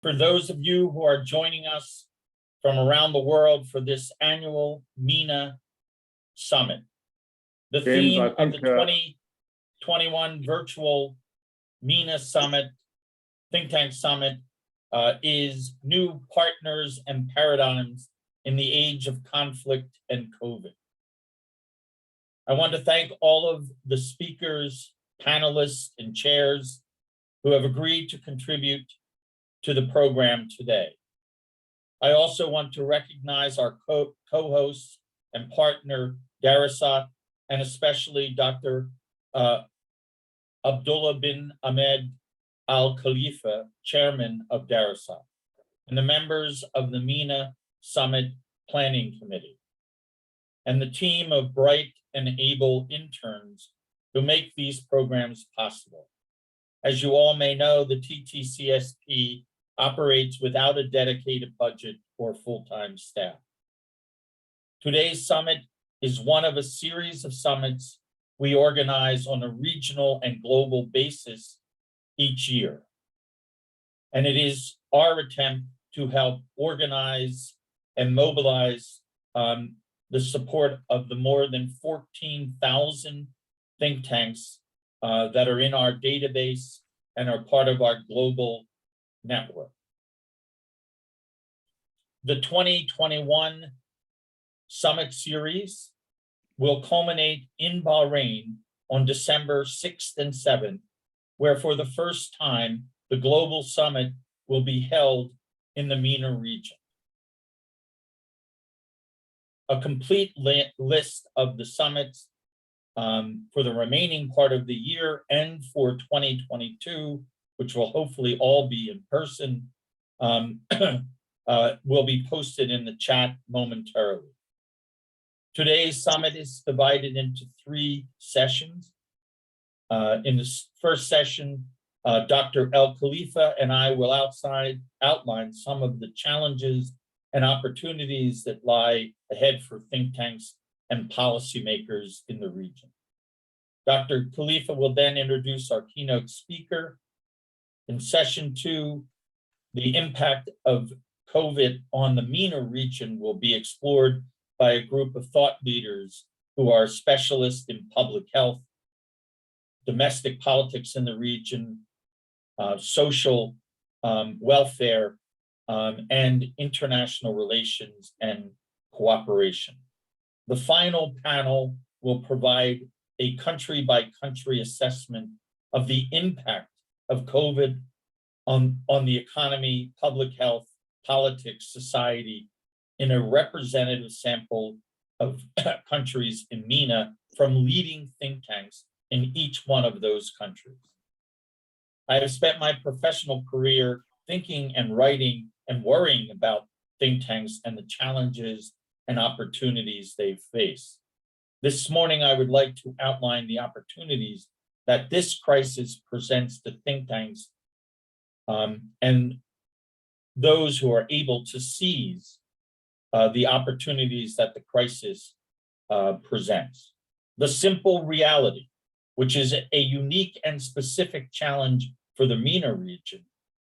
For those of you who are joining us from around the world for this annual MENA Summit, the James, theme I of think, the 2021 virtual MENA Summit, Think Tank Summit, is New Partners and Paradigms in the Age of Conflict and COVID. I want to thank all of the speakers, panelists, and chairs who have agreed to contribute to the program today. I also want to recognize our co-hosts and partner, Darasat, and especially Dr. Abdullah bin Ahmed Al Khalifa, chairman of Darasat, and the members of the MENA Summit Planning Committee, and the team of bright and able interns who make these programs possible. As you all may know, the TTCSP operates without a dedicated budget or full-time staff. Today's summit is one of a series of summits we organize on a regional and global basis each year. And it is our attempt to help organize and mobilize the support of the more than 14,000 think tanks that are in our database and are part of our global network. The 2021 Summit Series will culminate in Bahrain on December 6th and 7th, where for the first time, the global summit will be held in the MENA region. A complete list of the summits for the remaining part of the year and for 2022, which will hopefully all be in person, will be posted in the chat momentarily. Today's summit is divided into 3 sessions. In the first session, Dr. El Khalifa and I will outline some of the challenges and opportunities that lie ahead for think tanks and policymakers in the region. Dr. Khalifa will then introduce our keynote speaker. In session 2, the impact of COVID on the MENA region will be explored by a group of thought leaders who are specialists in public health, domestic politics in the region, social welfare, and international relations and cooperation. The final panel will provide a country-by-country assessment of the impact of COVID on the economy, public health, politics, society, in a representative sample of countries in MENA from leading think tanks in each one of those countries. I have spent my professional career thinking and writing and worrying about think tanks and the challenges and opportunities they face. This morning, I would like to outline the opportunities that this crisis presents to think tanks and those who are able to seize the opportunities that the crisis presents. The simple reality, which is a unique and specific challenge for the MENA region,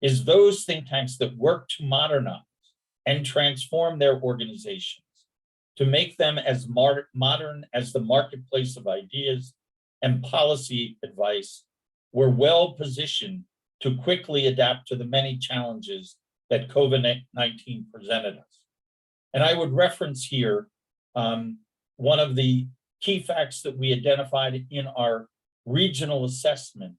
is those think tanks that work to modernize and transform their organizations, to make them as modern as the marketplace of ideas and policy advice, were well positioned to quickly adapt to the many challenges that COVID-19 presented us. And I would reference here one of the key facts that we identified in our regional assessment,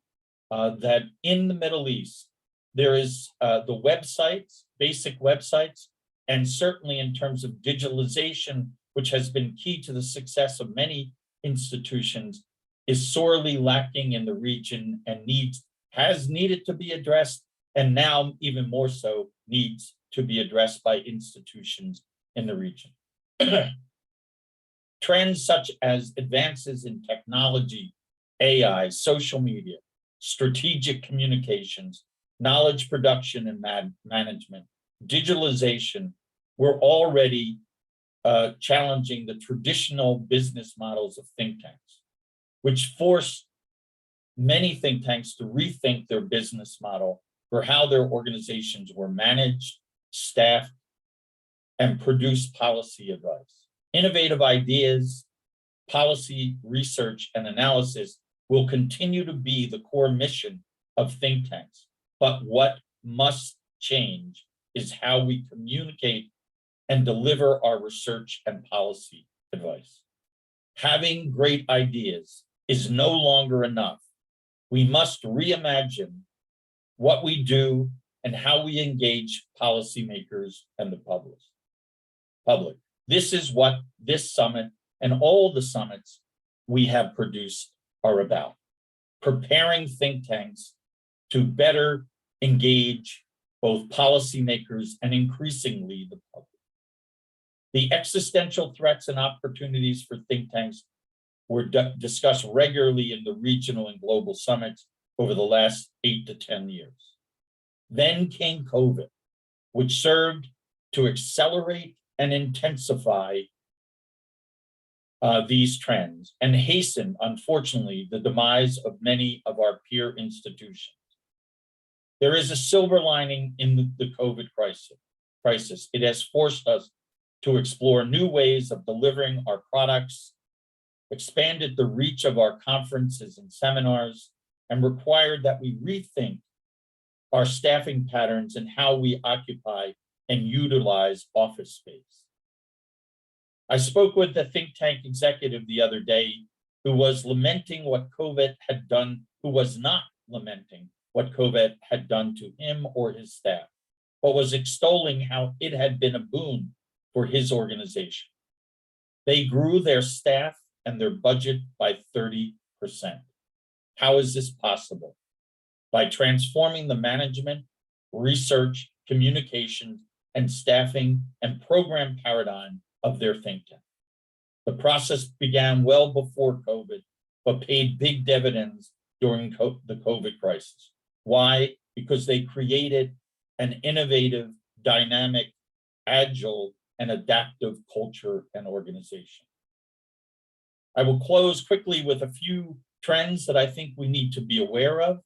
that in the Middle East, there is the websites, basic websites, and certainly in terms of digitalization, which has been key to the success of many institutions, is sorely lacking in the region and has needed to be addressed, and now even more so needs to be addressed by institutions in the region. Trends such as advances in technology, AI, social media, strategic communications, knowledge production and management, digitalization, were already challenging the traditional business models of think tanks, which forced many think tanks to rethink their business model for how their organizations were managed, staffed, and produced policy advice. Innovative ideas, policy research, and analysis will continue to be the core mission of think tanks. But what must change is how we communicate and deliver our research and policy advice. Having great ideas is no longer enough. We must reimagine what we do and how we engage policymakers and the public. This is what this summit and all the summits we have produced are about. Preparing think tanks to better engage both policymakers and increasingly the public. The existential threats and opportunities for think tanks were discussed regularly in the regional and global summits over the last 8 to 10 years. Then came COVID, which served to accelerate and intensify these trends and hasten, unfortunately, the demise of many of our peer institutions. There is a silver lining in the COVID crisis. It has forced us to explore new ways of delivering our products, expanded the reach of our conferences and seminars, and required that we rethink our staffing patterns and how we occupy and utilize office space. I spoke with the think tank executive the other day who was lamenting what COVID had done, who was not lamenting what COVID had done to him or his staff, but was extolling how it had been a boon for his organization. They grew their staff and their budget by 30%. How is this possible? By transforming the management, research, communication, and staffing and program paradigm of their think tank. The process began well before COVID, but paid big dividends during the COVID crisis. Why? Because they created an innovative, dynamic, agile, and adaptive culture and organization. I will close quickly with a few trends that I think we need to be aware of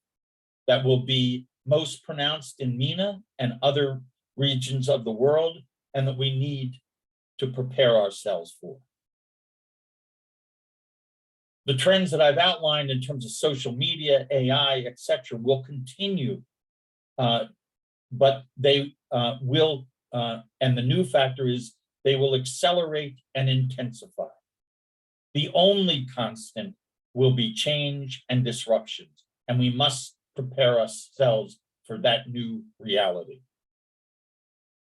that will be most pronounced in MENA and other regions of the world, and that we need to prepare ourselves for. The trends that I've outlined in terms of social media, AI, et cetera, will continue, but they will, and the new factor is they will accelerate and intensify. The only constant will be change and disruptions, and we must prepare ourselves for that new reality.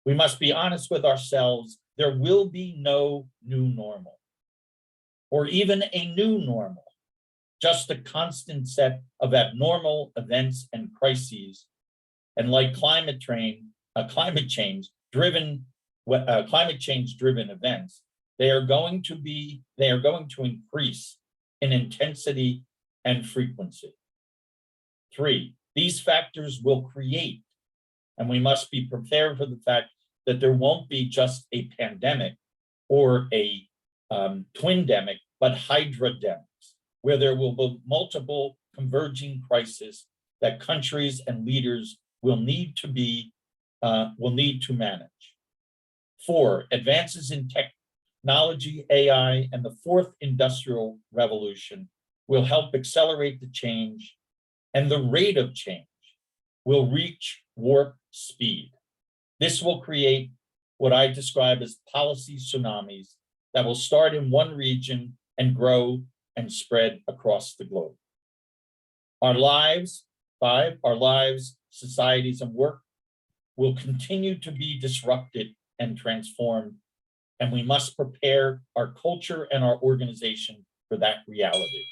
We must be honest with ourselves. There will be no new normal, or even a new normal, just a constant set of abnormal events and crises. And like climate change driven events, they are going to increase in intensity and frequency. 3, these factors will create, and we must be prepared for the fact that there won't be just a pandemic or a twindemic, but hydrademics, where there will be multiple converging crises that countries and leaders will need to manage. 4, advances in technology, AI, and the 4th industrial revolution will help accelerate the change, and the rate of change will reach warp speed. This will create what I describe as policy tsunamis that will start in one region and grow and spread across the globe. Our lives, 5, our lives, societies, and work will continue to be disrupted and transformed, and we must prepare our culture and our organization for that reality.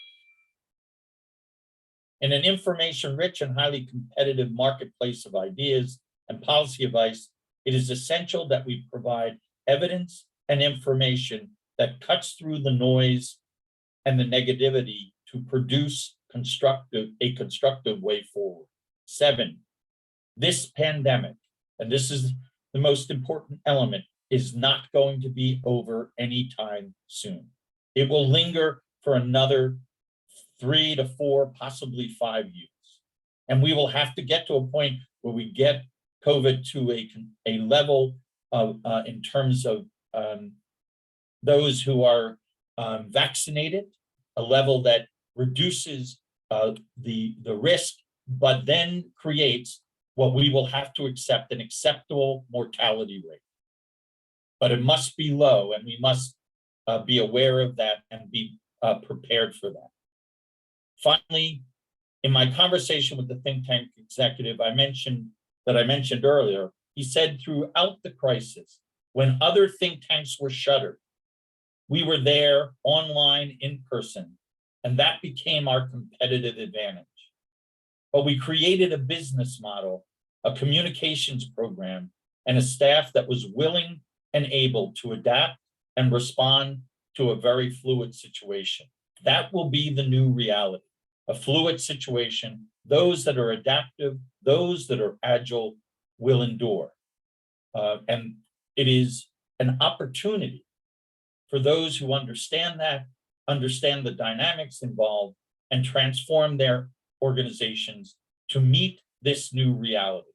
In an information-rich and highly competitive marketplace of ideas and policy advice, it is essential that we provide evidence and information that cuts through the noise and the negativity to produce a constructive way forward. 7, this pandemic, and this is the most important element, is not going to be over anytime soon. It will linger for another 3 to 4, possibly 5 years. And we will have to get to a point where we get COVID to a level of, in terms of those who are vaccinated, a level that reduces the risk, but then creates what we will have to accept, an acceptable mortality rate. But it must be low, and we must be aware of that and be prepared for that. Finally, in my conversation with the think tank executive I mentioned earlier, he said throughout the crisis, when other think tanks were shuttered, we were there online, in person, and that became our competitive advantage. But we created a business model, a communications program, and a staff that was willing and able to adapt and respond to a very fluid situation. That will be the new reality, a fluid situation. Those that are adaptive, those that are agile will endure. And it is an opportunity for those who understand that, understand the dynamics involved, and transform their organizations to meet this new reality.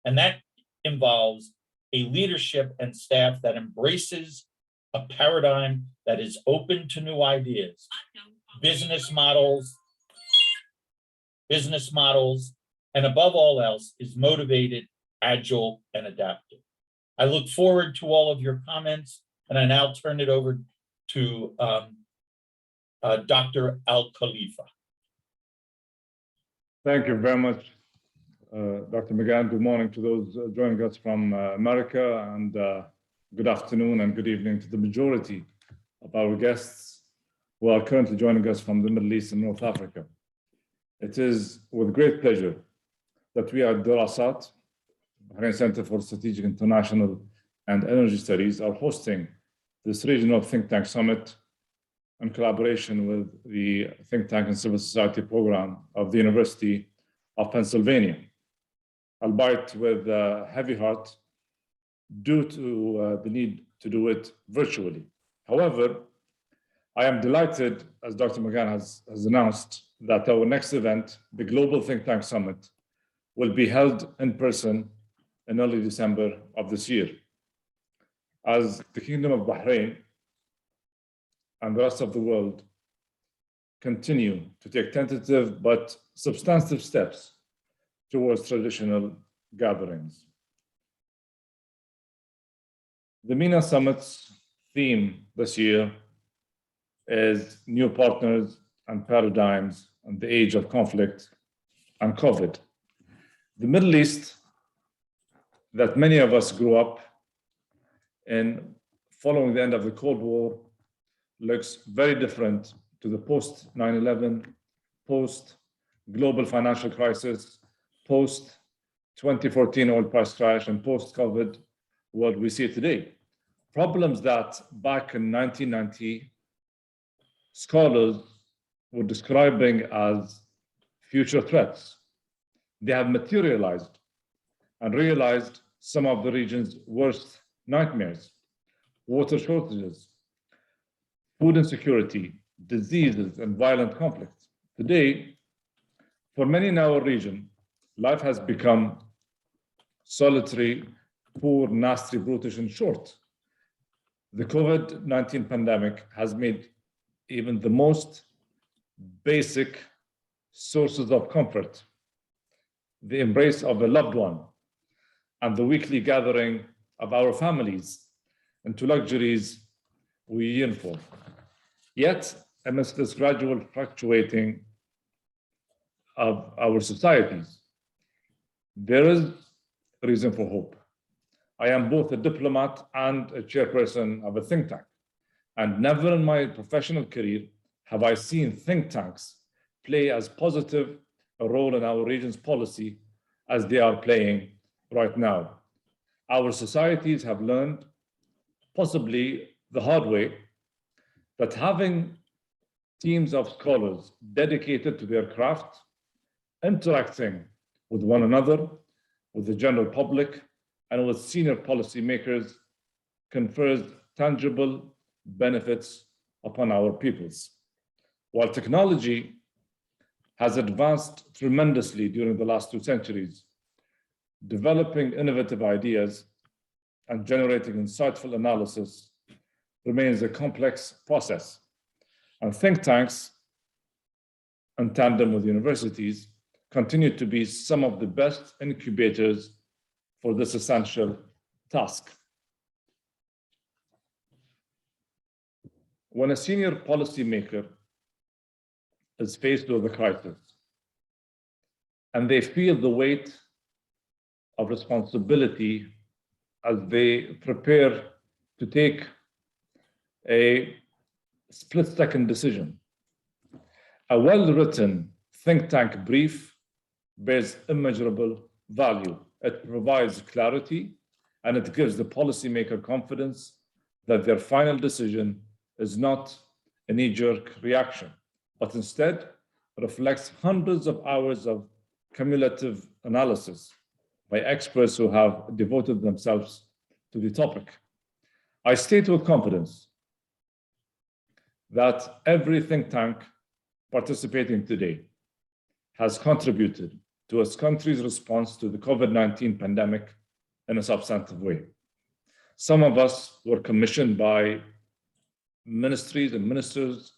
And that involves a leadership and staff that embraces a paradigm that is open to new ideas, business models, and above all else is motivated, agile, and adaptive. I look forward to all of your comments, and I now turn it over to Dr. Al-Khalifa. Thank you very much, Dr. McGann. Good morning to those joining us from America, and good afternoon and good evening to the majority of our guests who are currently joining us from the Middle East and North Africa. It is with great pleasure that we at Dirasat, Bahrain Center for Strategic International and Energy Studies, are hosting this regional think tank summit in collaboration with the Think Tank and Civil Society program of the University of Pennsylvania, albeit with a heavy heart due to the need to do it virtually. However, I am delighted, as Dr. McGann has announced, that our next event, the Global Think Tank Summit, will be held in person in early December of this year. As the Kingdom of Bahrain and the rest of the world continue to take tentative but substantive steps towards traditional gatherings. The MENA Summit's theme this year is New Partners and Paradigms in the Age of Conflict and COVID. The Middle East that many of us grew up in following the end of the Cold War looks very different to the post 9/11, post global financial crisis, post 2014 oil price crash, and post COVID world we see today. Problems that back in 1990, scholars were describing as future threats. They have materialized and realized some of the region's worst nightmares: water shortages, food insecurity, diseases, and violent conflicts. Today, for many in our region, life has become solitary, poor, nasty, brutish, and short. The COVID-19 pandemic has made even the most basic sources of comfort, the embrace of a loved one, and the weekly gathering of our families, into luxuries we yearn for. Yet, amidst this gradual fluctuating of our societies, there is a reason for hope. I am both a diplomat and a chairperson of a think tank, and never in my professional career have I seen think tanks play as positive a role in our region's policy as they are playing right now. Our societies have learned, possibly the hard way, that having teams of scholars dedicated to their craft, interacting with one another, with the general public, and with senior policymakers confers tangible benefits upon our peoples. While technology has advanced tremendously during the last 2 centuries. Developing innovative ideas and generating insightful analysis remains a complex process. And think tanks, in tandem with universities, continue to be some of the best incubators for this essential task. When a senior policymaker is faced with a crisis and they feel the weight of responsibility as they prepare to take a split-second decision, a well-written think tank brief bears immeasurable value. It provides clarity and it gives the policymaker confidence that their final decision is not a knee-jerk reaction, but instead reflects hundreds of hours of cumulative analysis by experts who have devoted themselves to the topic. I state with confidence that every think tank participating today has contributed to its country's response to the COVID-19 pandemic in a substantive way. Some of us were commissioned by ministries and ministers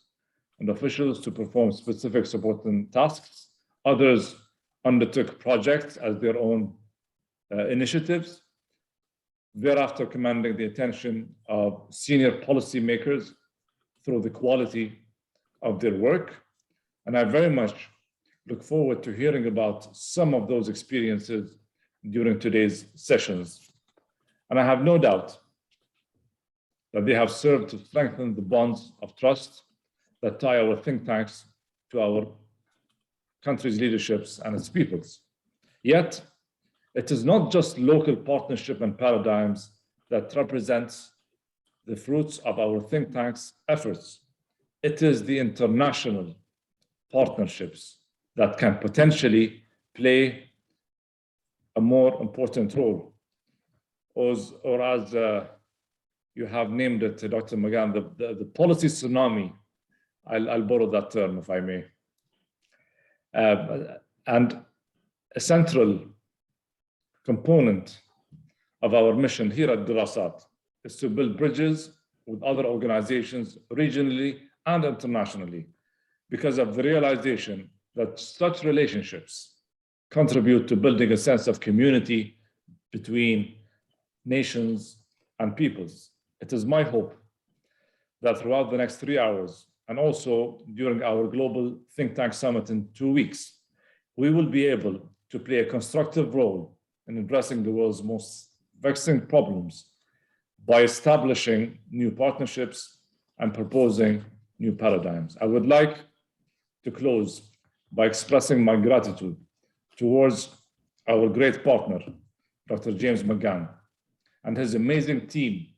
and officials to perform specific supporting tasks. Others undertook projects as their own initiatives, thereafter commanding the attention of senior policymakers through the quality of their work. And I very much look forward to hearing about some of those experiences during today's sessions. And I have no doubt that they have served to strengthen the bonds of trust that tie our think tanks to our country's leaderships and its peoples. Yet, it is not just local partnership and paradigms that represents the fruits of our think tanks' efforts. It is the international partnerships that can potentially play a more important role. Or as you have named it, Dr. Magan, the policy tsunami. I'll borrow that term, if I may. And a central component of our mission here at Dirasat is to build bridges with other organizations regionally and internationally, because of the realization that such relationships contribute to building a sense of community between nations and peoples. It is my hope that throughout the next 3 hours, and also during our global think tank summit in 2 weeks, we will be able to play a constructive role in addressing the world's most vexing problems by establishing new partnerships and proposing new paradigms. I would like to close by expressing my gratitude towards our great partner, Dr. James McGann, and his amazing team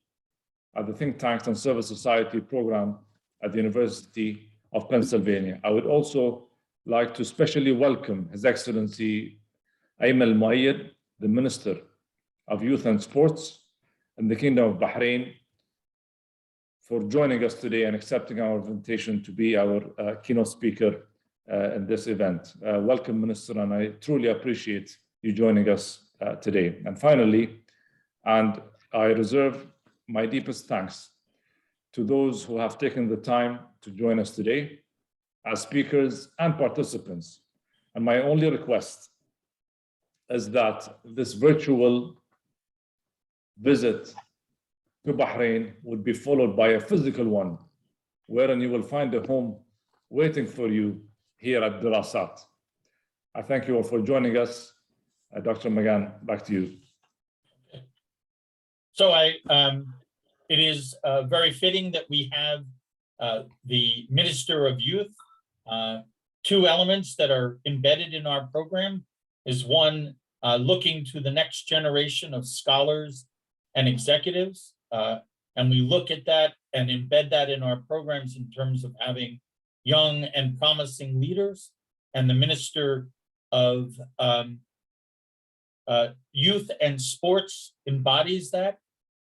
at the Think Tanks and Service Society program at the University of Pennsylvania. I would also like to specially welcome His Excellency Ayman Al-Muayyad, the Minister of Youth and Sports in the Kingdom of Bahrain, for joining us today and accepting our invitation to be our keynote speaker in this event. Welcome, Minister, and I truly appreciate you joining us today. And finally, and I reserve my deepest thanks to those who have taken the time to join us today as speakers and participants. And my only request is that this virtual visit to Bahrain would be followed by a physical one, wherein you will find a home waiting for you here at Dirasat. I thank you all for joining us. Dr. Magan, back to you. So it is very fitting that we have the Minister of Youth. 2 elements that are embedded in our program is one, looking to the next generation of scholars and executives. And we look at that and embed that in our programs in terms of having young and promising leaders. And the Minister of Youth and Sports embodies that.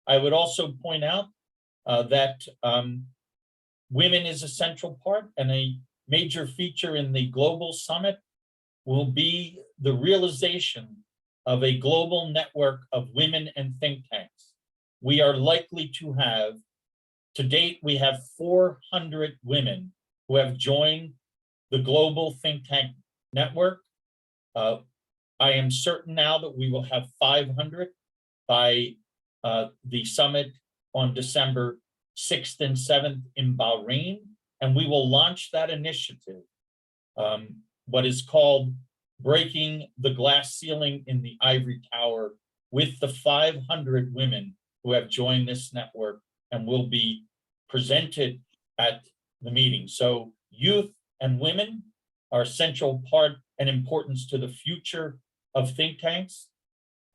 I would also point out that women is a central part, and a major feature in the global summit will be the realization of a global network of women and think tanks. We are likely to have, to date, we have 400 women who have joined the global think tank network. I am certain now that we will have 500 by the summit on December 6th and 7th in Bahrain, and we will launch that initiative, what is called Breaking the Glass Ceiling in the Ivory Tower, with the 500 women who have joined this network and will be presented at the meeting. So youth and women are essential part and importance to the future of think tanks.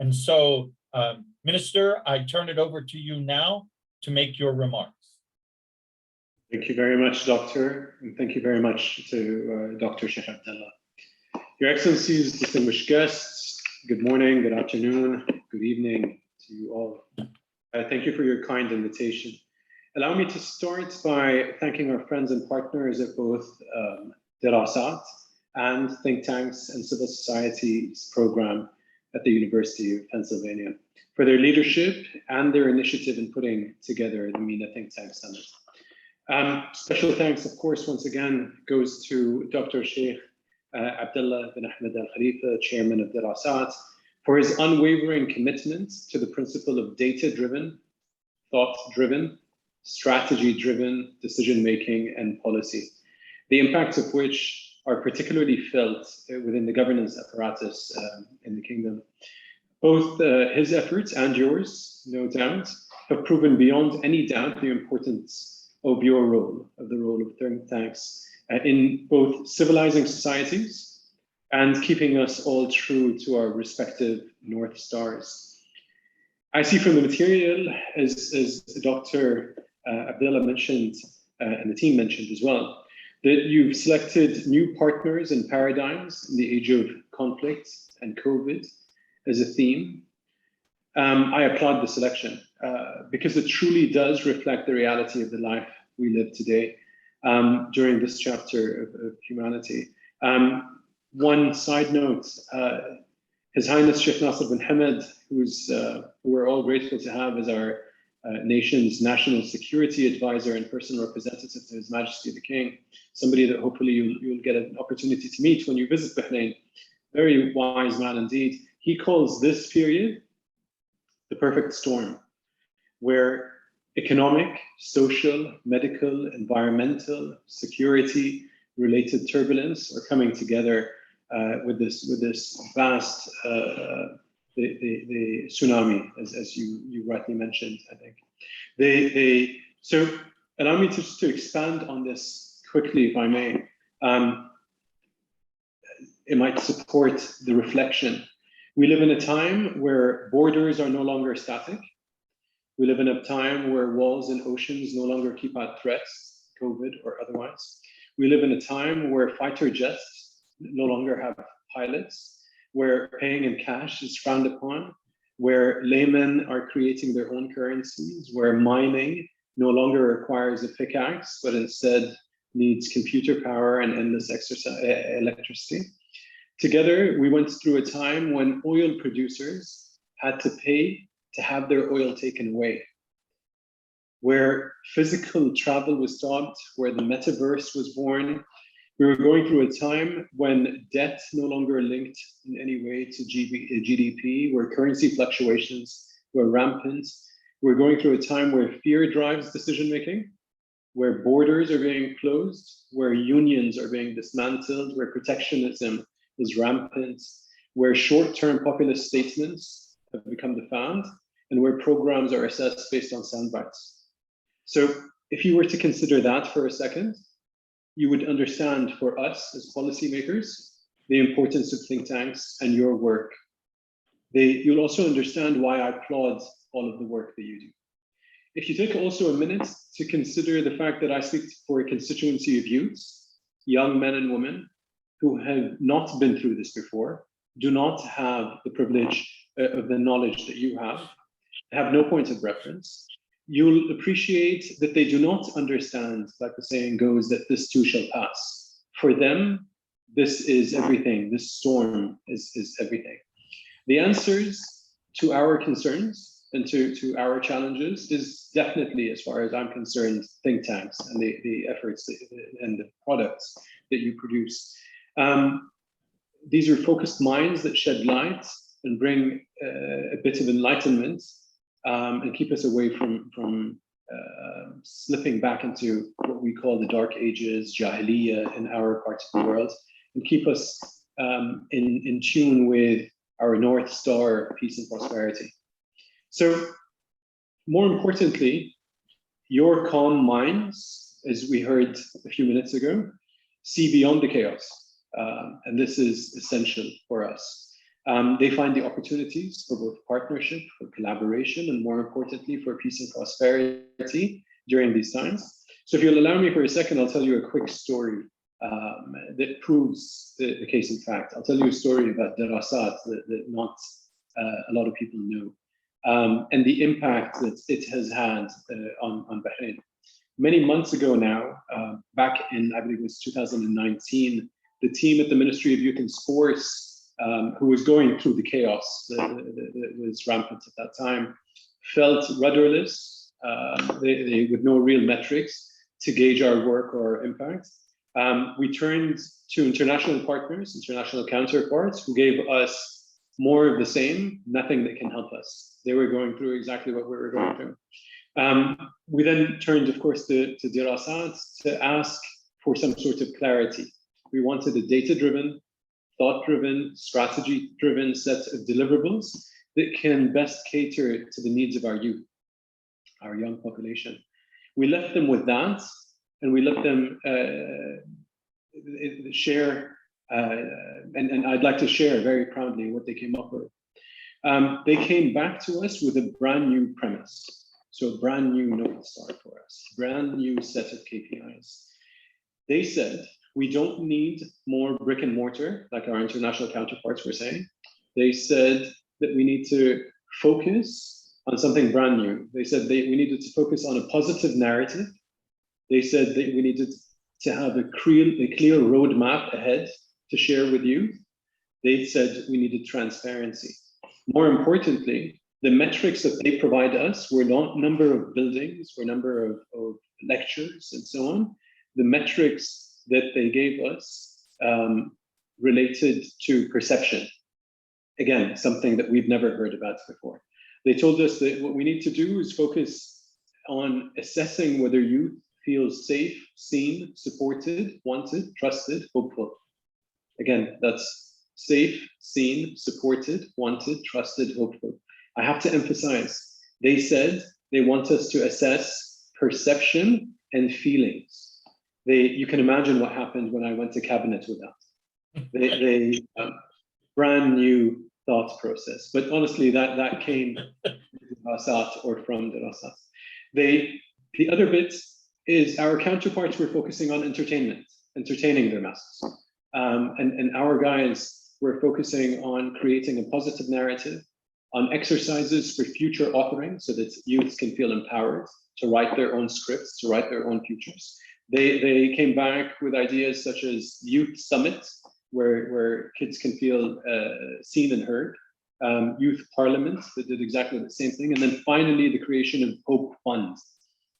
And so, Minister, I turn it over to you now to make your remarks. Thank you very much, Doctor, and thank you very much to Dr. Sheikh Abdullah. Your Excellencies, distinguished guests, good morning, good afternoon, good evening to you all. Thank you for your kind invitation. Allow me to start by thanking our friends and partners at both Dirasat and think tanks and civil society's program at the University of Pennsylvania for their leadership and their initiative in putting together the MENA Think Tank Summit. Special thanks, of course, once again, goes to Dr. Sheikh Abdullah bin Ahmed Al Khalifa, Chairman of Dirasat, for his unwavering commitment to the principle of data-driven, thought-driven, strategy-driven decision-making and policy, the impacts of which are particularly felt within the governance apparatus in the kingdom. Both his efforts and yours, no doubt, have proven beyond any doubt the importance of your role, of the role of think tanks in both civilizing societies and keeping us all true to our respective North Stars. I see from the material, as Dr. Abdullah mentioned, and the team mentioned as well, that you've selected new partners and paradigms in the age of conflict and COVID as a theme. I applaud the selection because it truly does reflect the reality of the life we live today during this chapter of humanity. One side note, His Highness Sheikh Nasser bin Hamad, who we're all grateful to have as our nation's national security advisor and personal representative to His Majesty the King, somebody that hopefully you'll get an opportunity to meet when you visit Bahrain. Very wise man indeed. He calls this period the perfect storm, where economic, social, medical, environmental, security related turbulence are coming together with this vast the tsunami, as you rightly mentioned, I think. So allow me to expand on this quickly, if I may. It might support the reflection. We live in a time where borders are no longer static. We live in a time where walls and oceans no longer keep out threats, COVID or otherwise. We live in a time where fighter jets no longer have pilots, where paying in cash is frowned upon, where laymen are creating their own currencies, where mining no longer requires a pickaxe, but instead needs computer power and endless electricity. Together, we went through a time when oil producers had to pay to have their oil taken away, where physical travel was stopped, where the metaverse was born. We were going through a time when debt no longer linked in any way to GDP, where currency fluctuations were rampant. We're going through a time where fear drives decision-making, where borders are being closed, where unions are being dismantled, where protectionism is rampant, where short-term populist statements have become the fad, and where programs are assessed based on sound bites. So if you were to consider that for a second, you would understand for us as policymakers, the importance of think tanks and your work. You'll also understand why I applaud all of the work that you do. If you take also a minute to consider the fact that I speak for a constituency of youths, young men and women who have not been through this before, do not have the privilege of the knowledge that you have no point of reference, you'll appreciate that they do not understand, like the saying goes, that this too shall pass. For them, this is everything. This storm is everything. The answers to our concerns and to our challenges is definitely, as far as I'm concerned, think tanks and the efforts and the products that you produce. These are focused minds that shed light and bring a bit of enlightenment and keep us away from slipping back into what we call the dark ages, jahiliyyah in our part of the world, and keep us in tune with our North Star, peace and prosperity. So more importantly, your calm minds, as we heard a few minutes ago, see beyond the chaos. And this is essential for us. They find the opportunities for both partnership, for collaboration, and more importantly, for peace and prosperity during these times. So if you'll allow me for a second, I'll tell you a quick story that proves the case in fact. I'll tell you a story about Darasat that not a lot of people know, and the impact that it has had on Bahrain. Many months ago now, back in, I believe it was 2019, the team at the Ministry of Youth and Sports, who was going through the chaos that was rampant at that time, felt rudderless, they with no real metrics to gauge our work or impact. We turned to international partners, international counterparts, who gave us more of the same, nothing that can help us. They were going through exactly what we were going through. We then turned, of course, to Dirasat to ask for some sort of clarity. We wanted a data-driven, thought-driven, strategy-driven set of deliverables that can best cater to the needs of our youth, our young population. We left them with that, and we let them share, and I'd like to share very proudly what they came up with. They came back to us with a brand new premise. So a brand new North Star for us, brand new set of KPIs. They said, we don't need more brick and mortar, like our international counterparts were saying. They said that we need to focus on something brand new. They said we needed to focus on a positive narrative. They said that we needed to have a clear roadmap ahead to share with you. They said we needed transparency. More importantly, the metrics that they provide us were not number of buildings or number of lectures and so on. The metrics that they gave us related to perception. Again, something that we've never heard about before. They told us that what we need to do is focus on assessing whether youth feels safe, seen, supported, wanted, trusted, hopeful. Again, that's safe, seen, supported, wanted, trusted, hopeful. I have to emphasize, they said they want us to assess perception and feelings. You can imagine what happened when I went to cabinet with that. They brand new thought process. But honestly, that came Dirasat or from Dirasat. The other bit is our counterparts were focusing on entertainment, entertaining their masses. And our guys were focusing on creating a positive narrative, on exercises for future authoring so that youths can feel empowered to write their own scripts, to write their own futures. They came back with ideas such as Youth Summit, where kids can feel seen and heard, Youth Parliament that did exactly the same thing, and then finally the creation of Hope Fund,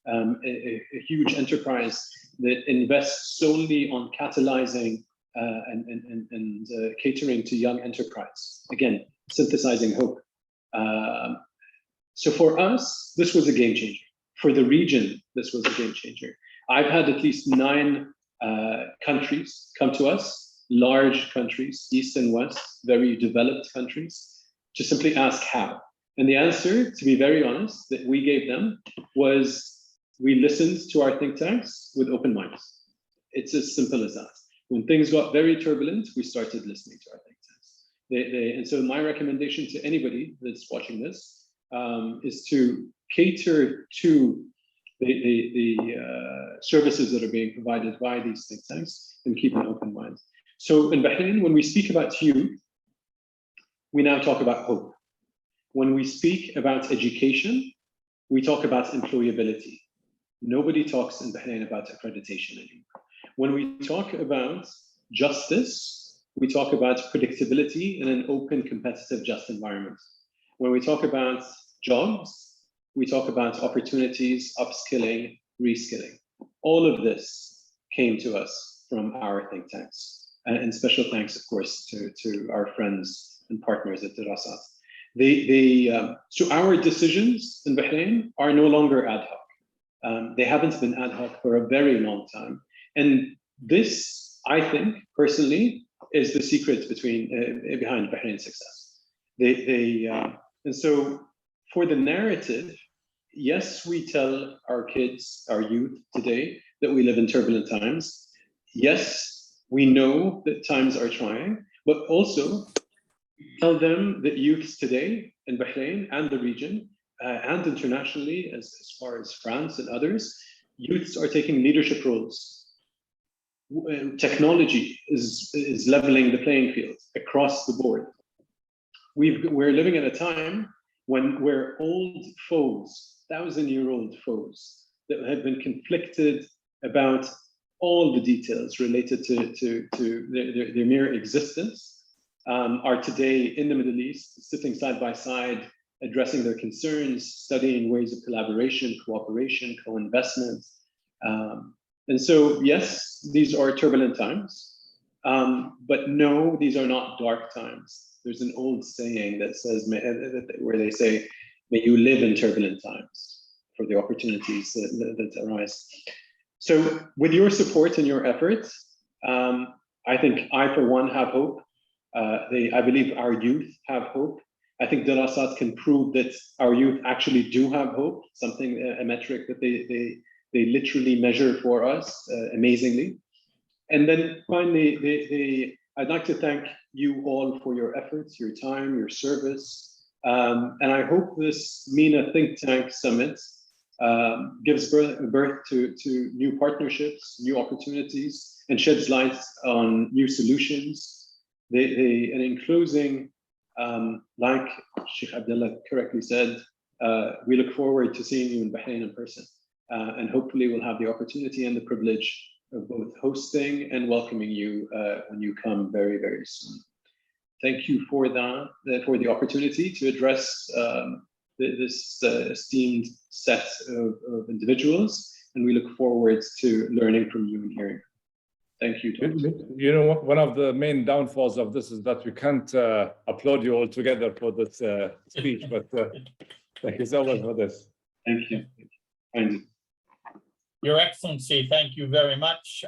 a huge enterprise that invests solely on catalyzing and catering to young enterprise. Again, synthesizing hope. So for us, this was a game changer. For the region, this was a game changer. I've had at least 9 countries come to us, large countries, East and West, very developed countries, to simply ask how. And the answer, to be very honest, that we gave them was we listened to our think tanks with open minds. It's as simple as that. When things got very turbulent, we started listening to our think tanks. And so my recommendation to anybody that's watching this is to cater to the services that are being provided by these think tanks and keep an open mind. So in Bahrain, when we speak about youth, we now talk about hope. When we speak about education, we talk about employability. Nobody talks in Bahrain about accreditation anymore. When we talk about justice, we talk about predictability in an open, competitive, just environment. When we talk about jobs, we talk about opportunities, upskilling, reskilling. All of this came to us from our think tanks. And special thanks, of course, to our friends and partners at Dirasat. So our decisions in Bahrain are no longer ad hoc. They haven't been ad hoc for a very long time. And this, I think, personally, is the secret behind Bahrain's success. And so for the narrative, yes, we tell our kids, our youth today, that we live in turbulent times. Yes, we know that times are trying, but also tell them that youths today in Bahrain and the region and internationally, as far as France and others, youths are taking leadership roles. Technology is leveling the playing field across the board. We're living at a time where old foes, 1,000-year-old foes that have been conflicted about all the details related to their mere existence are today in the Middle East, sitting side by side, addressing their concerns, studying ways of collaboration, cooperation, co-investment. And so, yes, these are turbulent times, but no, these are not dark times. There's an old saying that says, where they say, may you live in turbulent times for the opportunities that arise. So with your support and your efforts, I think I, for one, have hope. I believe our youth have hope. I think Dirasat can prove that our youth actually do have hope, a metric that they literally measure for us amazingly. And then finally, I'd like to thank you all for your efforts, your time, your service. And I hope this MENA Think Tank Summit gives birth to new partnerships, new opportunities, and sheds light on new solutions. And in closing, like Sheikh Abdullah correctly said, we look forward to seeing you in Bahrain in person. And hopefully we'll have the opportunity and the privilege of both hosting and welcoming you when you come very, very soon. Thank you for the opportunity to address this esteemed set of individuals, and we look forward to learning from you and hearing. Thank you, Dr. You know, one of the main downfalls of this is that we can't applaud you all together for this speech, but thank you so much for this. Thank you. Thank you. Your Excellency, thank you very much.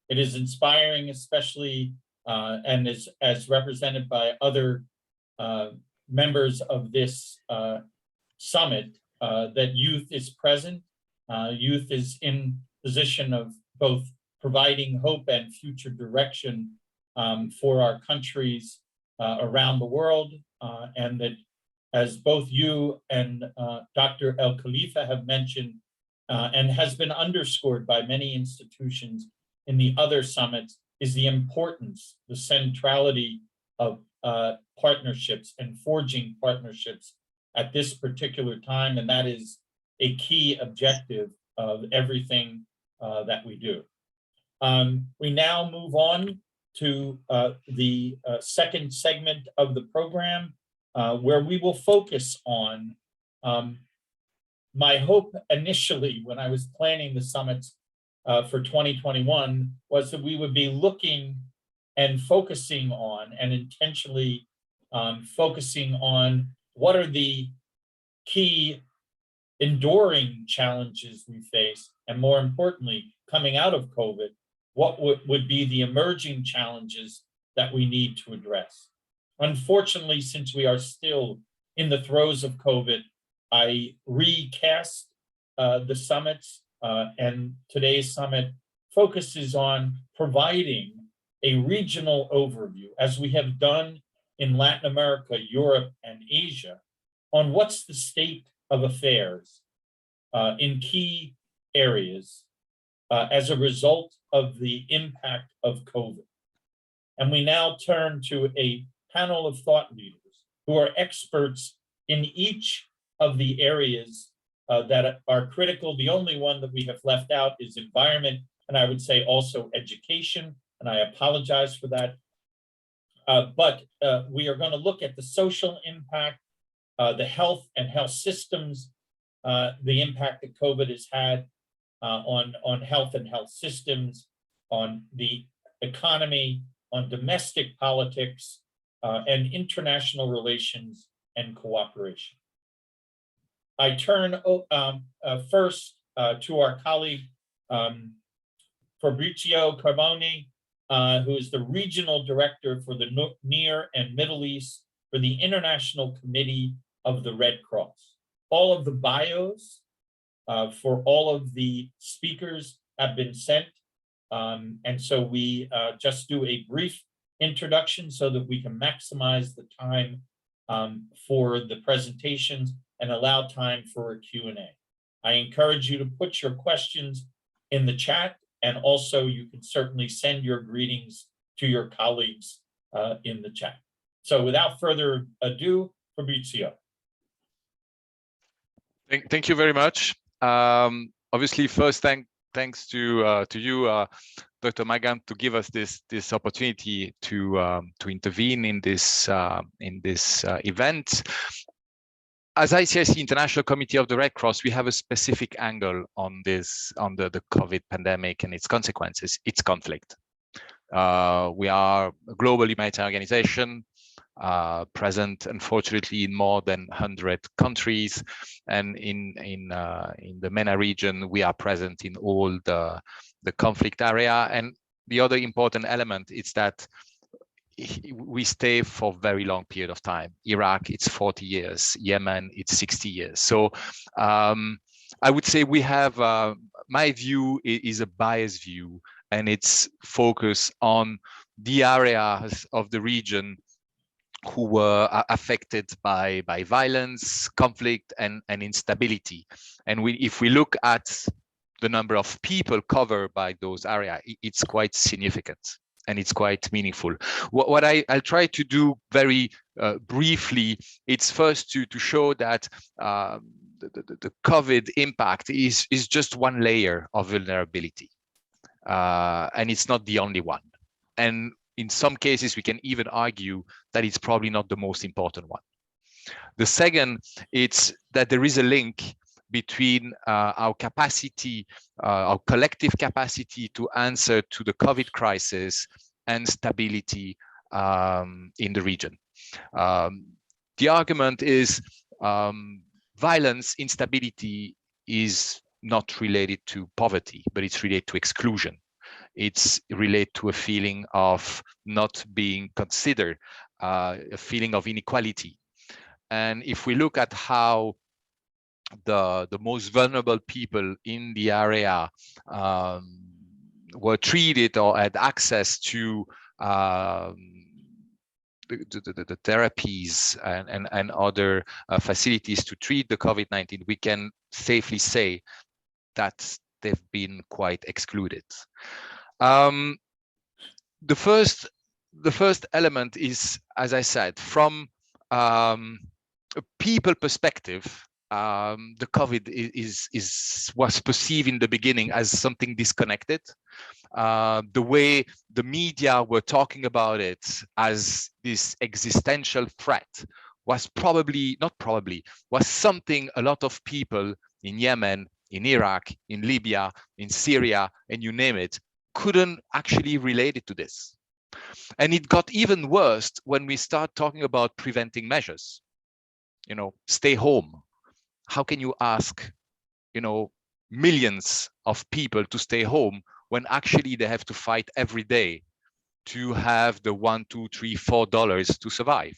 It is inspiring, especially and as represented by other members of this summit, that youth is present. Youth is in position of both providing hope and future direction for our countries around the world, and that, as both you and Dr. El Khalifa have mentioned, and has been underscored by many institutions in the other summits, is the importance, the centrality of partnerships and forging partnerships at this particular time. And that is a key objective of everything that we do. We now move on to the second segment of the program, where we will focus on my hope initially when I was planning the summits for 2021 was that we would be looking and focusing on and intentionally focusing on what are the key enduring challenges we face, and more importantly, coming out of COVID, what would be the emerging challenges that we need to address. Unfortunately, since we are still in the throes of COVID, I recast the summits, and today's summit focuses on providing a regional overview, as we have done in Latin America, Europe, and Asia, on what's the state of affairs in key areas as a result of the impact of COVID. And we now turn to a panel of thought leaders who are experts in each of the areas that are critical. The only one that we have left out is environment, and I would say also education, and I apologize for that. But we are going to look at the social impact, the health and health systems, the impact that COVID has had on health and health systems, on the economy, on domestic politics, and international relations and cooperation. I turn first to our colleague, Fabrizio Carboni, who is the Regional Director for the Near and Middle East for the International Committee of the Red Cross. All of the bios for all of the speakers have been sent. And so we just do a brief introduction so that we can maximize the time for the presentations and allow time for a Q&A. I encourage you to put your questions in the chat, and also you can certainly send your greetings to your colleagues in the chat. So without further ado, Fabrizio. Thank you very much. Obviously, first thanks to you, Dr. Magan, to give us this opportunity to intervene in this event. As ICIC International Committee of the Red Cross, we have a specific angle on the COVID pandemic and its consequences, its conflict. We are a global humanitarian organization, present unfortunately in more than 100 countries, and in the MENA region we are present in all the conflict area. And the other important element is that we stay for a very long period of time. Iraq, it's 40 years. Yemen, it's 60 years. So I would say we have, my view is a biased view, and it's focused on the areas of the region who were affected by violence, conflict, and instability. And if we look at the number of people covered by those areas, it's quite significant and it's quite meaningful. What I'll try to do very briefly, it's first to show that the COVID impact is just one layer of vulnerability, and it's not the only one. And in some cases, we can even argue that it's probably not the most important one. The second, it's that there is a link between our capacity, our collective capacity to answer to the COVID crisis and stability in the region. The argument is violence, instability is not related to poverty, but it's related to exclusion. It's related to a feeling of not being considered, a feeling of inequality. And if we look at how the most vulnerable people in the area were treated or had access to the therapies and other facilities to treat the COVID-19, we can safely say that they've been quite excluded. The first element is, as I said, from a people perspective, the COVID was perceived in the beginning as something disconnected. The way the media were talking about it as this existential threat was was something a lot of people in Yemen, in Iraq, in Libya, in Syria, and you name it, couldn't actually relate it to this. And it got even worse when we start talking about preventing measures. You know, stay home. How can you ask, millions of people to stay home when actually they have to fight every day to have the $1, $2, $3, $4 to survive?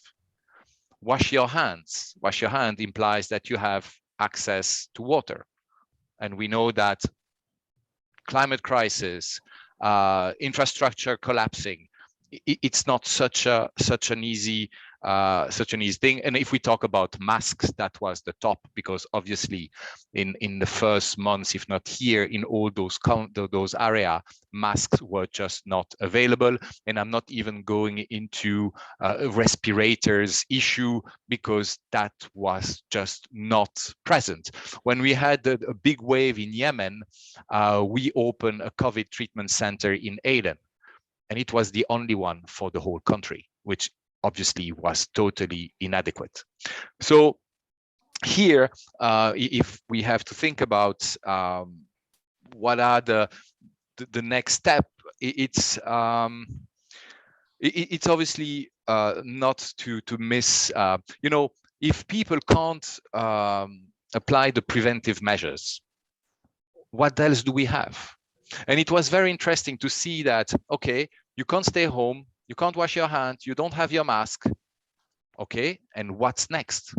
Wash your hands. Wash your hand implies that you have access to water. And we know that climate crisis, infrastructure collapsing, it's not such an easy such an easy thing. And if we talk about masks, that was the top, because obviously in the first months, if not here, in all those area, masks were just not available. And I'm not even going into respirators issue, because that was just not present. When we had a big wave in Yemen, we opened a COVID treatment center in Aden, and it was the only one for the whole country, which obviously was totally inadequate. So here, if we have to think about what are the next step, it's obviously not to miss, if people can't apply the preventive measures, what else do we have? And it was very interesting to see that, okay, you can't stay home, you can't wash your hands, you don't have your mask. Okay, and what's next?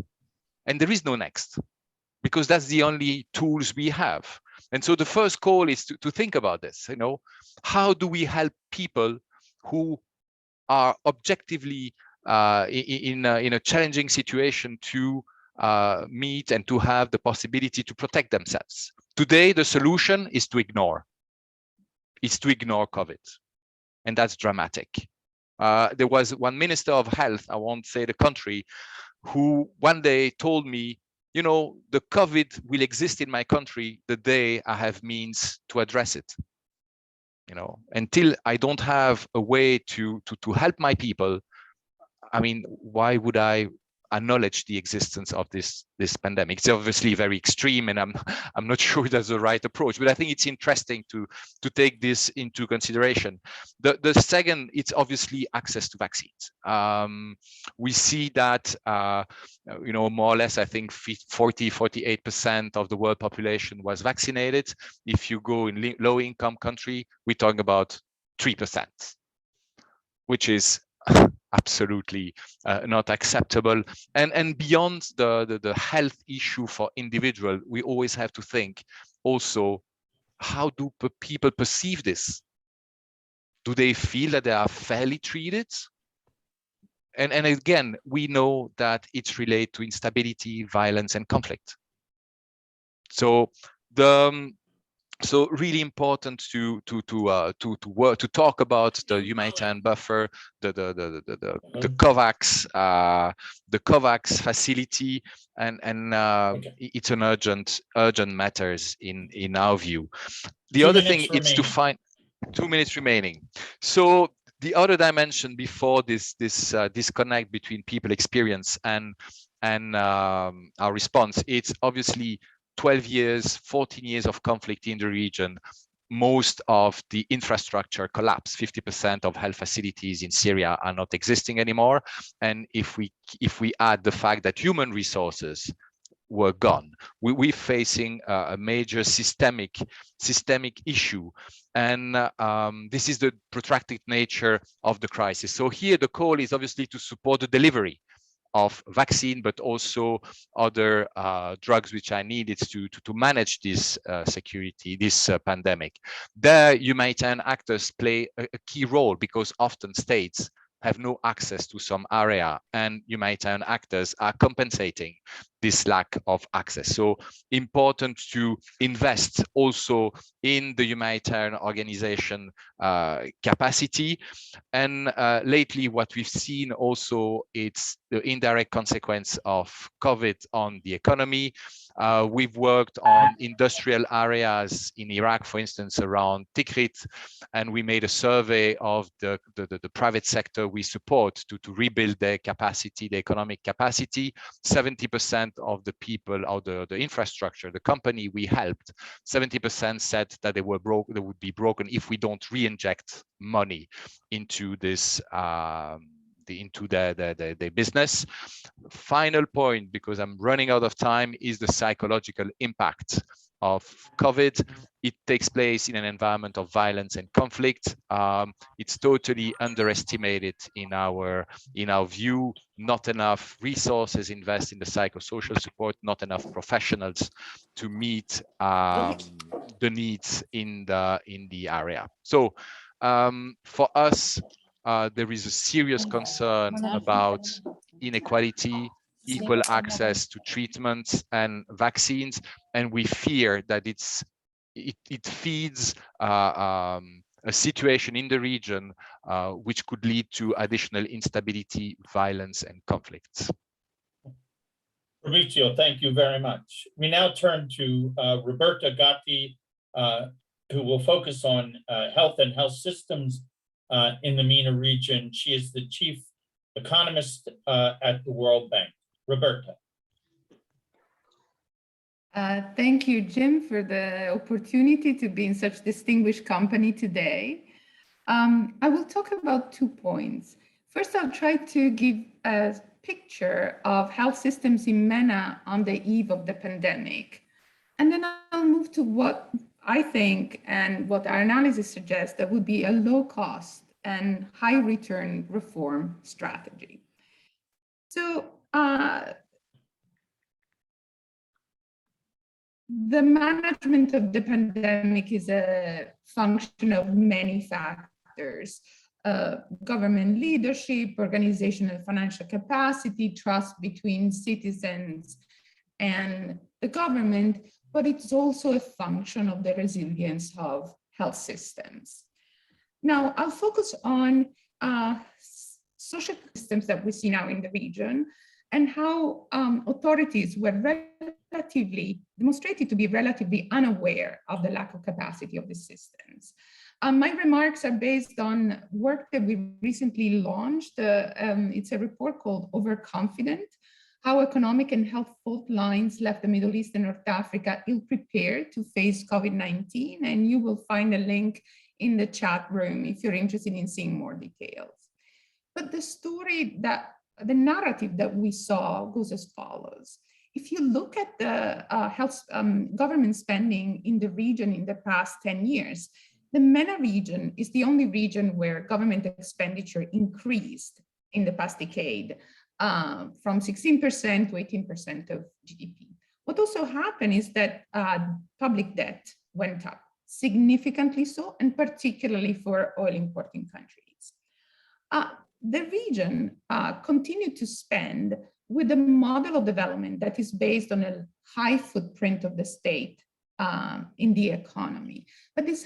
And there is no next, because that's the only tools we have. And so the first call is to think about this, how do we help people who are objectively in a challenging situation to meet and to have the possibility to protect themselves? Today, the solution is to ignore. It's to ignore COVID, and that's dramatic. There was one minister of health, I won't say the country, who one day told me, the COVID will exist in my country the day I have means to address it. Until I don't have a way to help my people, I mean, why would I acknowledge the existence of this pandemic? It's obviously very extreme, and I'm not sure that's the right approach, but I think it's interesting to take this into consideration. The second, it's obviously access to vaccines. We see that more or less, I think 48% of the world population was vaccinated. If you go in low income country, we're talking about 3%, which is absolutely not acceptable. And beyond the health issue for individual, we always have to think also, how do people perceive this? Do they feel that they are fairly treated? And again, we know that it's related to instability, violence, and conflict. So really important to talk about the humanitarian buffer, the COVAX facility, and Okay. it's an urgent matters in our view. The other thing is to find 2 minutes remaining. So the other dimension before this disconnect between people experience and our response, it's obviously 12 years, 14 years of conflict in the region. Most of the infrastructure collapsed. 50% of health facilities in Syria are not existing anymore. And if we add the fact that human resources were gone, we're facing a major systemic issue. And this is the protracted nature of the crisis. So here the call is obviously to support the delivery of vaccine, but also other drugs which are needed to manage this pandemic. There, humanitarian actors play a key role, because often states have no access to some area, and humanitarian actors are compensating this lack of access. So important to invest also in the humanitarian organization capacity. And lately, what we've seen also, it's the indirect consequence of COVID on the economy. We've worked on industrial areas in Iraq, for instance, around Tikrit, and we made a survey of the private sector we support to rebuild their capacity, the economic capacity. 70% of the people, or the infrastructure, the company we helped, 70% said that they would be broken if we don't re-inject money into this into their business. Final point, because I'm running out of time, is the psychological impact of COVID. It takes place in an environment of violence and conflict. It's totally underestimated in our view. Not enough resources invest in the psychosocial support, not enough professionals to meet the needs in the area. So for us, there is a serious concern about inequality, equal access to treatments and vaccines, and we fear that it feeds a situation in the region which could lead to additional instability, violence, and conflicts. Fabrizio, thank you very much. We now turn to Roberta Gatti, who will focus on health and health systems in the MENA region. She is the chief economist at the World Bank. Roberta. Thank you, Jim, for the opportunity to be in such distinguished company today. I will talk about 2 points. First, I'll try to give a picture of health systems in MENA on the eve of the pandemic. And then I'll move to what I think and what our analysis suggests that would be a low cost and high return reform strategy. So the management of the pandemic is a function of many factors. Government leadership, organizational and financial capacity, trust between citizens and the government, but it's also a function of the resilience of health systems. Now, I'll focus on social systems that we see now in the region and how authorities were demonstrated to be relatively unaware of the lack of capacity of the systems. My remarks are based on work that we recently launched. It's a report called Overconfident: How Economic and Health Fault Lines Left the Middle East and North Africa Ill-Prepared to Face COVID-19. And you will find a link in the chat room if you're interested in seeing more details. But the narrative that we saw goes as follows. If you look at the government spending in the region in the past 10 years, the MENA region is the only region where government expenditure increased in the past decade, from 16% to 18% of GDP. What also happened is that public debt went up, significantly so, and particularly for oil importing countries. The region continued to spend with a model of development that is based on a high footprint of the state in the economy. But this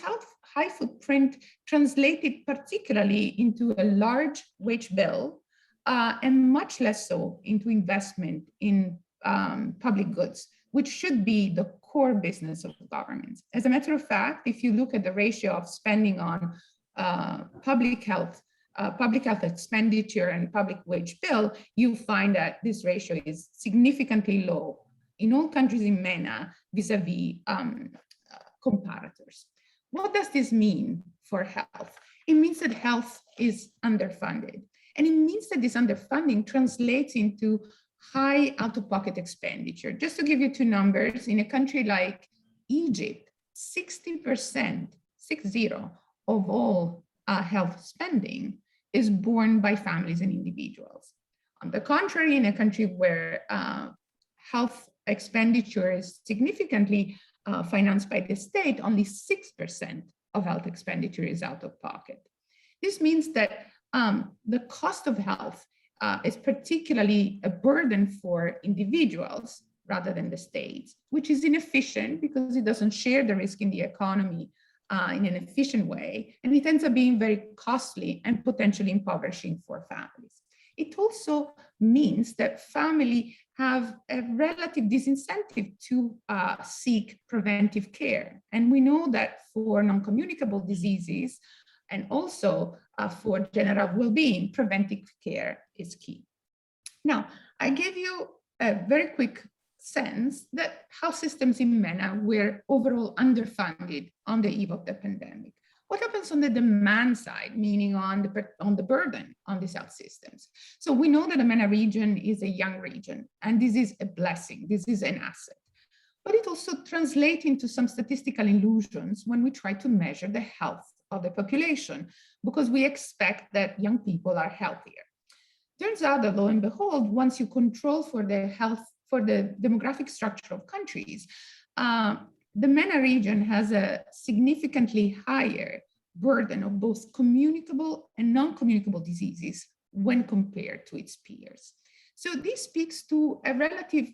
high footprint translated particularly into a large wage bill and much less so into investment in public goods, which should be the core business of governments. As a matter of fact, if you look at the ratio of spending on public health expenditure and public wage bill, you find that this ratio is significantly low in all countries in MENA vis-a-vis comparators. What does this mean for health? It means that health is underfunded. And it means that this underfunding translates into high out-of-pocket expenditure. Just to give you 2 numbers, in a country like Egypt, 60%, 60, of all health spending is borne by families and individuals. On the contrary, in a country where health expenditure is significantly financed by the state, only 6% of health expenditure is out of pocket. This means that the cost of health is particularly a burden for individuals rather than the states, which is inefficient because it doesn't share the risk in the economy in an efficient way, and it ends up being very costly and potentially impoverishing for families. It also means that families have a relative disincentive to seek preventive care. And we know that for non-communicable diseases and also for general well-being, preventive care is key. Now, I gave you a very quick sense that health systems in MENA were overall underfunded on the eve of the pandemic. What happens on the demand side, meaning on the burden on these health systems? So we know that the MENA region is a young region, and this is a blessing, this is an asset. But it also translates into some statistical illusions when we try to measure the health of the population, because we expect that young people are healthier. Turns out that lo and behold, once you control for the demographic structure of countries, the MENA region has a significantly higher burden of both communicable and non-communicable diseases when compared to its peers. So this speaks to a relative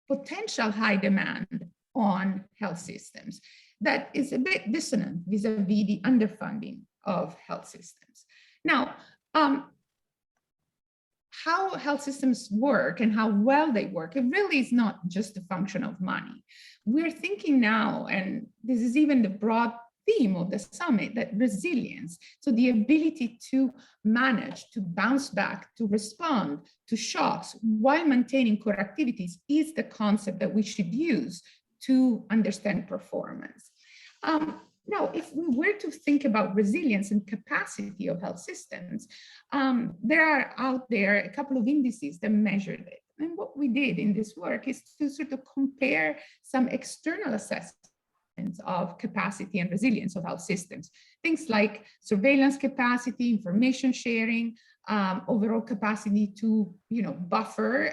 potential high demand on health systems that is a bit dissonant vis-a-vis the underfunding of health systems. Now, how health systems work and how well they work, it really is not just a function of money. We're thinking now, and this is even the broad theme of the summit, that resilience, so the ability to manage, to bounce back, to respond to shocks while maintaining core activities is the concept that we should use to understand performance. Now, if we were to think about resilience and capacity of health systems, there are out there a couple of indices that measured it. And what we did in this work is to sort of compare some external assessments of capacity and resilience of health systems. Things like surveillance capacity, information sharing, overall capacity to buffer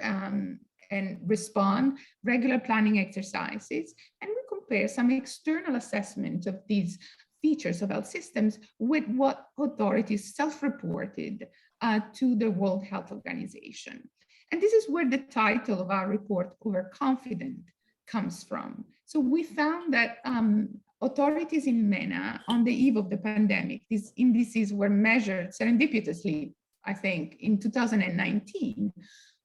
and respond, regular planning exercises, and we compare some external assessment of these features of health systems with what authorities self-reported to the World Health Organization. And this is where the title of our report, Overconfident, comes from. So we found that authorities in MENA on the eve of the pandemic, these indices were measured serendipitously, I think, in 2019,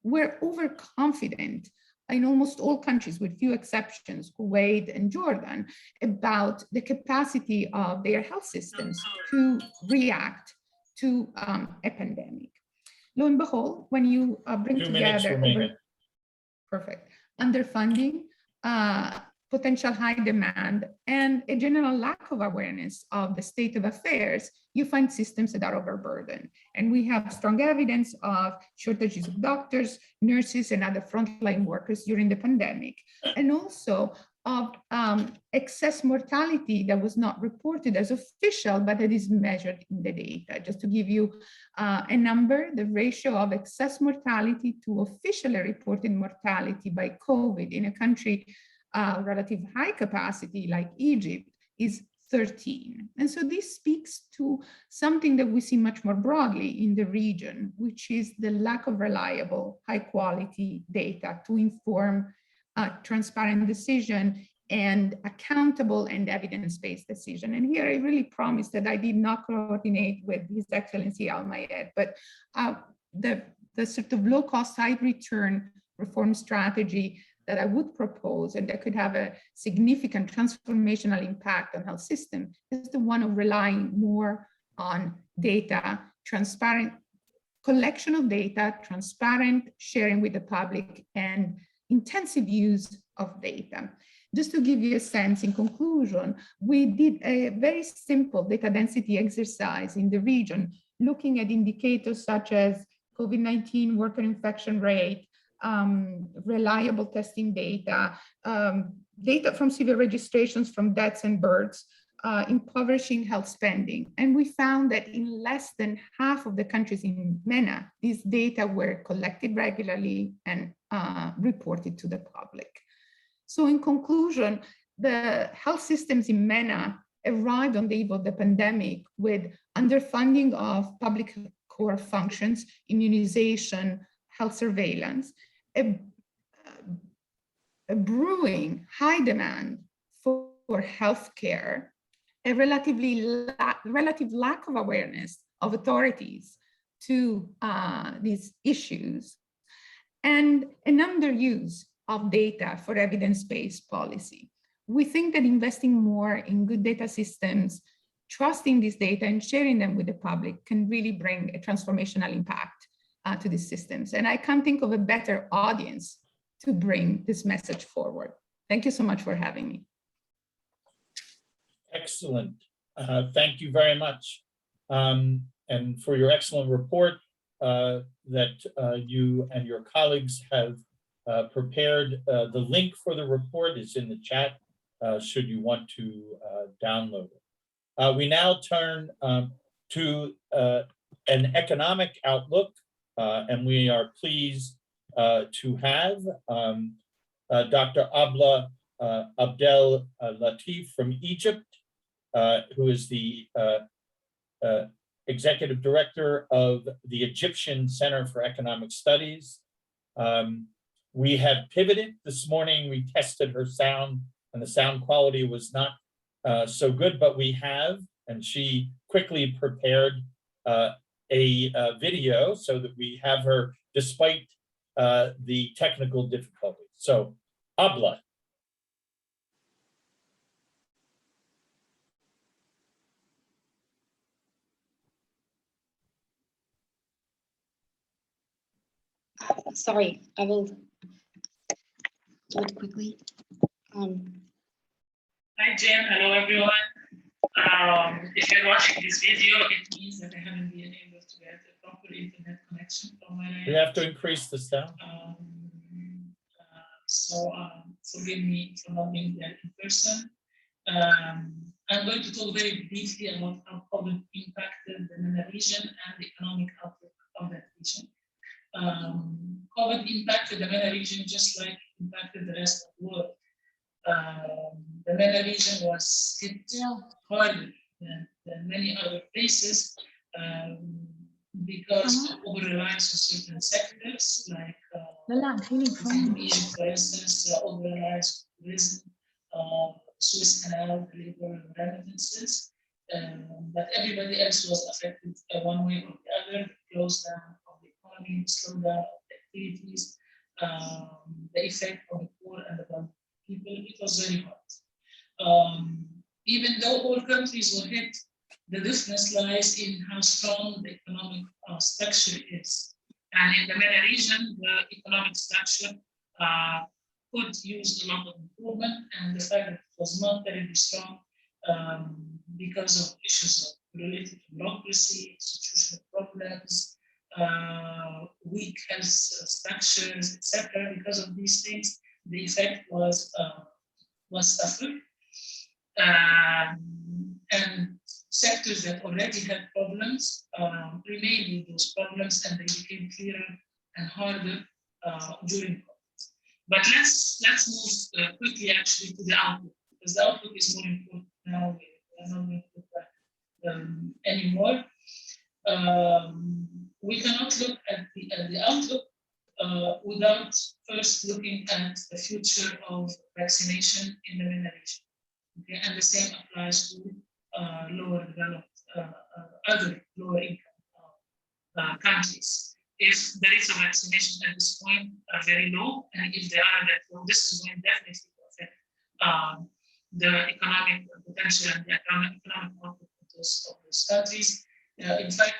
were overconfident in almost all countries, with few exceptions, Kuwait and Jordan, about the capacity of their health systems to react to a pandemic. Lo and behold, when you bring together perfect underfunding, potential high demand, and a general lack of awareness of the state of affairs, you find systems that are overburdened. And we have strong evidence of shortages of doctors, nurses, and other frontline workers during the pandemic, and also of excess mortality that was not reported as official, but that is measured in the data. Just to give you a number, the ratio of excess mortality to officially reported mortality by COVID in a country relative high capacity like Egypt is 13. And so this speaks to something that we see much more broadly in the region, which is the lack of reliable, high quality data to inform transparent decision and accountable and evidence-based decision. And here I really promise that I did not coordinate with His Excellency Al Mayed, but the sort of low cost, high return reform strategy that I would propose and that could have a significant transformational impact on health system is the one of relying more on data, transparent collection of data, transparent sharing with the public, and intensive use of data. Just to give you a sense, in conclusion, we did a very simple data density exercise in the region, looking at indicators such as COVID-19 worker infection rate, reliable testing data, data from civil registrations, from deaths and births, impoverishing health spending. And we found that in less than half of the countries in MENA, these data were collected regularly and reported to the public. So in conclusion, the health systems in MENA arrived on the eve of the pandemic with underfunding of public core functions, immunization, health surveillance, a brewing high demand for healthcare, a relative lack of awareness of authorities to these issues, and an underuse of data for evidence-based policy. We think that investing more in good data systems, trusting these data and sharing them with the public can really bring a transformational impact to these systems. And I can't think of a better audience to bring this message forward. Thank you so much for having me. Excellent. Thank you very much. And for your excellent report that you and your colleagues have prepared. The link for the report is in the chat, should you want to download it. We now turn to an economic outlook, and we are pleased to have Dr. Abdel Latif from Egypt, who is the Executive Director of the Egyptian Center for Economic Studies. We have pivoted this morning. We tested her sound, and the sound quality was not so good, but we have, and she quickly prepared a video so that we have her despite the technical difficulties. So, habla. Sorry, I will do it quickly. Hi, Jim. Hello, everyone. If you're watching this video, it means that I haven't been able to get a proper internet connection from my We have to increase the sound. So forgive me for not being there in person. I'm going to talk very briefly about how COVID impacted the MENA region and the economic outlook of that region. COVID impacted the MENA region just like it impacted the rest of the world. The MENA region was hit harder than many other places because of over-reliance on certain sectors like in Egypt, for instance, over-reliance on tourism, Suez Canal, the labor and remittances. But everybody else was affected one way or the other. The close down of the economy, the slowdown of the activities, the effect on the poor and the vulnerable people. It was very hard. Even though all countries were hit, the difference lies in how strong the economic structure is. And in the MENA region, the economic structure could use a lot of improvement, and the fact that it was not very strong because of issues related to bureaucracy, institutional problems, weak health structures, etc. Because of these things, the effect was tougher. And sectors that already had problems remained with those problems, and they became clearer and harder during COVID. But let's move quickly actually to the outlook, because the outlook is more important now. We are not going to look back anymore. We cannot look at the outlook without first looking at the future of vaccination in the MENA region. Okay? And the same applies to lower developed, other lower income countries. If the rates of vaccination at this point are very low, and if they are that low, this is going definitely to affect the economic potential and the economic outlook of those countries. In fact,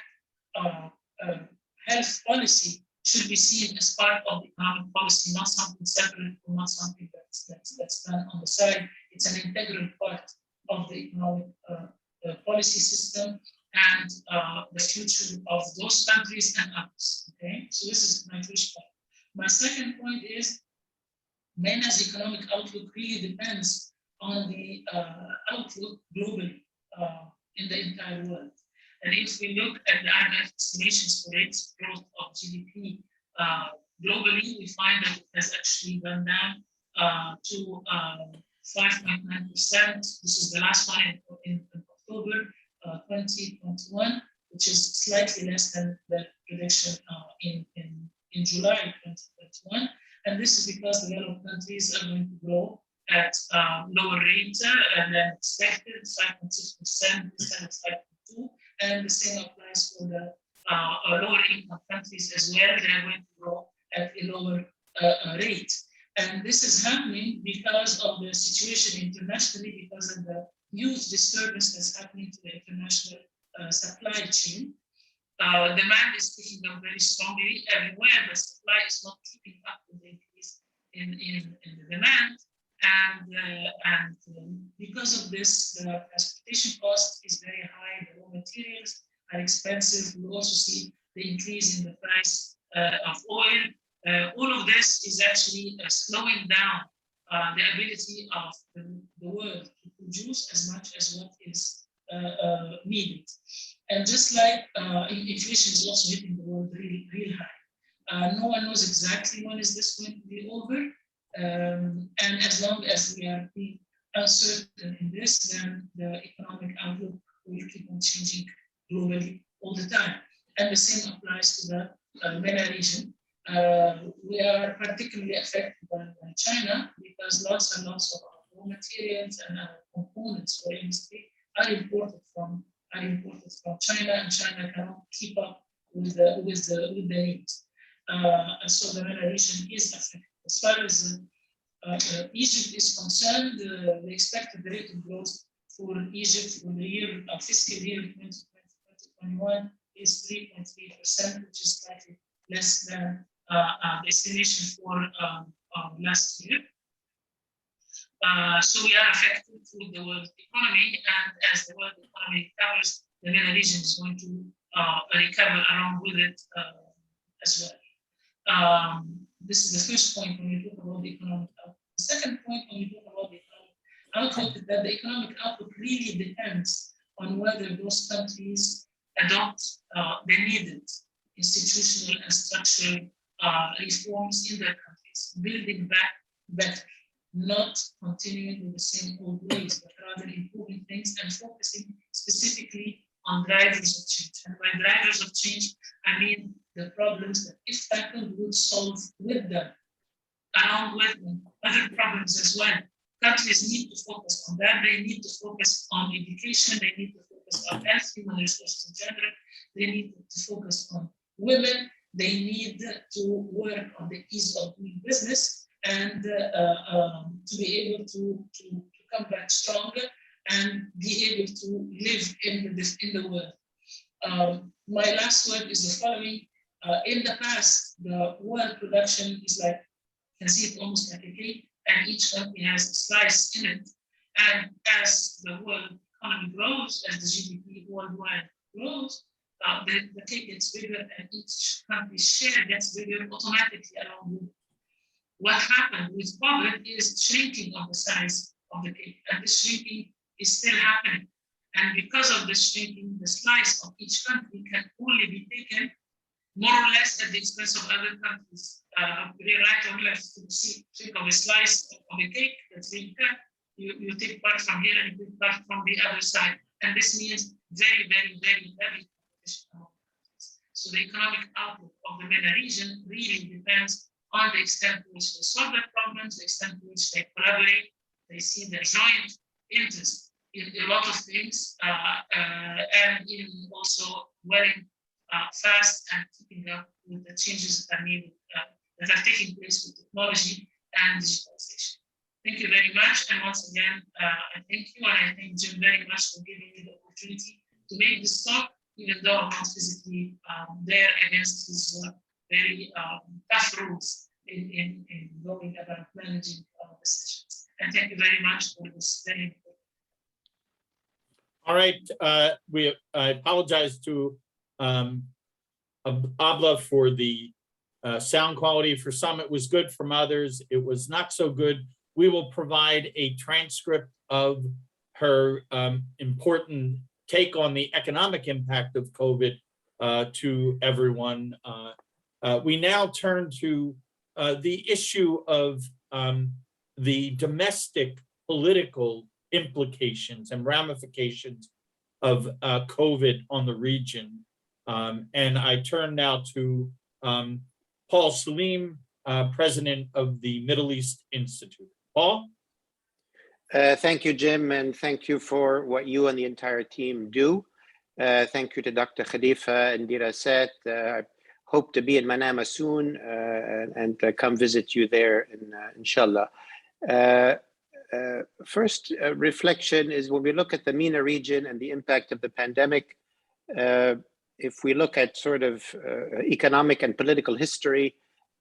health policy should be seen as part of the economic policy, not something separate or not something that's done on the side. It's an integral part of the economic policy system and the future of those countries and others. Okay, so this is my first point. My second point is MENA's economic outlook really depends on the outlook globally in the entire world. And if we look at the IMF estimations for rates of growth of GDP globally, we find that it has actually gone down to 5.9%. This is the last one in October 2021, which is slightly less than the prediction in July 2021. And this is because developed countries are going to grow at lower rate than expected, 5.6%, instead of 5.2%. And the same applies for the lower income countries as well. They are going to grow at a lower rate. And this is happening because of the situation internationally, because of the huge disturbance that's happening to the international supply chain. Demand is picking up very strongly everywhere, but supply is not keeping up with the increase in the demand. And because of this, the transportation cost is very high, the raw materials are expensive. We also see the increase in the price of oil. All of this is actually slowing down the ability of the world to produce as much as what is needed. And just like inflation is also hitting the world really high. No one knows exactly when is this going to be over. And as long as we are being uncertain in this, then the economic outlook will keep on changing globally all the time. And the same applies to the MENA region. We are particularly affected by China because lots and lots of raw materials and components for industry are imported from China, and China cannot keep up with the needs. So the MENA region is affected. As far as Egypt is concerned, the expected rate of growth for Egypt for the year fiscal year 2021 is 3.3%, which is slightly less than the estimation for last year. So we are affected with the world economy, and as the world economy recovers, the MENA region is going to recover along with it as well. This is the first point when we talk about the economic outlook. The second point when we talk about the economic outlook is that the economic outlook really depends on whether those countries adopt the needed institutional and structural reforms in their countries, building back better, not continuing with the same old ways, but rather improving things and focusing specifically on drivers of change. And by drivers of change, I mean the problems that, if tackled, would solve with them, along with other problems as well. Countries need to focus on that. They need to focus on education. They need to focus on health, human resources in general. They need to focus on women. They need to work on the ease of doing business and to be able to come back stronger and be able to live in the world. My last word is the following. In the past, the world production is like, you can see it almost like a cake, and each country has a slice in it. And as the world economy grows, as the GDP worldwide grows, the cake gets bigger and each country's share gets bigger automatically along with it. What happened with COVID is shrinking of the size of the cake, and this shrinking is still happening. And because of this shrinking, the slice of each country can only be taken more or less at the expense of other countries. Right or left, to think of a slice of a cake that's being cut, you take part from here and you take part from the other side. And this means very, very, very heavy competition among countries. So the economic outlook of the MENA region really depends on the extent to which they solve their problems, the extent to which they collaborate, they see their joint interest in a lot of things, and in also wearing fast and keeping up with the changes that are needed, that are taking place with technology and digitalization. Thank you very much. And once again, I thank you, and I thank Jim very much for giving me the opportunity to make this talk, even though I'm not physically there against his very tough rules in going about managing the sessions. And thank you very much for this very important. All right, I apologize to Abla for the sound quality. For some, it was good. From others, it was not so good. We will provide a transcript of her important take on the economic impact of COVID to everyone. We now turn to the issue of the domestic political implications and ramifications of COVID on the region. And I turn now to Paul Salim, president of the Middle East Institute. Paul? Thank you, Jim, and thank you for what you and the entire team do. Thank you to Dr. Khalifa and Diraset. I hope to be in Manama soon and come visit you there, inshallah. First reflection is when we look at the MENA region and the impact of the pandemic, if we look at sort of economic and political history,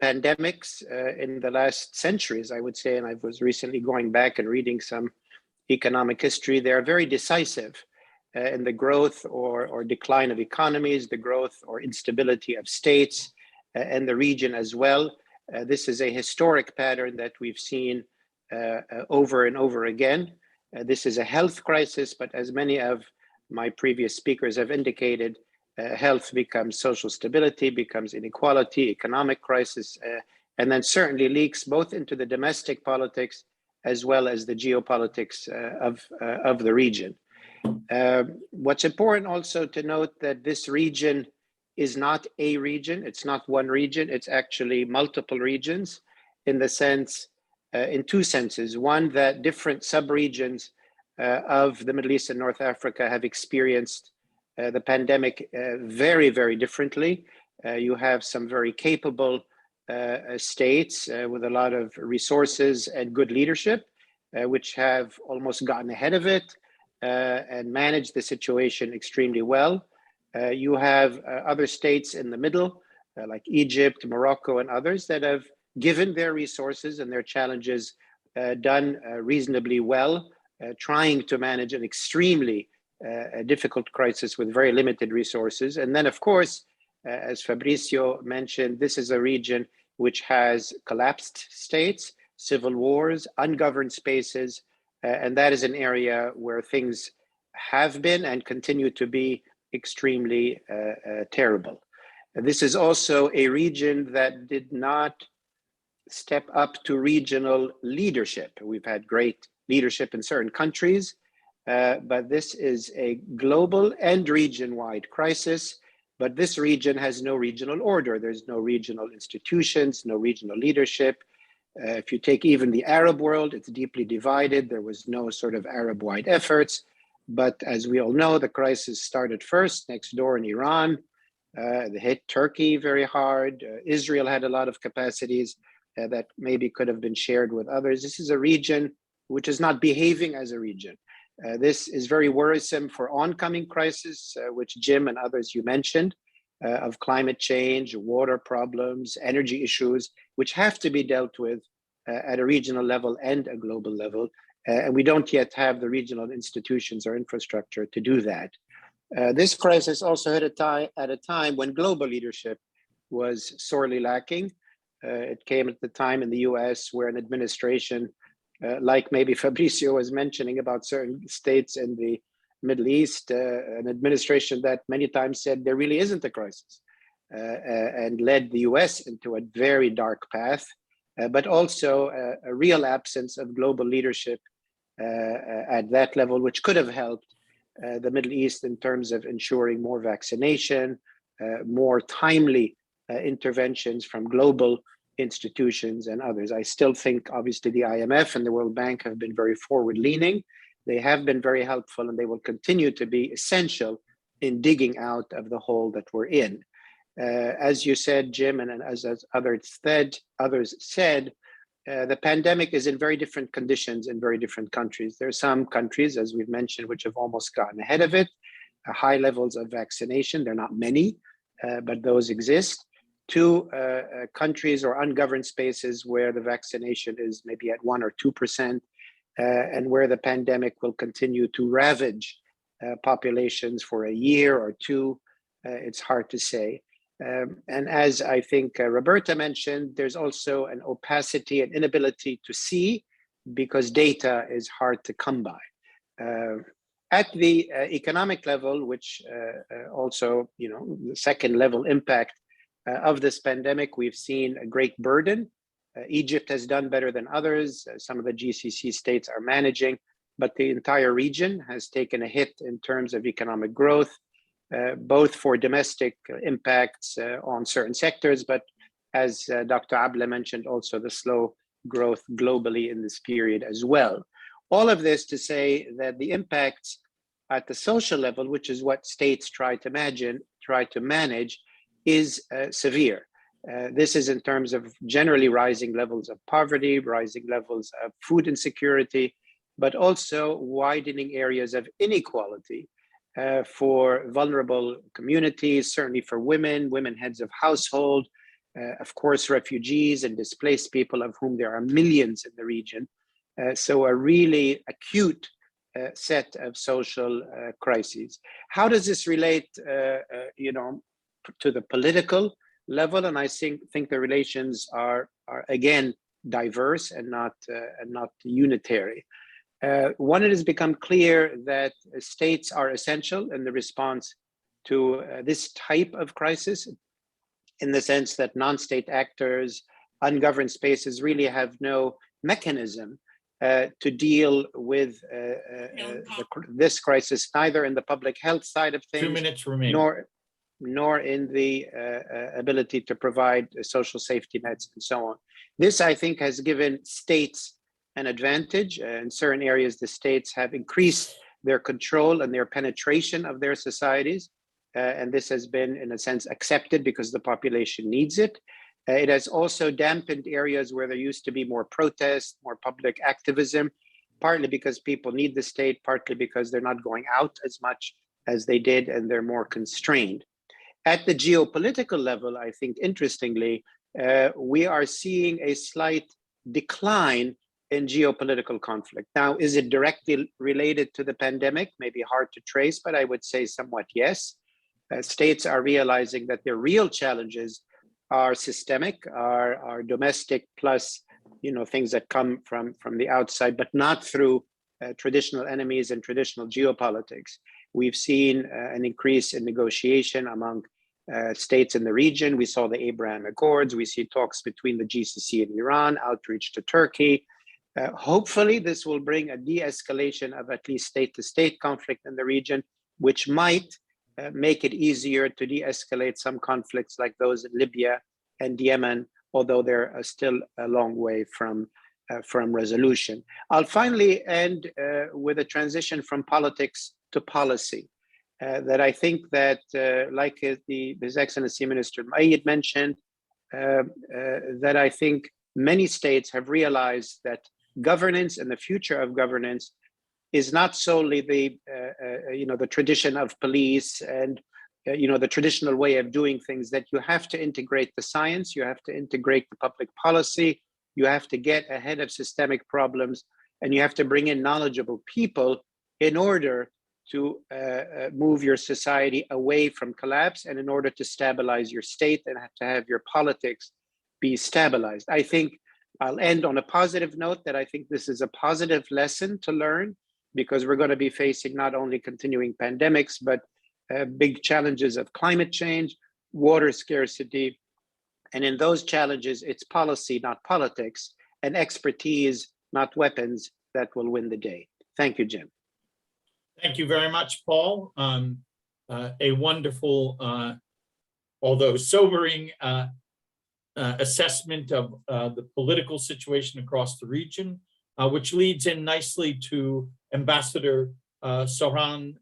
pandemics in the last centuries, I would say, and I was recently going back and reading some economic history, they are very decisive in the growth or decline of economies, the growth or instability of states and the region as well. This is a historic pattern that we've seen over and over again. This is a health crisis, but as many of my previous speakers have indicated, health becomes social stability, becomes inequality, economic crisis, and then certainly leaks both into the domestic politics as well as the geopolitics of the region. What's important also to note that this region is not a region. It's not one region. It's actually multiple regions in the sense, in two senses. One, that different sub-regions of the Middle East and North Africa have experienced the pandemic very, very differently. You have some very capable states with a lot of resources and good leadership, which have almost gotten ahead of it and managed the situation extremely well. You have other states in the middle, like Egypt, Morocco, and others that have given their resources and their challenges done reasonably well, trying to manage an extremely difficult crisis with very limited resources. And then, of course, as Fabrizio mentioned, this is a region which has collapsed states, civil wars, ungoverned spaces, and that is an area where things have been and continue to be extremely terrible. This is also a region that did not step up to regional leadership. We've had great leadership in certain countries, but this is a global and region-wide crisis. But this region has no regional order. There's no regional institutions, no regional leadership. If you take even the Arab world, it's deeply divided. There was no sort of Arab-wide efforts. But as we all know, the crisis started first next door in Iran. They hit Turkey very hard. Israel had a lot of capacities that maybe could have been shared with others. This is a region which is not behaving as a region. This is very worrisome for oncoming crises, which Jim and others you mentioned, of climate change, water problems, energy issues, which have to be dealt with at a regional level and a global level. And we don't yet have the regional institutions or infrastructure to do that. This crisis also hit at a time when global leadership was sorely lacking. It came at the time in the US where an administration, like maybe Fabrizio was mentioning about certain states in the Middle East, an administration that many times said there really isn't a crisis and led the US into a very dark path, but also a real absence of global leadership at that level, which could have helped the Middle East in terms of ensuring more vaccination, more timely interventions from global institutions and others. I still think, obviously, the IMF and the World Bank have been very forward-leaning. They have been very helpful, and they will continue to be essential in digging out of the hole that we're in. As you said, Jim, and as others said, the pandemic is in very different conditions in very different countries. There are some countries, as we've mentioned, which have almost gotten ahead of it, high levels of vaccination. There are not many, but those exist. Two countries or ungoverned spaces where the vaccination is maybe at 1 or 2%, and where the pandemic will continue to ravage populations for a year or two. It's hard to say. And as I think Roberta mentioned, there's also an opacity and inability to see because data is hard to come by. At the economic level, which also, the second level impact of this pandemic, we've seen a great burden. Egypt has done better than others. Some of the GCC states are managing, but the entire region has taken a hit in terms of economic growth, both for domestic impacts on certain sectors, but as Dr. Abla mentioned, also the slow growth globally in this period as well. All of this to say that the impacts at the social level, which is what states try to manage, is severe. This is in terms of generally rising levels of poverty, rising levels of food insecurity, but also widening areas of inequality for vulnerable communities, certainly for women heads of household, of course, refugees and displaced people, of whom there are millions in the region. So a really acute set of social crises. How does this relate, to the political level? And I think the relations are again diverse and not unitary. One, it has become clear that states are essential in the response to this type of crisis, in the sense that non-state actors, ungoverned spaces really have no mechanism to deal with this crisis, neither in the public health side of 2 things, minutes remaining. nor in the ability to provide social safety nets and so on. This, I think, has given states an advantage. In certain areas, the states have increased their control and their penetration of their societies. And this has been, in a sense, accepted because the population needs it. It has also dampened areas where there used to be more protest, more public activism, partly because people need the state, partly because they're not going out as much as they did and they're more constrained. At the geopolitical level, I think, interestingly, we are seeing a slight decline in geopolitical conflict. Now, is it directly related to the pandemic? Maybe hard to trace, but I would say somewhat yes. States are realizing that their real challenges are systemic, are domestic, plus things that come from the outside, but not through traditional enemies and traditional geopolitics. We've seen an increase in negotiation among states in the region. We saw the Abraham Accords. We see talks between the GCC and Iran, outreach to Turkey. Hopefully, this will bring a de-escalation of at least state-to-state conflict in the region, which might make it easier to de-escalate some conflicts like those in Libya and Yemen, although they're still a long way from resolution. I'll finally end with a transition from politics to policy. That I think that, like His Excellency Minister Maid mentioned, that I think many states have realized that governance and the future of governance is not solely the tradition of police and the traditional way of doing things, that you have to integrate the science, you have to integrate the public policy, you have to get ahead of systemic problems, and you have to bring in knowledgeable people in order to move your society away from collapse and in order to stabilize your state and have to have your politics be stabilized. I think I'll end on a positive note that I think this is a positive lesson to learn, because we're going to be facing not only continuing pandemics, but big challenges of climate change, water scarcity. And in those challenges, it's policy, not politics, and expertise, not weapons, that will win the day. Thank you, Jim. Thank you very much, Paul. A wonderful, although sobering, assessment of the political situation across the region, which leads in nicely to Ambassador Soran,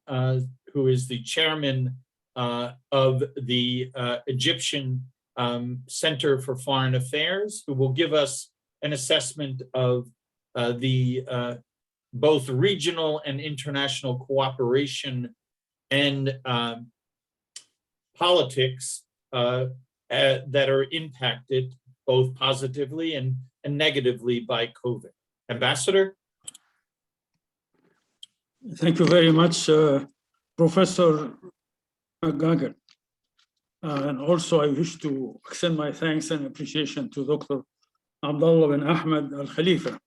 who is the chairman of the Egyptian Center for Foreign Affairs, who will give us an assessment of the both regional and international cooperation and politics that are impacted both positively and negatively by COVID. Ambassador? Thank you very much, Professor Gagan. And also I wish to extend my thanks and appreciation to Dr. Abdullah bin Ahmed Al Khalifa.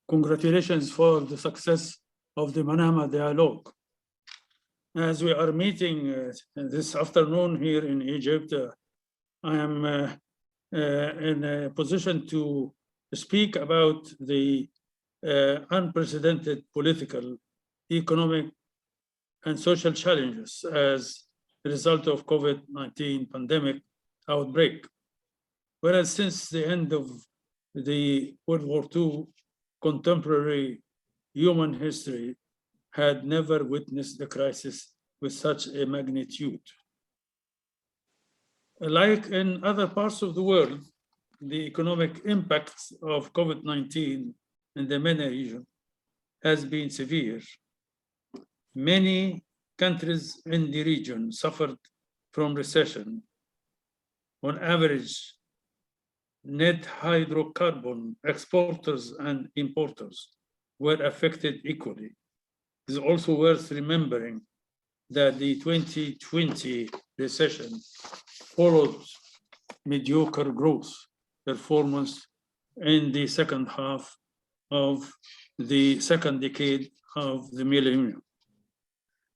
Congratulations for the success of the Manama Dialogue. As we are meeting this afternoon here in Egypt, I am in a position to speak about the unprecedented political, economic, and social challenges as a result of COVID-19 pandemic outbreak. Whereas since the end of the World War II, contemporary human history had never witnessed a crisis with such a magnitude. Like in other parts of the world, the economic impacts of COVID-19 in the MENA region has been severe. Many countries in the region suffered from recession. On average, net hydrocarbon exporters and importers were affected equally. It is also worth remembering that the 2020 recession followed mediocre growth performance in the second half of the second decade of the millennium.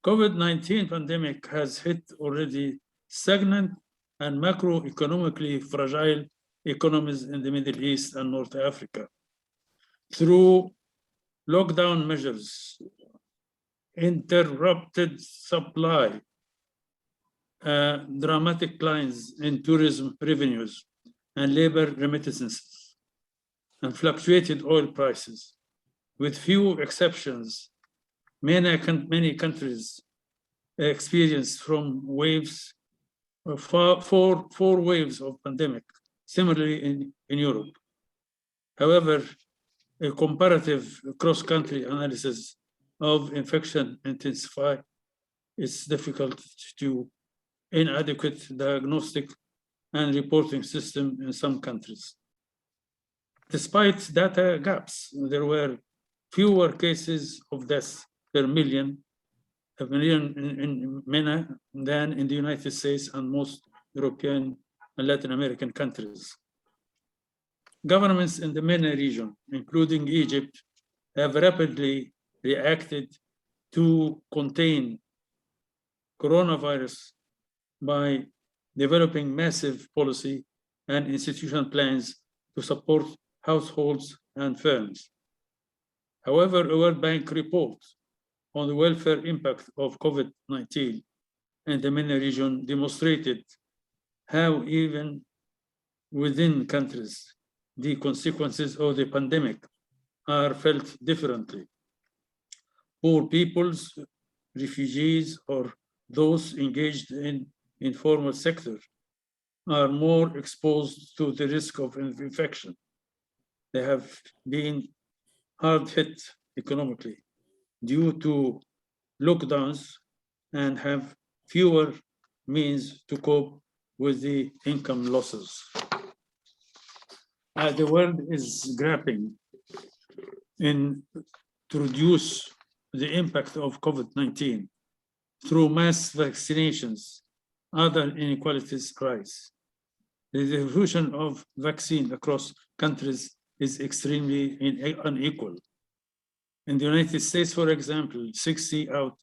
COVID-19 pandemic has hit already stagnant and macroeconomically fragile economies in the Middle East and North Africa through lockdown measures, interrupted supply, dramatic declines in tourism revenues and labor remittances, and fluctuated oil prices. With few exceptions, many countries experienced from waves, four waves of pandemic, similarly in Europe. However, a comparative cross-country analysis of infection intensify is difficult to inadequate diagnostic and reporting system in some countries. Despite data gaps, there were fewer cases of deaths per million in MENA than in the United States and most European and Latin American countries. Governments in the MENA region, including Egypt, have rapidly reacted to contain coronavirus by developing massive policy and institutional plans to support households and firms. However, a World Bank report on the welfare impact of COVID-19 in the MENA region demonstrated how even within countries, the consequences of the pandemic are felt differently. Poor peoples, refugees, or those engaged in informal sector are more exposed to the risk of infection. They have been hard hit economically due to lockdowns and have fewer means to cope with the income losses. The world is grappling to reduce the impact of COVID-19 through mass vaccinations. Other inequalities rise. The distribution of vaccine across countries is extremely unequal. In the United States, for example, 60 out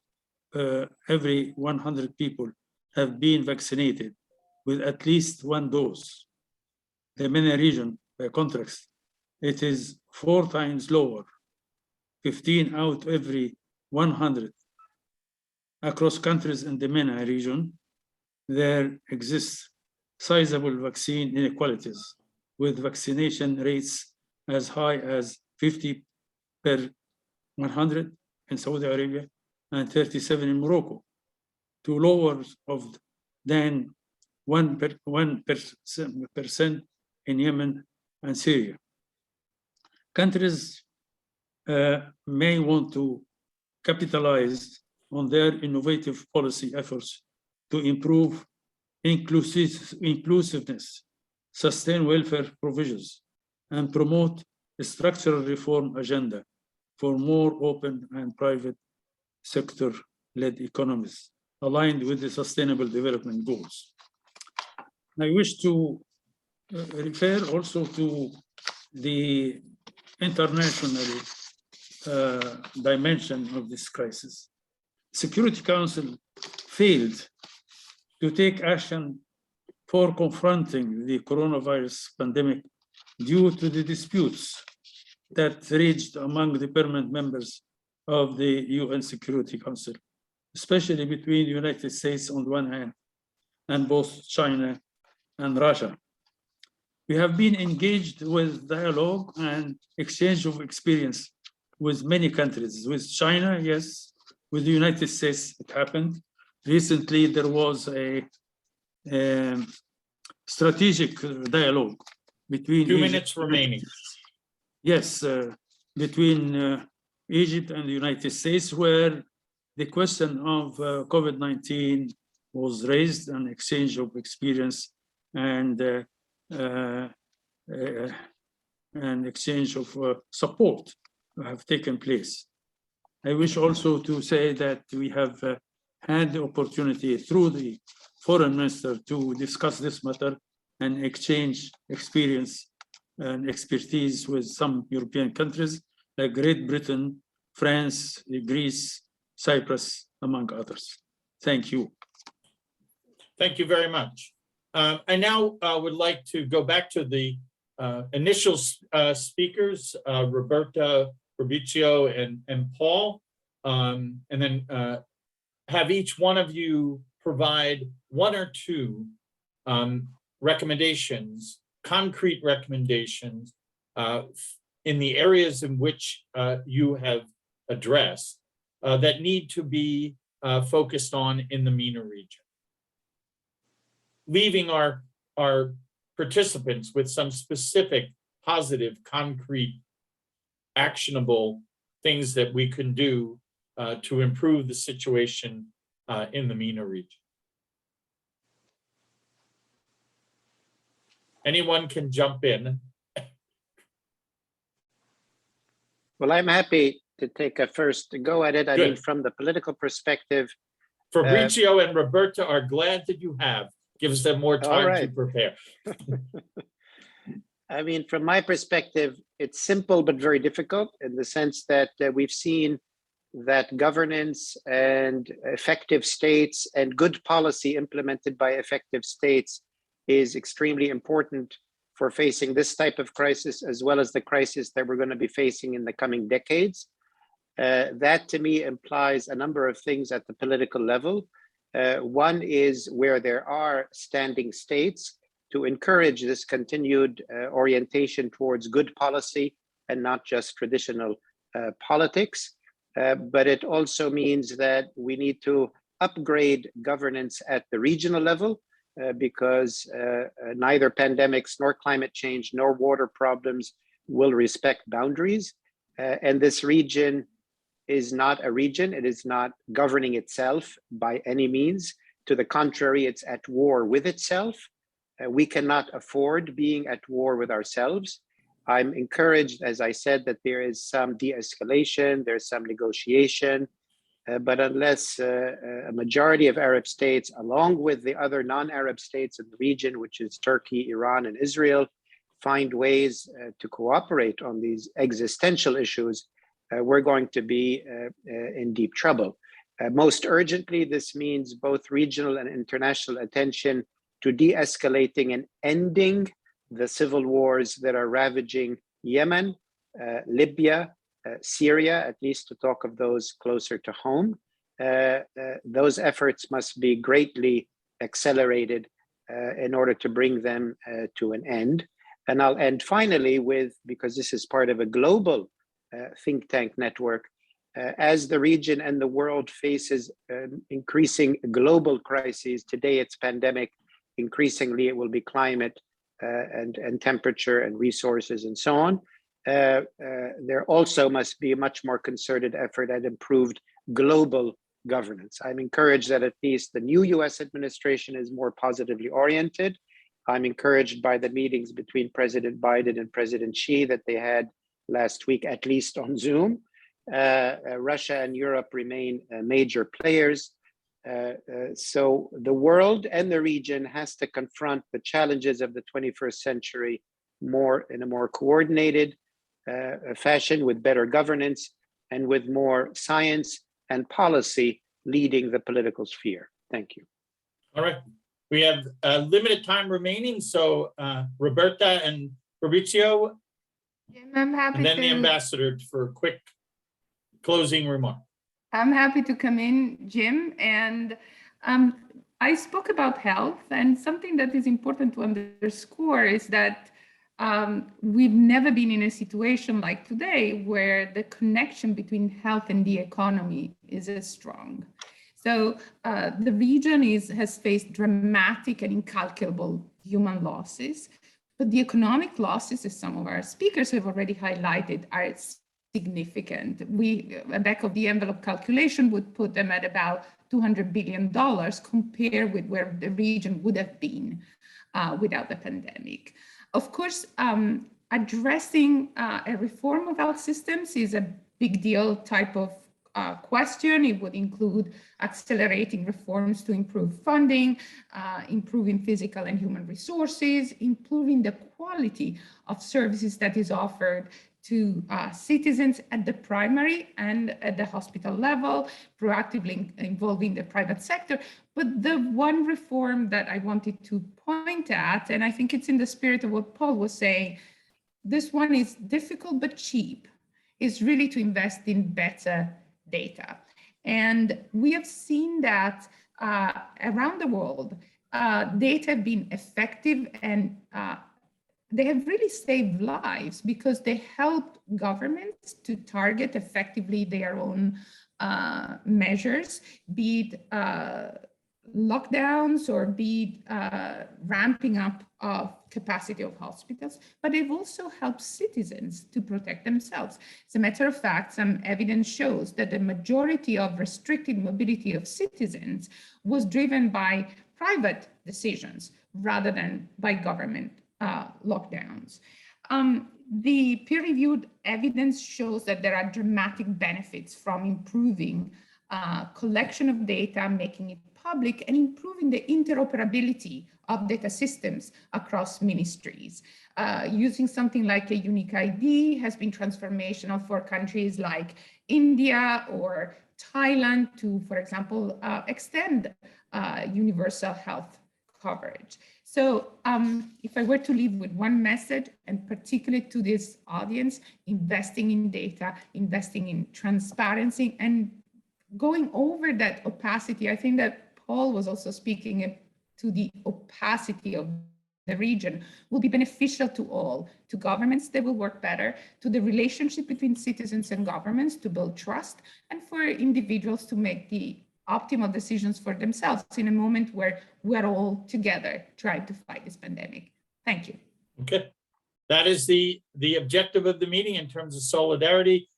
every 100 people have been vaccinated with at least one dose. The MENA region, by contrast, it is 4 times lower, 15 out every 100. Across countries in the MENA region, there exists sizable vaccine inequalities, with vaccination rates as high as 50 per 100 in Saudi Arabia and 37 in Morocco, to lower than 1% in Yemen and Syria. Countries may want to capitalize on their innovative policy efforts to improve inclusiveness, sustain welfare provisions, and promote a structural reform agenda for more open and private sector-led economies aligned with the Sustainable Development Goals. I wish to refer also to the international dimension of this crisis. Security Council failed to take action for confronting the coronavirus pandemic due to the disputes that raged among the permanent members of the UN Security Council, especially between the United States on the one hand and both China and Russia. We have been engaged with dialogue and exchange of experience with many countries. With China, yes. With the United States, it happened. Recently, there was a strategic dialogue between 2 minutes remaining. Yes, between Egypt and the United States, where the question of COVID-19 was raised, and exchange of experience and exchange of support have taken place. I wish also to say that we have had the opportunity through the foreign minister to discuss this matter and exchange experience and expertise with some European countries like Great Britain, France, Greece, Cyprus, among others. Thank you. Thank you very much. I now would like to go back to the initial speakers, Roberta Fabrizio, and Paul, and then have each one of you provide one or two recommendations, concrete recommendations in the areas in which you have addressed that need to be focused on in the MENA region. Leaving our participants with some specific, positive, concrete, actionable things that we can do to improve the situation in the MENA region. Anyone can jump in. Well, I'm happy to take a first go at it. I Good. mean, from the political perspective. Fabrizio and Roberta are glad that you have. Gives them more time to right. prepare. I mean, from my perspective, it's simple but very difficult in the sense that we've seen that governance and effective states and good policy implemented by effective states is extremely important for facing this type of crisis, as well as the crisis that we're going to be facing in the coming decades. That to me implies a number of things at the political level. One is where there are standing states to encourage this continued orientation towards good policy and not just traditional politics. But it also means that we need to upgrade governance at the regional level because neither pandemics nor climate change nor water problems will respect boundaries. And this region is not a region. It is not governing itself by any means. To the contrary, it's at war with itself. We cannot afford being at war with ourselves. I'm encouraged, as I said, that there is some de-escalation, there's some negotiation, but unless a majority of Arab states, along with the other non-Arab states in the region, which is Turkey, Iran, and Israel, find ways to cooperate on these existential issues, we're going to be in deep trouble. Most urgently, this means both regional and international attention to de-escalating and ending the civil wars that are ravaging Yemen, Libya, Syria, at least to talk of those closer to home. Those efforts must be greatly accelerated in order to bring them to an end. And I'll end finally with, because this is part of a global think tank network, as the region and the world faces increasing global crises, today it's pandemic, increasingly it will be climate and temperature and resources and so on. There also must be a much more concerted effort at improved global governance. I'm encouraged that at least the new US administration is more positively oriented. I'm encouraged by the meetings between President Biden and President Xi that they had last week, at least on Zoom. Russia and Europe remain major players. So the world and the region has to confront the challenges of the 21st century in a more coordinated fashion, with better governance and with more science and policy leading the political sphere. Thank you. All right. We have limited time remaining. So Roberta and Fabrizio, I'm happy and then the to, ambassador for a quick closing remark. I'm happy to come in, Jim. And I spoke about health, and something that is important to underscore is that we've never been in a situation like today where the connection between health and the economy is as strong. So the region has faced dramatic and incalculable human losses, but the economic losses, as some of our speakers have already highlighted, are significant. A back of the envelope calculation would put them at about $200 billion compared with where the region would have been without the pandemic. Of course, addressing a reform of health systems is a big deal type of question. It would include accelerating reforms to improve funding, improving physical and human resources, improving the quality of services that is offered to citizens at the primary and at the hospital level, proactively involving the private sector. But the one reform that I wanted to point at, and I think it's in the spirit of what Paul was saying, this one is difficult but cheap. is really to invest in better data. And we have seen that around the world, data have been effective, and they have really saved lives because they helped governments to target effectively their own measures, be it lockdowns or be it ramping up of capacity of hospitals, but they've also helped citizens to protect themselves. As a matter of fact, some evidence shows that the majority of restricted mobility of citizens was driven by private decisions rather than by government lockdowns. The peer-reviewed evidence shows that there are dramatic benefits from improving collection of data, making it public, and improving the interoperability of data systems across ministries. Using something like a unique ID has been transformational for countries like India or Thailand to, for example, extend universal health coverage. So if I were to leave with one message, and particularly to this audience, investing in data, investing in transparency, and going over that opacity, I think that Paul was also speaking to the opacity of the region, will be beneficial to all, to governments that will work better, to the relationship between citizens and governments to build trust, and for individuals to make the optimal decisions for themselves in a moment where we're all together trying to fight this pandemic. Thank you. Okay, that is the objective of the meeting in terms of solidarity.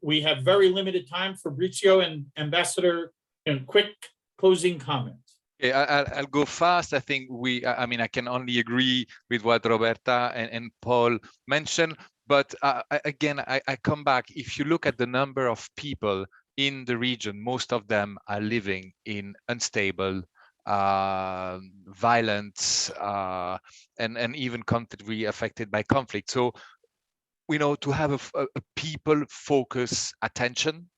We have very limited time. Fabrizio and Ambassador, quick closing comments. Okay, I'll go fast. I think I can only agree with what Roberta and Paul mentioned. But again, I come back. If you look at the number of people in the region, most of them are living in unstable, violent, and even country affected by conflict. So, to have a people-focused attention,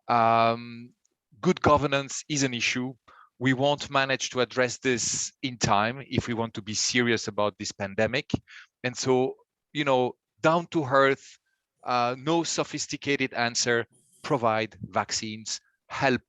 good governance is an issue. We won't manage to address this in time if we want to be serious about this pandemic. And so, down to earth, no sophisticated answer, provide vaccines, help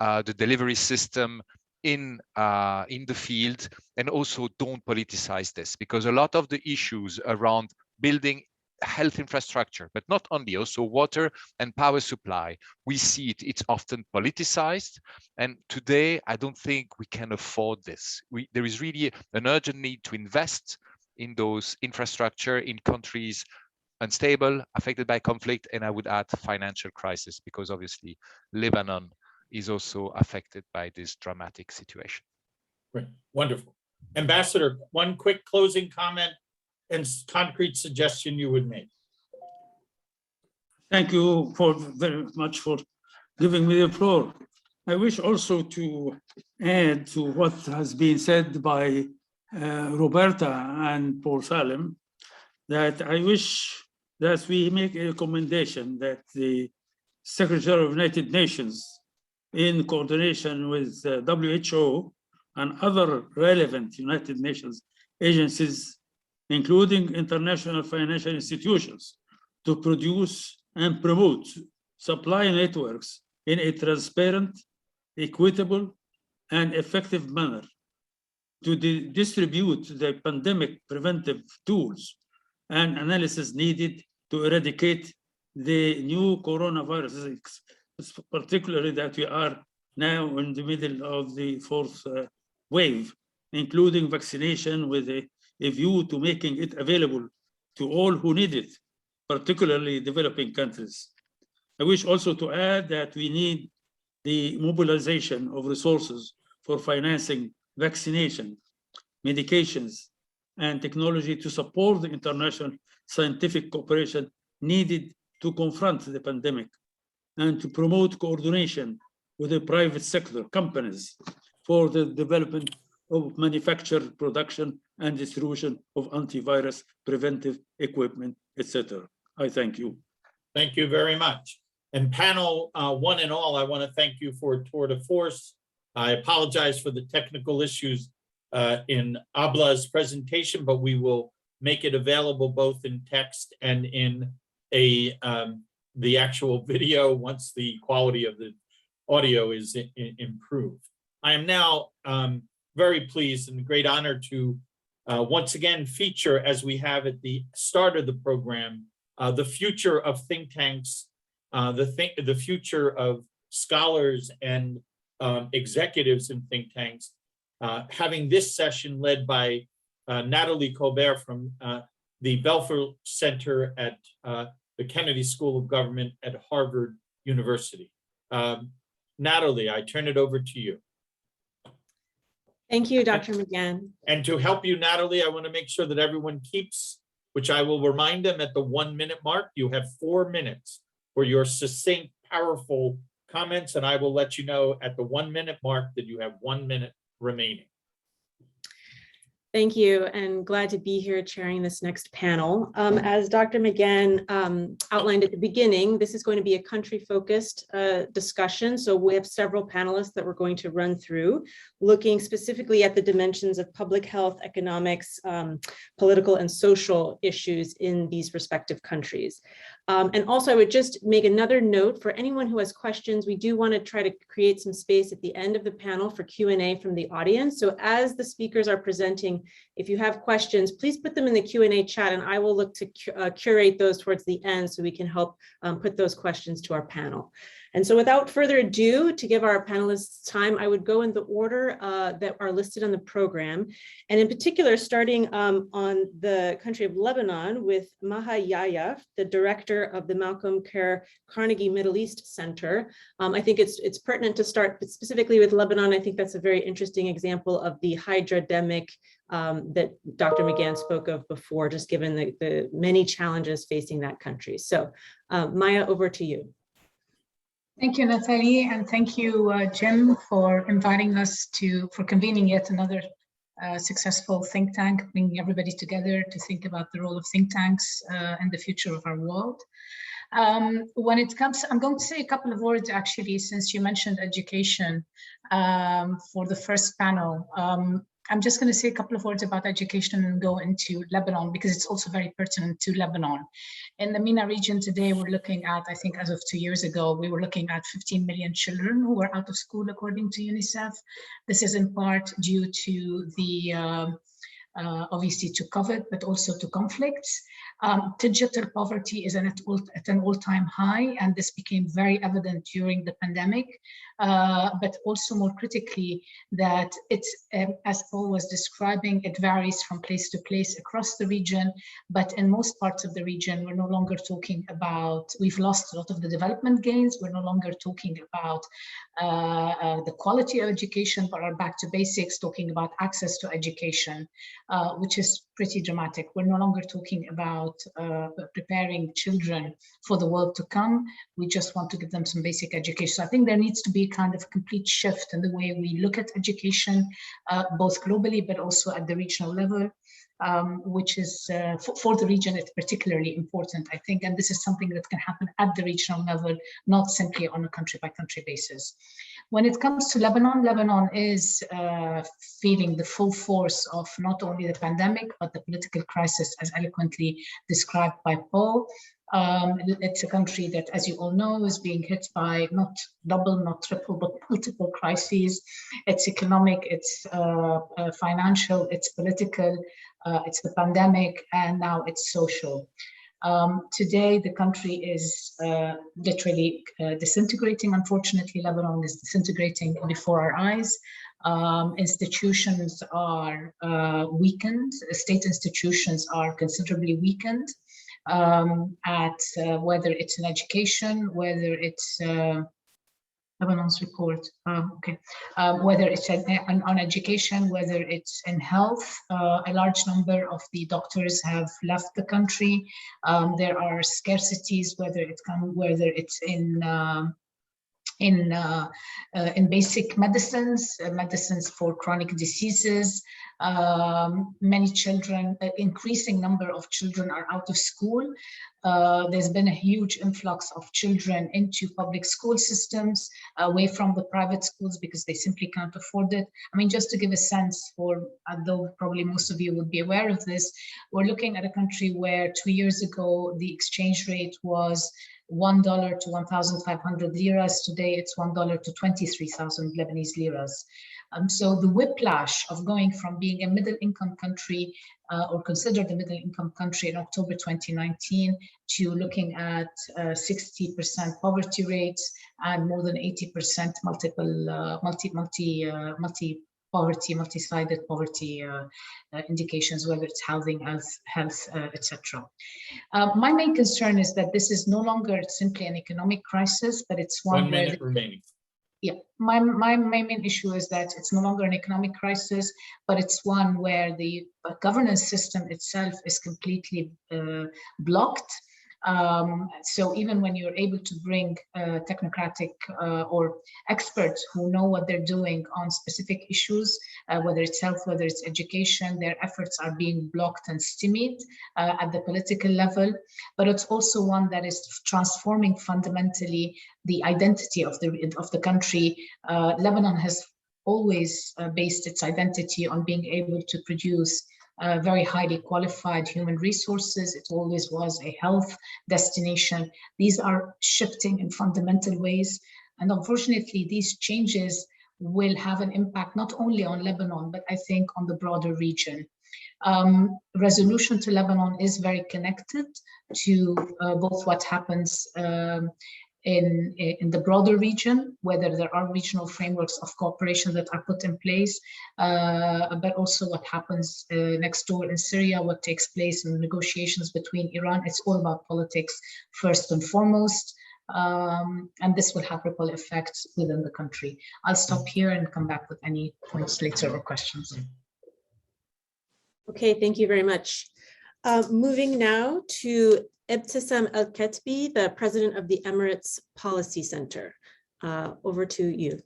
the delivery system in the field, and also don't politicize this, because a lot of the issues around building health infrastructure, but not only, also water and power supply, we see it's often politicized. And today, I don't think we can afford this. There is really an urgent need to invest in those infrastructure in countries unstable, affected by conflict, and I would add financial crisis, because obviously Lebanon is also affected by this dramatic situation. Great, wonderful. Ambassador, one quick closing comment and concrete suggestion you would make. Thank you very much for giving me the floor. I wish also to add to what has been said by Roberta and Paul Salem, that I wish that we make a recommendation that the Secretary of United Nations, in coordination with WHO and other relevant United Nations agencies, including international financial institutions, to produce and promote supply networks in a transparent, equitable, and effective manner, to distribute the pandemic preventive tools and analysis needed to eradicate the new coronavirus, particularly that we are now in the middle of the fourth wave, including vaccination with a view to making it available to all who need it, particularly developing countries. I wish also to add that we need the mobilization of resources for financing vaccination, medications, and technology to support the international scientific cooperation needed to confront the pandemic, and to promote coordination with the private sector companies for the development of manufacture, production, and distribution of antivirus preventive equipment, etc. I thank you. Thank you very much. And panel one and all, I want to thank you for a tour de force. I apologize for the technical issues in Abla's presentation, but we will make it available both in text and in a the actual video once the quality of the audio is improved. I am now very pleased and a great honor to once again feature, as we have at the start of the program, the future of think tanks, the future of scholars and executives in think tanks, having this session led by Natalie Colbert from the Belfer Center at the Kennedy School of Government at Harvard University. Natalie, I turn it over to you. Thank you, Dr. McGann. And to help you, Natalie, I want to make sure that everyone keeps, which I will remind them at the 1 minute mark, you have 4 minutes for your succinct, powerful comments, and I will let you know at the 1 minute mark that you have 1 minute remaining. Thank you, and glad to be here chairing this next panel. As Dr. McGann outlined at the beginning, this is going to be a country-focused discussion. So we have several panelists that we're going to run through, looking specifically at the dimensions of public health, economics, political and social issues in these respective countries. And also I would just make another note for anyone who has questions. We do want to try to create some space at the end of the panel for Q&A from the audience. So as the speakers are presenting, if you have questions, please put them in the Q&A chat and I will look to curate those towards the end so we can help put those questions to our panel. And so without further ado, to give our panelists time, I would go in the order that are listed on the program. And in particular, starting on the country of Lebanon with Maha Yahya, the director of the Malcolm Carnegie Middle East Center. I think it's pertinent to start specifically with Lebanon. I think that's a very interesting example of the hydrademic that Dr. McGann spoke of before, just given the many challenges facing that country. So Maya, over to you. Thank you, Natalie, and thank you, Jim, for inviting us for convening yet another successful think tank, bringing everybody together to think about the role of think tanks and the future of our world. When it comes, I'm going to say a couple of words actually, since you mentioned education for the first panel. I'm just going to say a couple of words about education and go into Lebanon because it's also very pertinent to Lebanon. In the MENA region today, we're looking at, I think as of 2 years ago, we were looking at 15 million children who were out of school according to UNICEF. This is in part due to the obviously to COVID, but also to conflicts. Digital poverty is at an all-time high, and this became very evident during the pandemic, but also more critically that it's, as Paul was describing, it varies from place to place across the region, but in most parts of the region, we're no longer talking about, we've lost a lot of the development gains, we're no longer talking about the quality of education, but are back to basics, talking about access to education, which is pretty dramatic. We're no longer talking about preparing children for the world to come. We just want to give them some basic education. So I think there needs to be a kind of complete shift in the way we look at education, both globally, but also at the regional level, which is for the region, it's particularly important, I think. And this is something that can happen at the regional level, not simply on a country by country basis. When it comes to Lebanon, Lebanon is feeling the full force of not only the pandemic, but the political crisis as eloquently described by Paul. It's a country that, as you all know, is being hit by not double, not triple, but multiple crises. It's economic, it's financial, it's political, it's the pandemic, and now it's social. Today, the country is literally disintegrating. Unfortunately, Lebanon is disintegrating before our eyes. Institutions are weakened. State institutions are considerably weakened at whether it's in education, whether it's Lebanon's report, whether it's on education, whether it's in health. A large number of the doctors have left the country. There are scarcities, whether it's in basic medicines, medicines for chronic diseases. Many children, increasing number of children are out of school. There's been a huge influx of children into public school systems, away from the private schools because they simply can't afford it. I mean, just to give a sense for, although probably most of you would be aware of this, we're looking at a country where 2 years ago, the exchange rate was $1 to 1,500 liras. Today, it's $1 to 23,000 Lebanese liras. So the whiplash of going from being a middle-income country or considered a middle-income country in October 2019 to looking at 60% poverty rates and more than 80% multi-sided poverty indications, whether it's housing, health, etc. My main concern is that this is no longer simply an economic crisis, but it's one 1 minute remaining. Yeah, my main issue is that it's no longer an economic crisis, but it's one where the governance system itself is completely blocked. So even when you're able to bring technocratic or experts who know what they're doing on specific issues, whether it's health, whether it's education, their efforts are being blocked and stymied at the political level. But it's also one that is transforming fundamentally the identity of the country. Lebanon has always based its identity on being able to produce very highly qualified human resources. It always was a health destination. These are shifting in fundamental ways. And unfortunately, these changes will have an impact not only on Lebanon, but I think on the broader region. Resolution to Lebanon is very connected to both what happens in the broader region, whether there are regional frameworks of cooperation that are put in place, but also what happens next door in Syria, what takes place in the negotiations between Iran. It's all about politics first and foremost, and this will have ripple effects within the country. I'll stop here and come back with any points later or questions. Okay, thank you very much. Moving now to Ebtissam Al-Katbi, the president of the Emirates Policy Center. Over to you.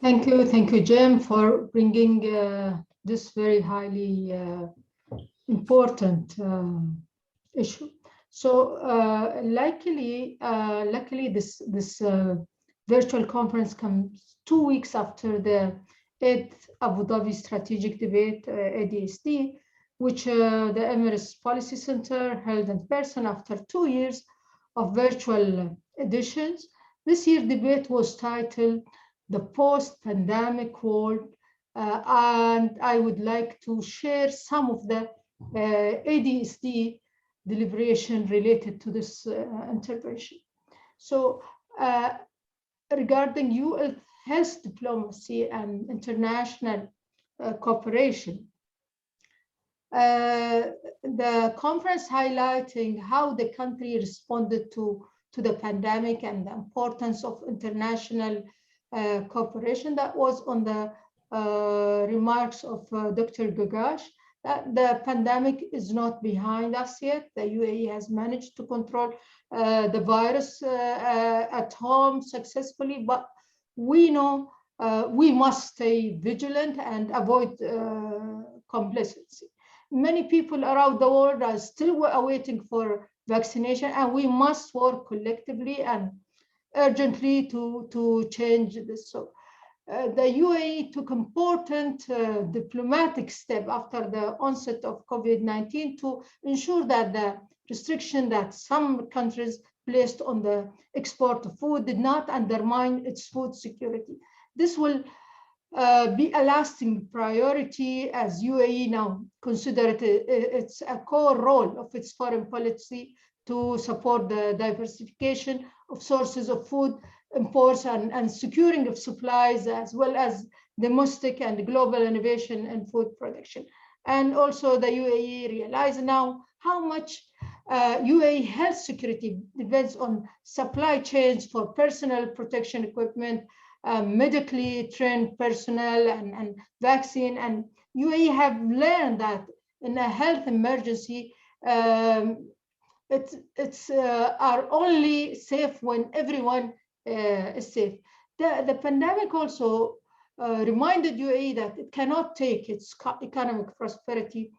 Thank you, Jim, for bringing this very highly important issue. So, luckily, this virtual conference comes 2 weeks after the 8th Abu Dhabi Strategic Debate, ADSD, which the Emirates Policy Center held in person after 2 years of virtual editions. This year's debate was titled The Post-Pandemic World, and I would like to share some of the ADSD deliberation related to this intervention. So regarding UN health diplomacy and international cooperation, the conference highlighting how the country responded to the pandemic and the importance of international cooperation. That was on the remarks of Dr. Gagash, that the pandemic is not behind us yet. The UAE has managed to control the virus at home successfully, but we know we must stay vigilant and avoid complacency. Many people around the world are still awaiting for vaccination, and we must work collectively and urgently to change this. So the UAE took important diplomatic step after the onset of COVID-19 to ensure that the restriction that some countries placed on the export of food did not undermine its food security. This will be a lasting priority as UAE now consider it's a core role of its foreign policy to support the diversification of sources of food imports and securing of supplies, as well as domestic and global innovation in food production. And also the UAE realizes now how much UAE health security depends on supply chains for personal protection equipment, medically trained personnel and vaccine. And UAE have learned that in a health emergency, it's are only safe when everyone is safe. The pandemic also reminded UAE that it cannot take its economic prosperity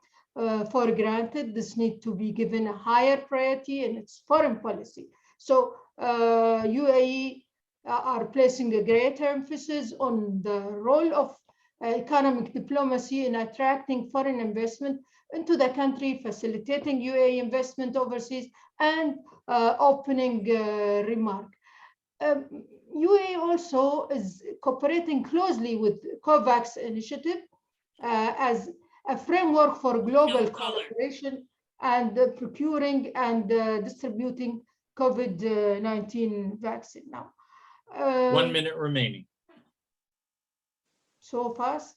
for granted. This needs to be given a higher priority in its foreign policy. So UAE are placing a greater emphasis on the role of economic diplomacy in attracting foreign investment, into the country, facilitating UAE investment overseas, and opening Remark. UAE also is cooperating closely with COVAX initiative as a framework for global cooperation and procuring and distributing COVID-19 vaccine now. 1 minute remaining. So fast.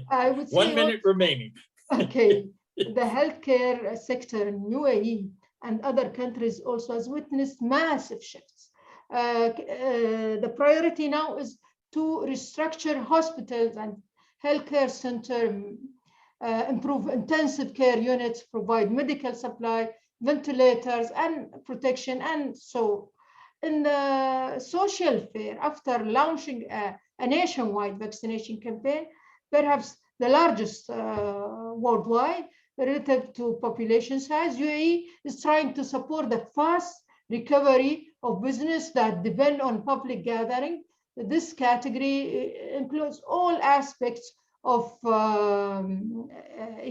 I would say 1 minute remaining. Okay, the healthcare sector in UAE and other countries also has witnessed massive shifts. The priority now is to restructure hospitals and healthcare center, improve intensive care units, provide medical supply, ventilators, and protection, and so. In the social sphere, after launching a nationwide vaccination campaign, perhaps the largest worldwide relative to population size, UAE is trying to support the fast recovery of business that depend on public gathering. This category includes all aspects of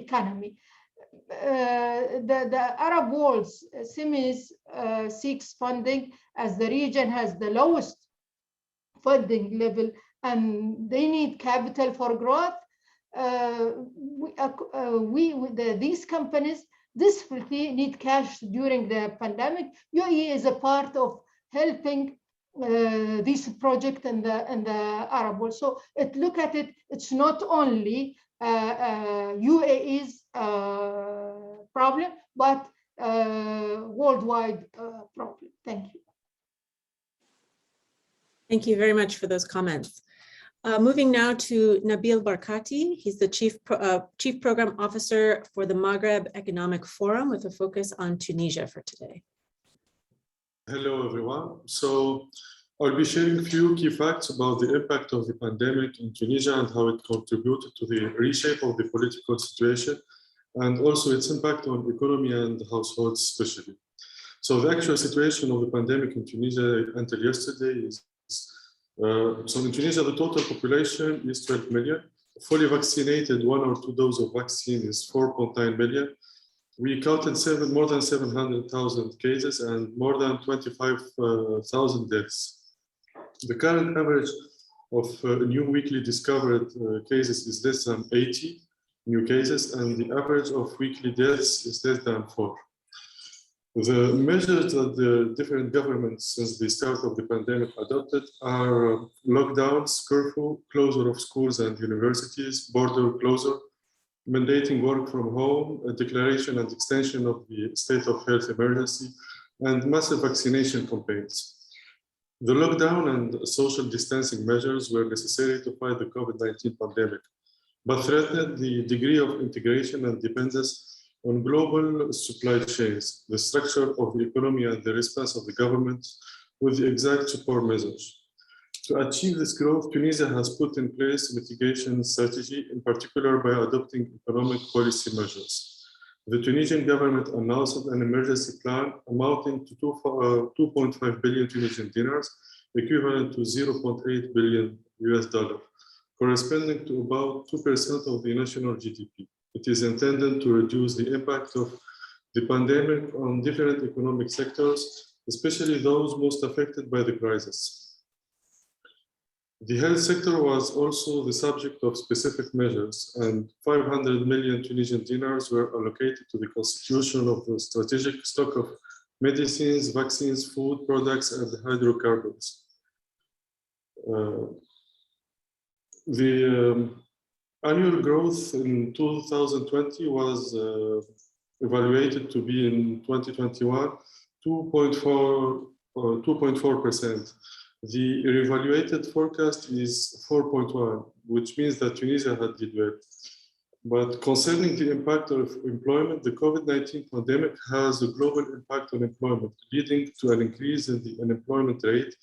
economy. The Arab world seeks funding as the region has the lowest funding level and they need capital for growth. These companies desperately need cash during the pandemic. UAE is a part of helping this project in the Arab world. So look at it, it's not only UAE's problem, but worldwide problem. Thank you. Thank you very much for those comments. Moving now to Nabil Barcati. He's the Chief Program Officer for the Maghreb Economic Forum with a focus on Tunisia for today. Hello, everyone. So I'll be sharing a few key facts about the impact of the pandemic in Tunisia and how it contributed to the reshape of the political situation and also its impact on economy and households especially. So the actual situation of the pandemic in Tunisia until yesterday is, so in Tunisia, the total population is 12 million. Fully vaccinated, 1 or 2 doses of vaccine is 4.9 million. We counted more than 700,000 cases and more than 25,000 deaths. The current average of new weekly discovered cases is less than 80 new cases, and the average of weekly deaths is less than 4. The measures that the different governments since the start of the pandemic adopted are lockdowns, curfew, closure of schools and universities, border closure, mandating work from home, a declaration and extension of the state of health emergency, and massive vaccination campaigns. The lockdown and social distancing measures were necessary to fight the COVID-19 pandemic, but threatened the degree of integration and dependence on global supply chains, the structure of the economy and the response of the government with the exact support measures. To achieve this growth, Tunisia has put in place a mitigation strategy, in particular by adopting economic policy measures. The Tunisian government announced an emergency plan amounting to 2.5 billion Tunisian dinars, equivalent to $0.8 billion US, corresponding to about 2% of the national GDP. It is intended to reduce the impact of the pandemic on different economic sectors, especially those most affected by the crisis. The health sector was also the subject of specific measures, and 500 million Tunisian dinars were allocated to the constitution of the strategic stock of medicines, vaccines, food products, and hydrocarbons. Annual growth in 2020 was evaluated to be in 2021 2.4%. The reevaluated forecast is 4.1, which means that Tunisia had did well. But concerning the impact of employment, the COVID-19 pandemic has a global impact on employment, leading to an increase in the unemployment rate,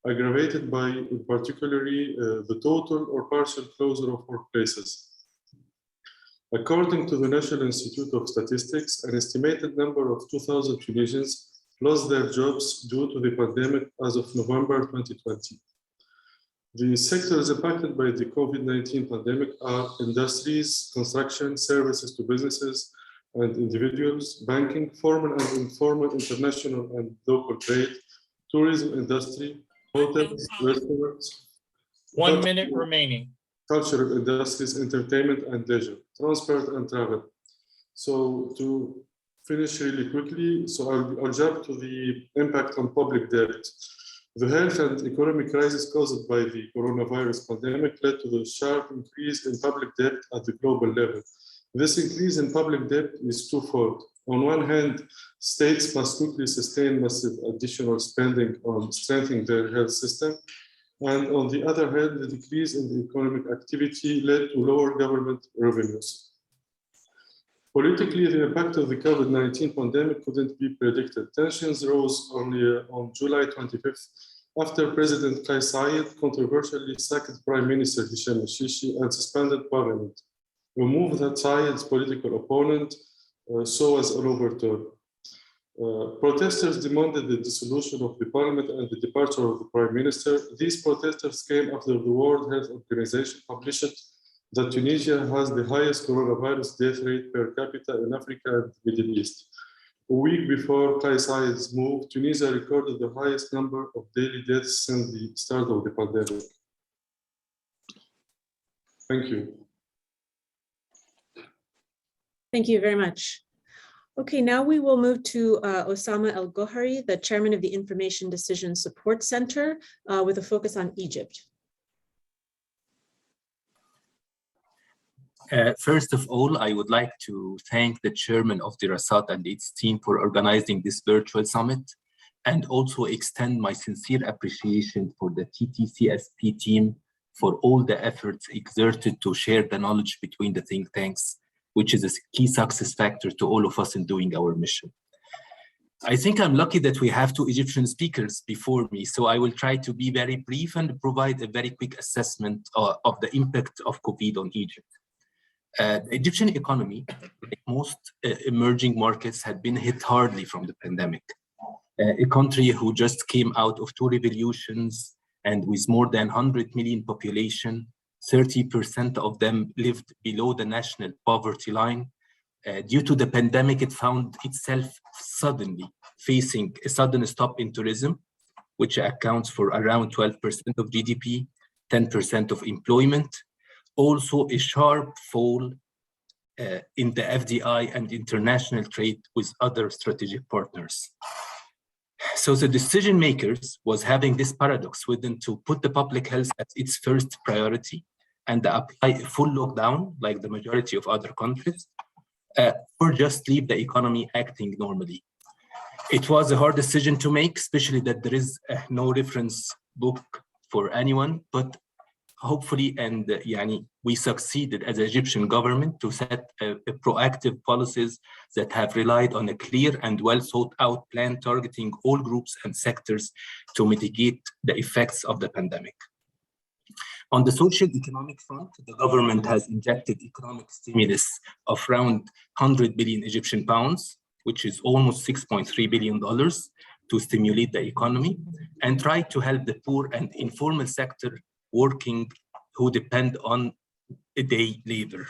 aggravated by particularly the total or partial closure of workplaces. According to the National Institute of Statistics, an estimated number of 2,000 Tunisians lost their jobs due to the pandemic as of November 2020. The sectors impacted by the COVID-19 pandemic are industries, construction, services to businesses and individuals, banking, formal and informal, international and local trade, tourism industry, hotels, restaurants. 1 minute remaining. Cultural industries, entertainment and leisure, transport and travel. So to finish really quickly, so I'll jump to the impact on public debt. The health and economic crisis caused by the coronavirus pandemic led to the sharp increase in public debt at the global level. This increase in public debt is twofold. On one hand, states must quickly sustain massive additional spending on strengthening their health system. And on the other hand, the decrease in the economic activity led to lower government revenues. Politically, the impact of the COVID-19 pandemic couldn't be predicted. Tensions rose only on July 25th after President Kais Saied controversially sacked Prime Minister Hisham al-Shishi and suspended parliament, removed that Saied's political opponent, so as an overturn. Protesters demanded the dissolution of the parliament and the departure of the prime minister. These protesters came after the World Health Organization published that Tunisia has the highest coronavirus death rate per capita in Africa and the Middle East. A week before Kais Saied's move, Tunisia recorded the highest number of daily deaths since the start of the pandemic. Thank you. Thank you very much. Okay, now we will move to Osama El-Gohari, the chairman of the Information Decision Support Center, with a focus on Egypt. First of all, I would like to thank the chairman of the Rasat and its team for organizing this virtual summit, and also extend my sincere appreciation for the TTCSP team for all the efforts exerted to share the knowledge between the think tanks, which is a key success factor to all of us in doing our mission. I think I'm lucky that we have two Egyptian speakers before me, so I will try to be very brief and provide a very quick assessment of the impact of COVID on Egypt. The Egyptian economy, like most emerging markets, had been hit hardly from the pandemic. A country who just came out of two revolutions and with more than 100 million population, 30% of them lived below the national poverty line. Due to the pandemic, it found itself suddenly facing a sudden stop in tourism, which accounts for around 12% of GDP, 10% of employment. Also a sharp fall in the FDI and international trade with other strategic partners. So the decision makers was having this paradox within to put the public health as its first priority and apply a full lockdown like the majority of other countries, or just leave the economy acting normally. It was a hard decision to make, especially that there is no reference book for anyone, but hopefully, and we succeeded as the Egyptian government to set a proactive policies that have relied on a clear and well thought out plan targeting all groups and sectors to mitigate the effects of the pandemic. On the social economic front, the government has injected economic stimulus of around 100 billion Egyptian pounds, which is almost $6.3 billion to stimulate the economy and try to help the poor and informal sector working who depend on a day labor.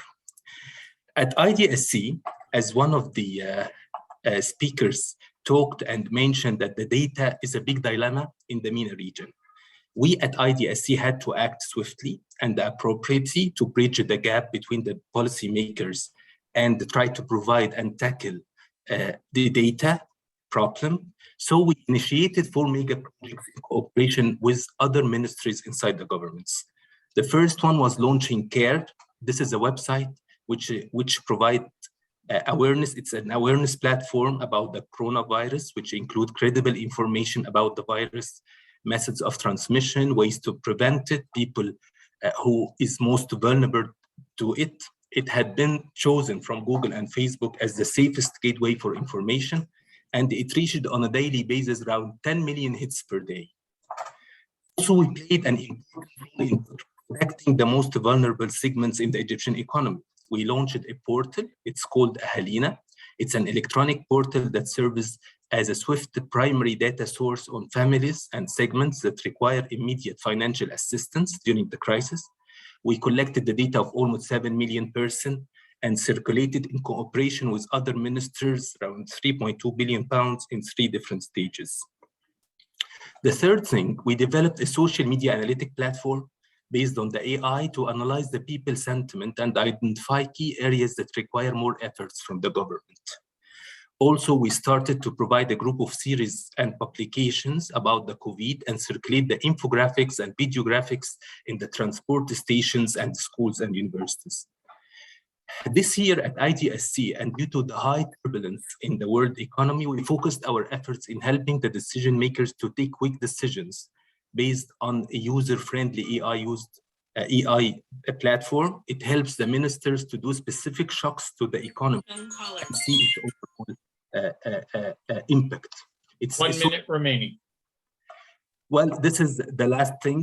At IDSC, as one of the speakers talked and mentioned that the data is a big dilemma in the MENA region. We at IDSC had to act swiftly and appropriately to bridge the gap between the policymakers and try to provide and tackle the data problem. So we initiated 4 mega projects in cooperation with other ministries inside the governments. The first one was launching CARE. This is a website which provides awareness. It's an awareness platform about the coronavirus, which include credible information about the virus, methods of transmission, ways to prevent it, people who is most vulnerable to it. It had been chosen from Google and Facebook as the safest gateway for information, and it reached on a daily basis around 10 million hits per day. Also, we played an important role in protecting the most vulnerable segments in the Egyptian economy. We launched a portal, it's called Ahalina. It's an electronic portal that serves as a swift primary data source on families and segments that require immediate financial assistance during the crisis. We collected the data of almost 7 million persons and circulated in cooperation with other ministers around 3.2 billion pounds in 3 different stages. The third thing, we developed a social media analytic platform based on the AI to analyze the people's sentiment and identify key areas that require more efforts from the government. Also, we started to provide a group of series and publications about the COVID and circulate the infographics and videographics in the transport stations and schools and universities. This year at IGSC, and due to the high turbulence in the world economy, we focused our efforts in helping the decision makers to take quick decisions based on a user-friendly AI platform. It helps the ministers to do specific shocks to the economy and see its overall impact. It's 1 minute remaining. Well, this is the last thing.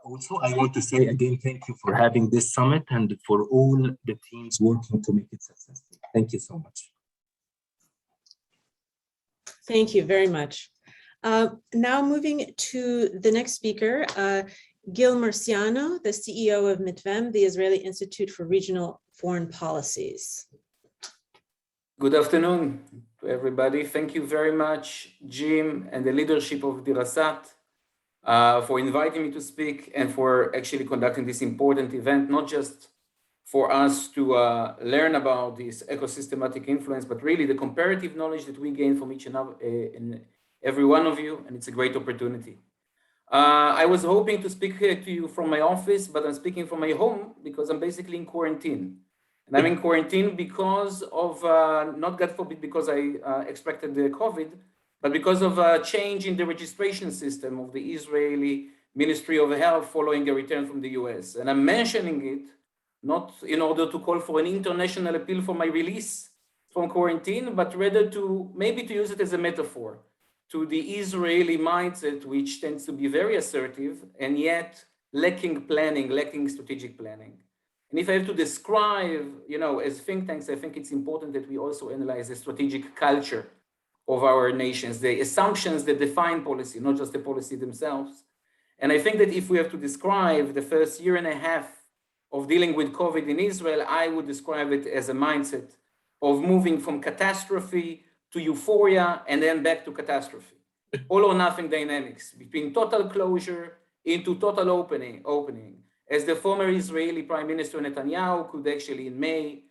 Also, I want to say again, thank you for having this summit and for all the teams working to make it successful. Thank you so much. Thank you very much. Now moving to the next speaker, Gil Merciano, the CEO of MITVEM, the Israeli Institute for Regional Foreign Policies. Good afternoon to everybody. Thank you very much, Jim, and the leadership of Dirasat for inviting me to speak and for actually conducting this important event, not just for us to learn about this ecosystematic influence, but really the comparative knowledge that we gain from each and every one of you, and it's a great opportunity. I was hoping to speak to you from my office, but I'm speaking from my home because I'm basically in quarantine. And I'm in quarantine because of, not God forbid, because I expected the COVID, but because of a change in the registration system of the Israeli Ministry of Health following a return from the US. And I'm mentioning it not in order to call for an international appeal for my release from quarantine, but rather to maybe to use it as a metaphor to the Israeli mindset, which tends to be very assertive and yet lacking planning, lacking strategic planning. And if I have to describe, as think tanks, I think it's important that we also analyze the strategic culture of our nations, the assumptions that define policy, not just the policy themselves. And I think that if we have to describe the first year and a half of dealing with COVID in Israel, I would describe it as a mindset of moving from catastrophe to euphoria and then back to catastrophe. All or nothing dynamics between total closure into total opening. As the former Israeli Prime Minister Netanyahu could actually in May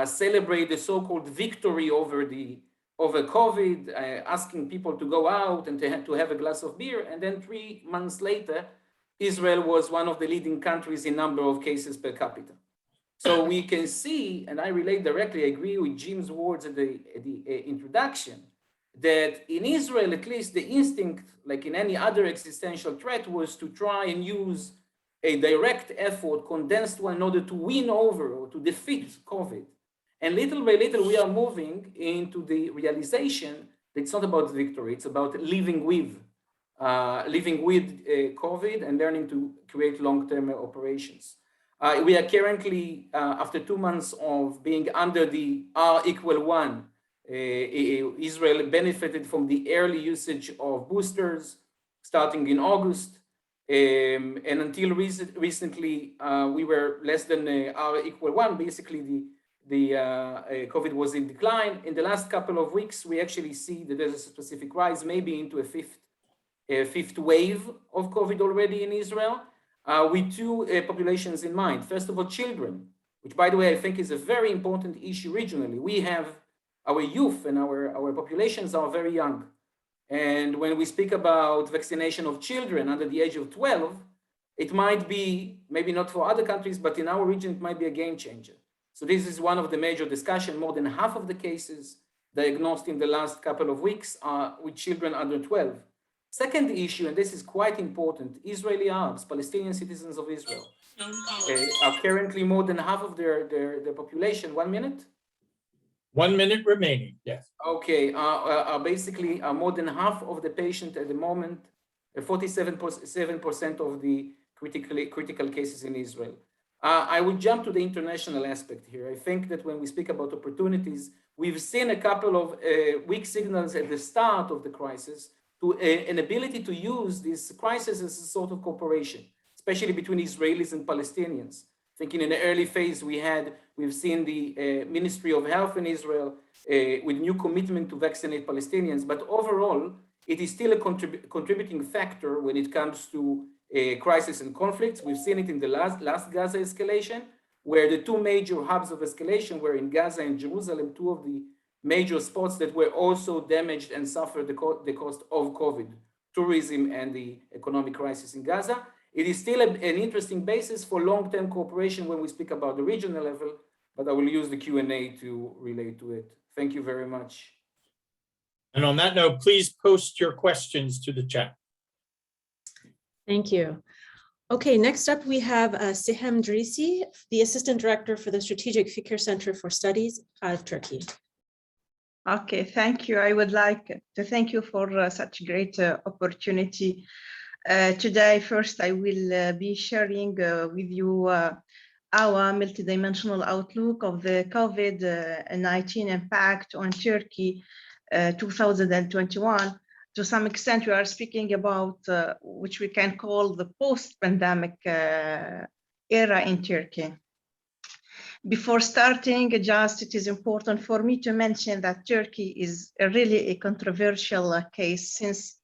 celebrate the so-called victory over COVID, asking people to go out and to have a glass of beer. And then 3 months later, Israel was one of the leading countries in number of cases per capita. So we can see, and I relate directly, I agree with Jim's words at the introduction, that in Israel, at least the instinct, like in any other existential threat, was to try and use a direct effort, condensed one, in order to win over or to defeat COVID. And little by little, we are moving into the realization that it's not about victory, it's about living with COVID and learning to create long-term operations. We are currently, after 2 months of being under the R=1, Israel benefited from the early usage of boosters starting in August. And until recently, we were less than R=1. Basically, the COVID was in decline. In the last couple of weeks, we actually see that there's a specific rise, maybe into a fifth wave of COVID already in Israel, with 2 populations in mind. First of all, children, which, by the way, I think is a very important issue regionally. We have our youth and our populations are very young. And when we speak about vaccination of children under the age of 12, it might be, maybe not for other countries, but in our region, it might be a game changer. So this is one of the major discussions. More than half of the cases diagnosed in the last couple of weeks are with children under 12. Second issue, and this is quite important, Israeli Arabs, Palestinian citizens of Israel, are currently more than half of their population. 1 minute? 1 minute remaining, yes. Okay, are basically more than half of the patient at the moment, 47% of the critical cases in Israel. I would jump to the international aspect here. I think that when we speak about opportunities, we've seen a couple of weak signals at the start of the crisis to an ability to use this crisis as a sort of cooperation, especially between Israelis and Palestinians. Thinking in the early phase, we've seen the Ministry of Health in Israel with new commitment to vaccinate Palestinians, but overall, it is still a contributing factor when it comes to crisis and conflicts. We've seen it in the last Gaza escalation, where the two major hubs of escalation were in Gaza and Jerusalem, two of the major spots that were also damaged and suffered the cost of COVID, tourism and the economic crisis in Gaza. It is still an interesting basis for long-term cooperation when we speak about the regional level, but I will use the Q&A to relate to it. Thank you very much. And on that note, please post your questions to the chat. Thank you. Okay, next up we have Siham Drisi, the Assistant Director for the Strategic Fikir Center for Studies out of Turkey. Okay, thank you. I would like to thank you for such great opportunity. Today, first, I will be sharing with you our multidimensional outlook of the COVID-19 impact on Turkey 2021. To some extent, we are speaking about which we can call the post-pandemic era in Turkey. Before starting, it is important for me to mention that Turkey is really a controversial case, since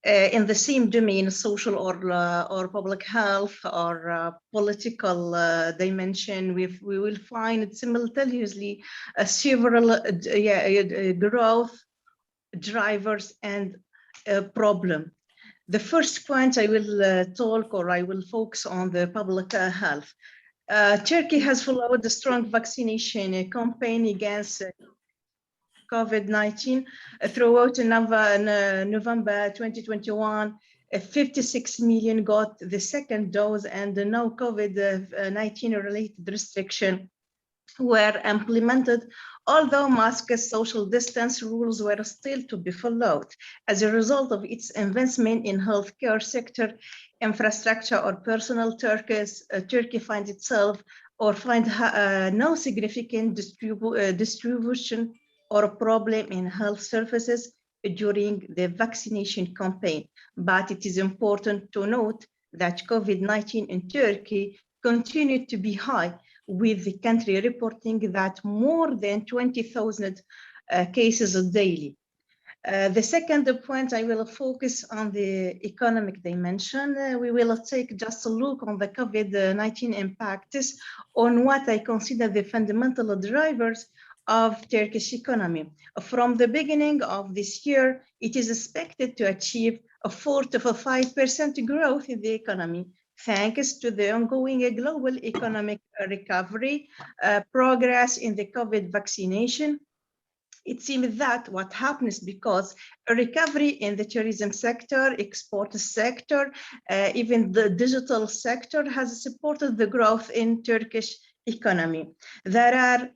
in the same domain, social or public health or political dimension, we will find simultaneously several growth drivers and problem. The first point I will focus on the public health. Turkey has followed the strong vaccination campaign against COVID-19 throughout November 2021. 56 million got the second dose, and no COVID-19 related restriction were implemented, although mask social distance rules were still to be followed. As a result of its investment in healthcare sector, infrastructure or personal, Turkey finds itself or find no significant distribution or problem in health services during the vaccination campaign. But it is important to note that COVID-19 in Turkey continued to be high, with the country reporting that more than 20,000 cases daily. The second point, I will focus on the economic dimension. We will take just a look on the COVID-19 impacts on what I consider the fundamental drivers of Turkish economy. From the beginning of this year, it is expected to achieve a 4 to 5% growth in the economy, thanks to the ongoing global economic recovery, progress in the COVID vaccination. It seems that what happens because a recovery in the tourism sector, export sector, even the digital sector has supported the growth in Turkish economy. There are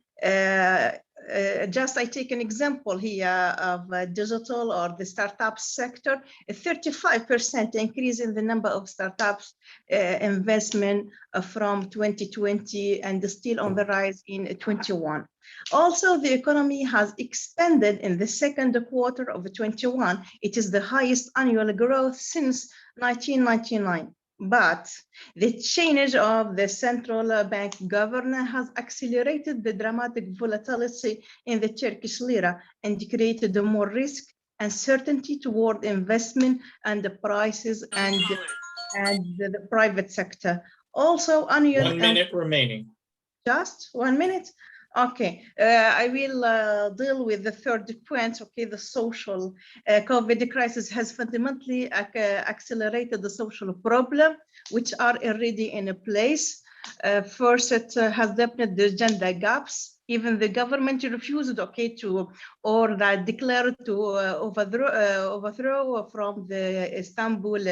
I take an example here of digital or the startup sector, a 35% increase in the number of startups investment from 2020 and still on the rise in 21. Also, the economy has expanded in the second quarter of 21. It is the highest annual growth since 1999. But the change of the central bank governor has accelerated the dramatic volatility in the Turkish lira and created more risk and uncertainty toward investment and the prices and the private sector. Also, annual 1 minute remaining. Just 1 minute. Okay, I will deal with the third point. Okay, the social COVID crisis has fundamentally accelerated the social problem, which are already in place. First, it has deepened the gender gaps. Even the government refused, or that declared to overthrow from the Istanbul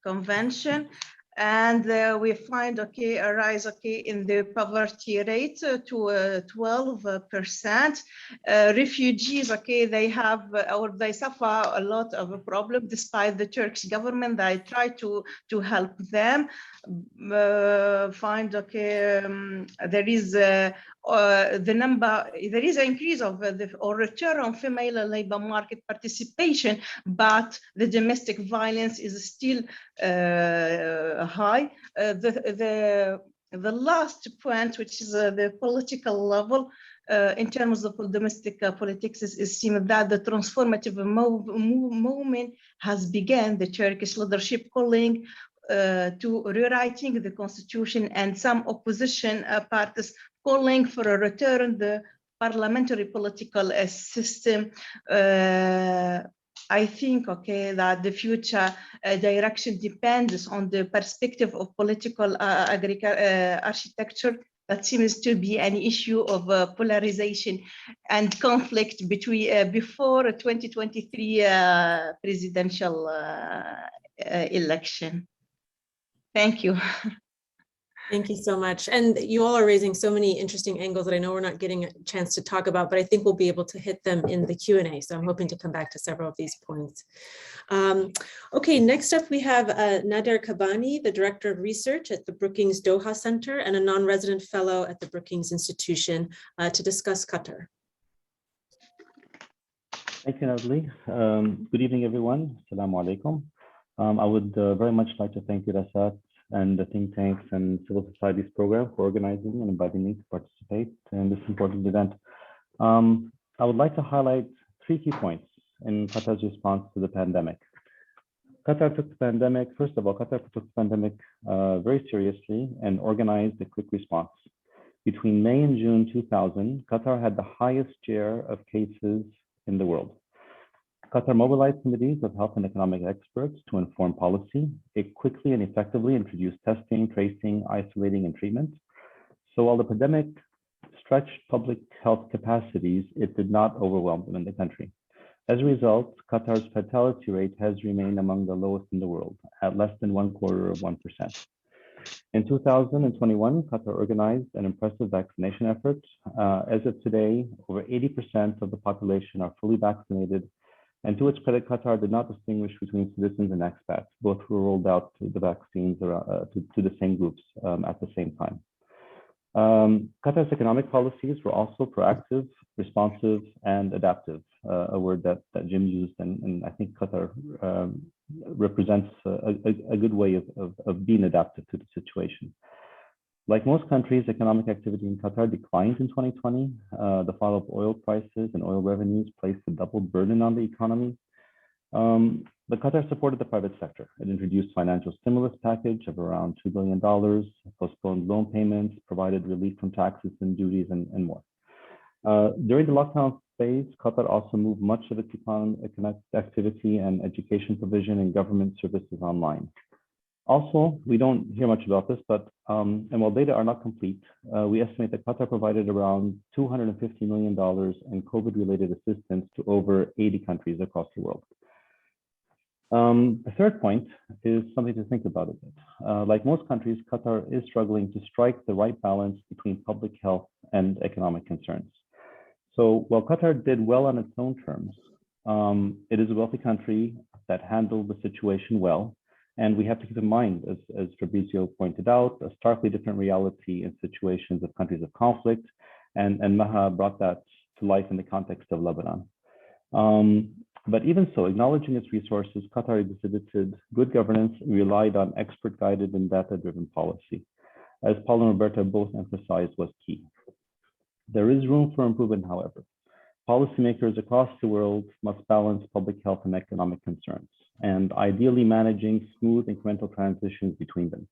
Convention. And we find a rise in the poverty rate to 12%. Refugees they have or they suffer a lot of a problem despite the Turkish government. They try to help them. Find there is there is an increase of or return on female labor market participation, but the domestic violence is still high. The last point, which is the political level, in terms of domestic politics, is seen that the transformative movement has begun. The Turkish leadership calling to rewriting the constitution, and some opposition parties calling for a return the parliamentary political system. I think that the future direction depends on the perspective of political architecture that seems to be an issue of polarization and conflict between before 2023 presidential election. Thank you. Thank you so much. And you all are raising so many interesting angles that I know we're not getting a chance to talk about, but I think we'll be able to hit them in the Q&A. So I'm hoping to come back to several of these points. Okay, next up we have Nader Kabani, the Director of Research at the Brookings Doha Center and a non-resident fellow at the Brookings Institution to discuss Qatar. Thank you, Nabil. Good evening, everyone. Assalamu alaikum. I would very much like to thank Dirasat and the think tanks and civil societies program for organizing and inviting me to participate in this important event. I would like to highlight 3 key points in Qatar's response to the pandemic. Qatar took the pandemic, first of all, Qatar took the pandemic very seriously and organized a quick response. Between May and June 2000, Qatar had the highest share of cases in the world. Qatar mobilized committees of health and economic experts to inform policy. It quickly and effectively introduced testing, tracing, isolating, and treatment. So while the pandemic stretched public health capacities, it did not overwhelm them in the country. As a result, Qatar's fatality rate has remained among the lowest in the world, at less than 0.25%. In 2021, Qatar organized an impressive vaccination effort. As of today, over 80% of the population are fully vaccinated. And to its credit, Qatar did not distinguish between citizens and expats. Both were rolled out the vaccines to the same groups at the same time. Qatar's economic policies were also proactive, responsive, and adaptive, a word that Jim used, and I think Qatar represents a good way of being adaptive to the situation. Like most countries, economic activity in Qatar declined in 2020. The fall of oil prices and oil revenues placed a double burden on the economy. But Qatar supported the private sector. It introduced financial stimulus package of around $2 billion, postponed loan payments, provided relief from taxes and duties, and more. During the lockdown phase, Qatar also moved much of its economic activity and education provision and government services online. Also, we don't hear much about this, but and while data are not complete, we estimate that Qatar provided around $250 million in COVID-related assistance to over 80 countries across the world. The third point is something to think about a bit. Like most countries, Qatar is struggling to strike the right balance between public health and economic concerns. So while Qatar did well on its own terms, it is a wealthy country that handled the situation well. And we have to keep in mind, as Fabrizio pointed out, a starkly different reality in situations of countries of conflict, and Maha brought that to life in the context of Lebanon. But even so, acknowledging its resources, Qatar exhibited good governance and relied on expert-guided and data-driven policy. As Paul and Roberta both emphasized, was key. There is room for improvement, however. Policymakers across the world must balance public health and economic concerns, and ideally managing smooth incremental transitions between them.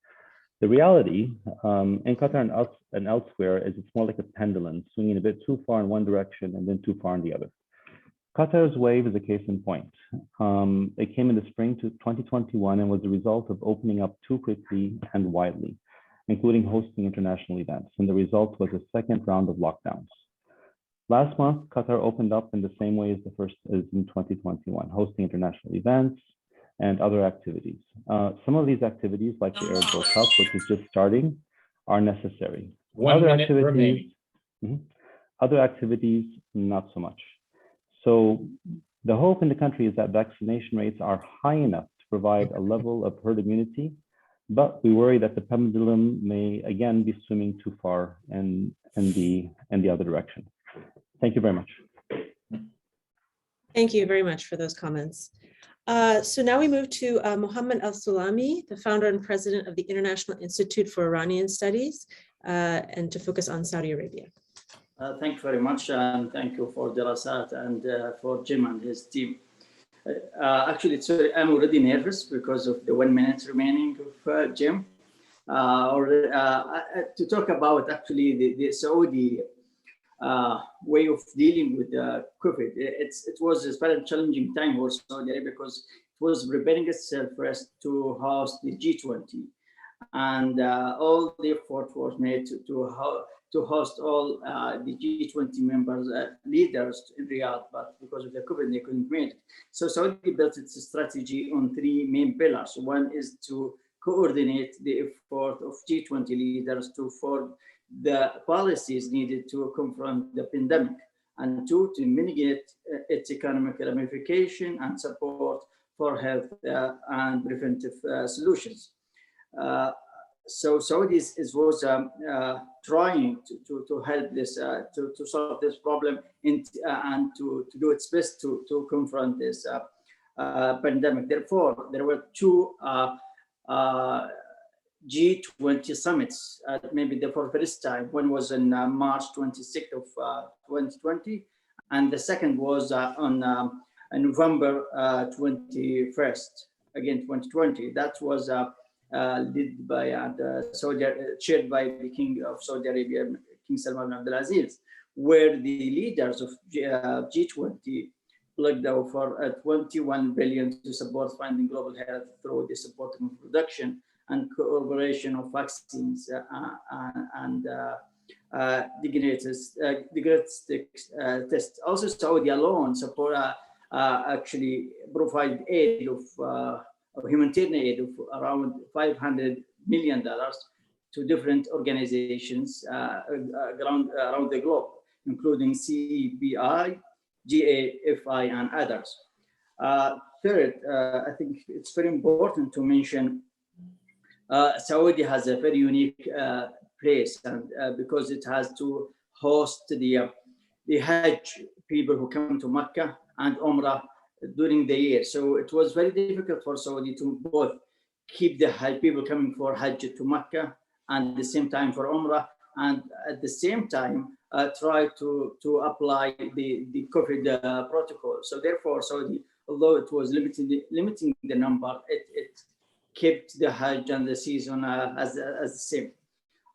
The reality in Qatar and elsewhere is it's more like a pendulum, swinging a bit too far in one direction and then too far in the other. Qatar's wave is a case in point. It came in the spring to 2021 and was the result of opening up too quickly and widely, including hosting international events. And the result was a second round of lockdowns. Last month, Qatar opened up in the same way as the first as in 2021, hosting international events and other activities. Some of these activities, like the Arab World Cup, which is just starting, are necessary. 1 minute remaining. Other activities, not so much. So the hope in the country is that vaccination rates are high enough to provide a level of herd immunity, but we worry that the pendulum may again be swimming too far in the other direction. Thank you very much. Thank you very much for those comments. So now we move to Mohammed Al-Salami, the founder and president of the International Institute for Iranian Studies, and to focus on Saudi Arabia. Thank you very much, and thank you for Dirasat and for Jim and his team. Actually, I'm already nervous because of the 1 minute remaining of Jim. To talk about actually the Saudi way of dealing with COVID. It was a very challenging time for Saudi Arabia because it was preparing itself first to host the G20, and all the effort was made to host all the G20 members, leaders in Riyadh, but because of the COVID, they couldn't make it. So Saudi built its strategy on 3 main pillars. One is to coordinate the effort of G20 leaders to form the policies needed to confront the pandemic, and 2, to mitigate its economic ramification and support for health and preventive solutions. So Saudi was trying to help this, to solve this problem and to do its best to confront this pandemic. Therefore, there were 2 G20 summits, maybe for the first time. One was on March 26th of 2020, and the second was on November 21st, again 2020. That was led by chaired by the King of Saudi Arabia, King Salman bin Abdulaziz, where the leaders of G20 pledged over 21 billion to support funding global health through the supporting of production and cooperation of vaccines and diagnostic tests. Also, Saudi alone actually provide aid of humanitarian aid of around $500 million to different organizations around the globe, including CEPI, GAFI, and others. Third, I think it's very important to mention Saudi has a very unique place, and because it has to host the Hajj people who come to Mecca and Umrah during the year. So it was very difficult for Saudi to both keep the Hajj people coming for Hajj to Mecca and at the same time for Umrah, and at the same time try to apply the COVID protocol. So therefore, Saudi, although it was limiting the number, it kept the Hajj and the season as the same.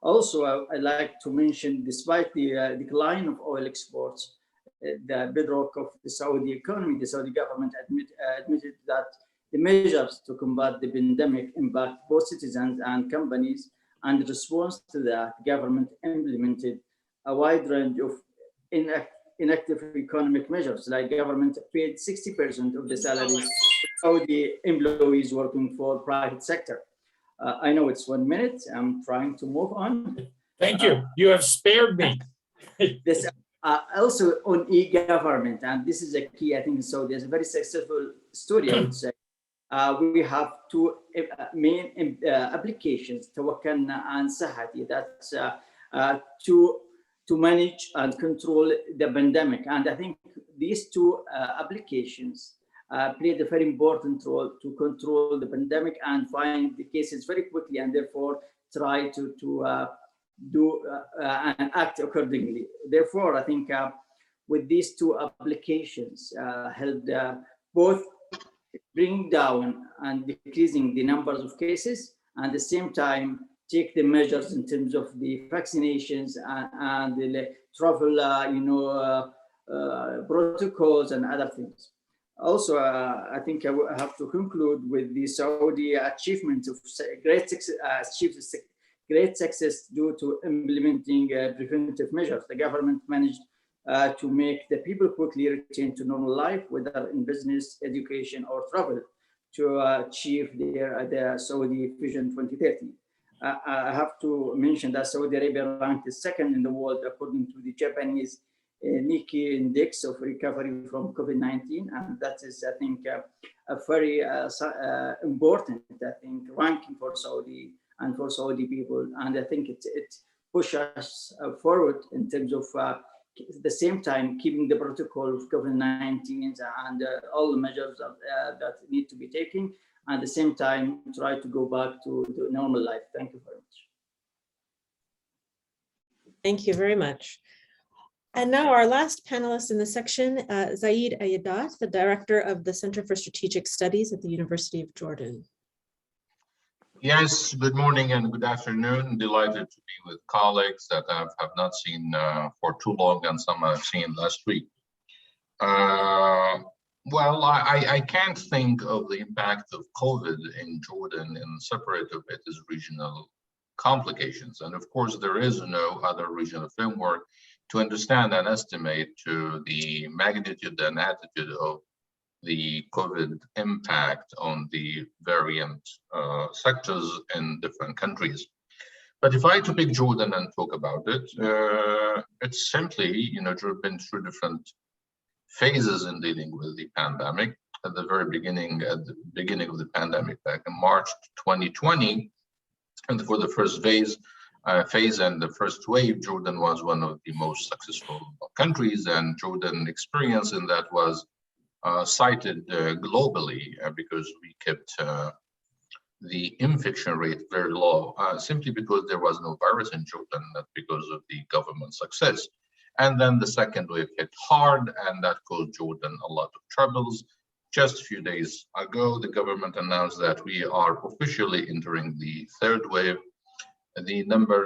Also, I'd like to mention, despite the decline of oil exports, the bedrock of the Saudi economy, the Saudi government admitted that the measures to combat the pandemic impact both citizens and companies, and in response to that, the government implemented a wide range of inactive economic measures, like government paid 60% of the salaries of Saudi employees working for private sector. I know it's 1 minute. I'm trying to move on. Thank you. You have spared me. This also on e-government, and this is a key, I think. So there's a very successful story, I would say. We have 2 main applications, Tawakkalna and Sahati, that's to manage and control the pandemic. And I think these 2 applications played a very important role to control the pandemic and find the cases very quickly, and therefore try to do and act accordingly. Therefore, I think with these 2 applications helped both bring down and decreasing the numbers of cases, and at the same time take the measures in terms of the vaccinations and the travel, protocols and other things. Also, I think I have to conclude with the Saudi achievement of great success due to implementing preventive measures. The government managed to make the people quickly return to normal life, whether in business, education, or travel, to achieve their Saudi Vision 2030. I have to mention that Saudi Arabia ranked second in the world according to the Japanese Nikkei index of recovery from COVID-19, and that is, I think, a very important, I think, ranking for Saudi and for Saudi people, and I think it pushes us forward in terms of at the same time keeping the protocol of COVID-19 and all the measures that need to be taken, and at the same time try to go back to the normal life. Thank you very much. Thank you very much. And now our last panelist in the section, Zaid Ayadat, the Director of the Center for Strategic Studies at the University of Jordan. Yes, good morning and good afternoon. Delighted to be with colleagues that I have not seen for too long and some I've seen last week. Well, I can't think of the impact of COVID in Jordan and separate of it as regional complications. And of course, there is no other regional framework to understand and estimate to the magnitude and attitude of the COVID impact on the variant sectors in different countries. But if I to pick Jordan and talk about it, it's simply, you know, been through different phases in dealing with the pandemic. At the very beginning, of the pandemic back in March 2020, and for the first phase and the first wave, Jordan was one of the most successful countries, and Jordan experience in that was cited globally because we kept the infection rate very low, simply because there was no virus in Jordan, not because of the government success. And then the second wave hit hard, and that caused Jordan a lot of troubles. Just a few days ago, the government announced that we are officially entering the third wave. The number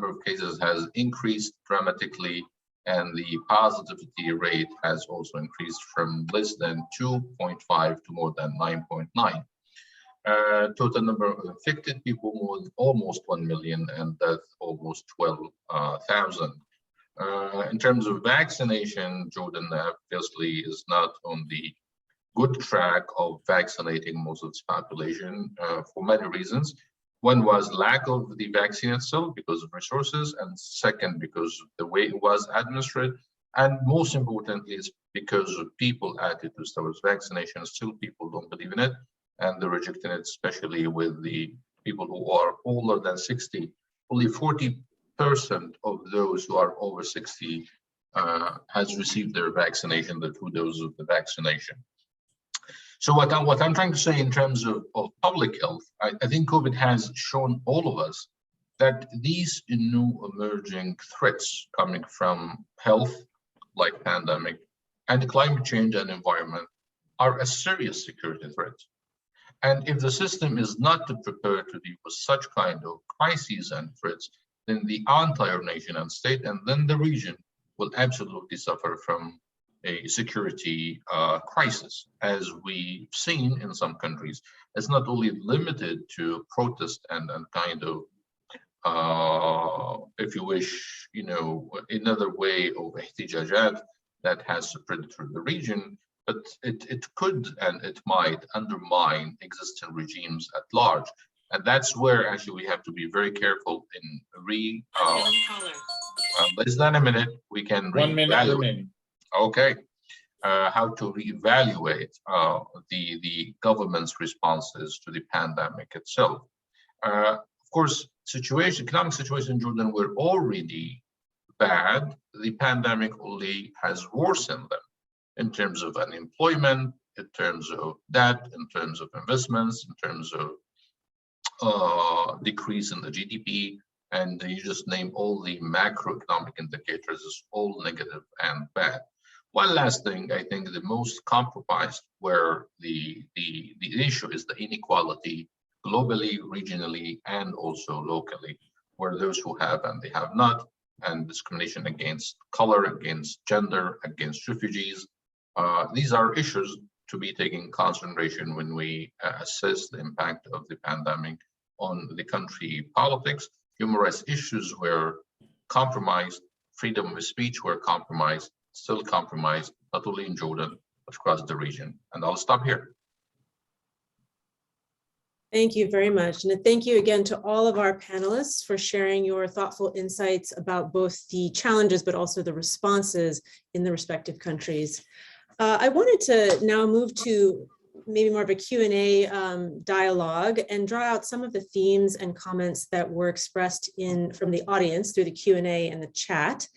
of cases has increased dramatically, and the positivity rate has also increased from less than 2.5 to more than 9.9. Total number of infected people was almost 1 million, and death almost 12,000. In terms of vaccination, Jordan obviously is not on the good track of vaccinating most of its population for many reasons. One was lack of the vaccine itself because of resources, and second, because of the way it was administered, and most importantly, is because of people attitudes towards vaccination. Still, people don't believe in it, and they're rejecting it, especially with the people who are older than 60. Only 40% of those who are over 60 has received their vaccination, the 2 doses of the vaccination. So what I'm trying to say in terms of public health, I think COVID has shown all of us that these new emerging threats coming from health, like pandemic, and climate change and environment, are a serious security threat. And if the system is not prepared to deal with such kind of crises and threats, then the entire nation and state, and then the region, will absolutely suffer from a security crisis, as we've seen in some countries. It's not only limited to protest and kind of, if you wish, you know, another way of ihtijajat that has spread through the region, but it could and it might undermine existing regimes at large. And that's where actually we have to be very careful in less than a minute, we can 1 minute remaining. Okay, how to reevaluate the government's responses to the pandemic itself. Of course, economic situation in Jordan were already bad. The pandemic only has worsened them in terms of unemployment, in terms of debt, in terms of investments, in terms of decrease in the GDP, and you just name all the macroeconomic indicators as all negative and bad. One last thing, I think the most compromised where the issue is the inequality globally, regionally, and also locally, where those who have and they have not, and discrimination against color, against gender, against refugees. These are issues to be taken in consideration when we assess the impact of the pandemic on the country politics. Human rights issues were compromised, freedom of speech were compromised, still compromised, not only in Jordan, but across the region. And I'll stop here. Thank you very much. And thank you again to all of our panelists for sharing your thoughtful insights about both the challenges, but also the responses in the respective countries. I wanted to now move to maybe more of a Q&A dialogue and draw out some of the themes and comments that were expressed from the audience through the Q&A and the chat.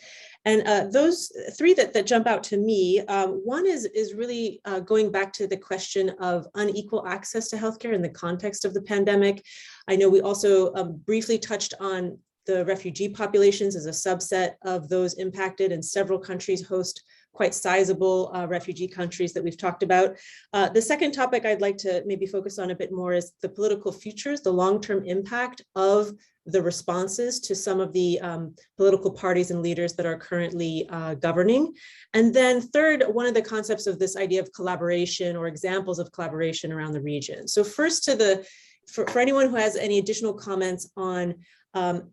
And those three that jump out to me, one is really going back to the question of unequal access to healthcare in the context of the pandemic. I know we also briefly touched on the refugee populations as a subset of those impacted, and several countries host quite sizable refugee countries that we've talked about. The second topic I'd like to maybe focus on a bit more is the political futures, the long-term impact of the responses to some of the political parties and leaders that are currently governing. And then third, one of the concepts of this idea of collaboration or examples of collaboration around the region. So first for anyone who has any additional comments on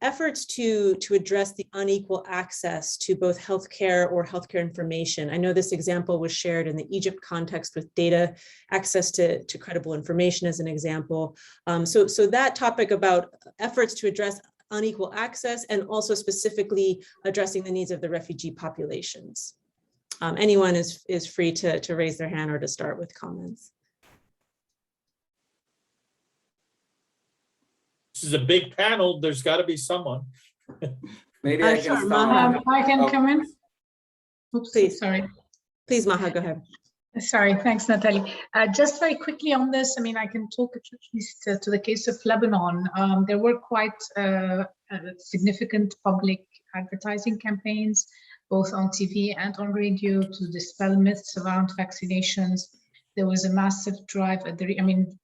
efforts to address the unequal access to both healthcare or healthcare information. I know this example was shared in the Egypt context with data access to credible information as an example. So that topic about efforts to address unequal access and also specifically addressing the needs of the refugee populations. Anyone is free to raise their hand or to start with comments. This is a big panel. There's got to be someone. Maybe I can start. I can come in. Oops, please. Sorry. Please, Maha, go ahead. Sorry, thanks, Natalie. Just very quickly on this, I mean, I can talk at least to the case of Lebanon. There were quite significant public advertising campaigns, both on TV and on radio, to dispel myths around vaccinations. There was a massive drive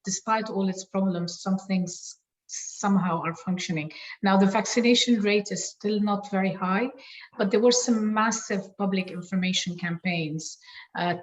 despite all its problems, some things somehow are functioning. Now, the vaccination rate is still not very high, but there were some massive public information campaigns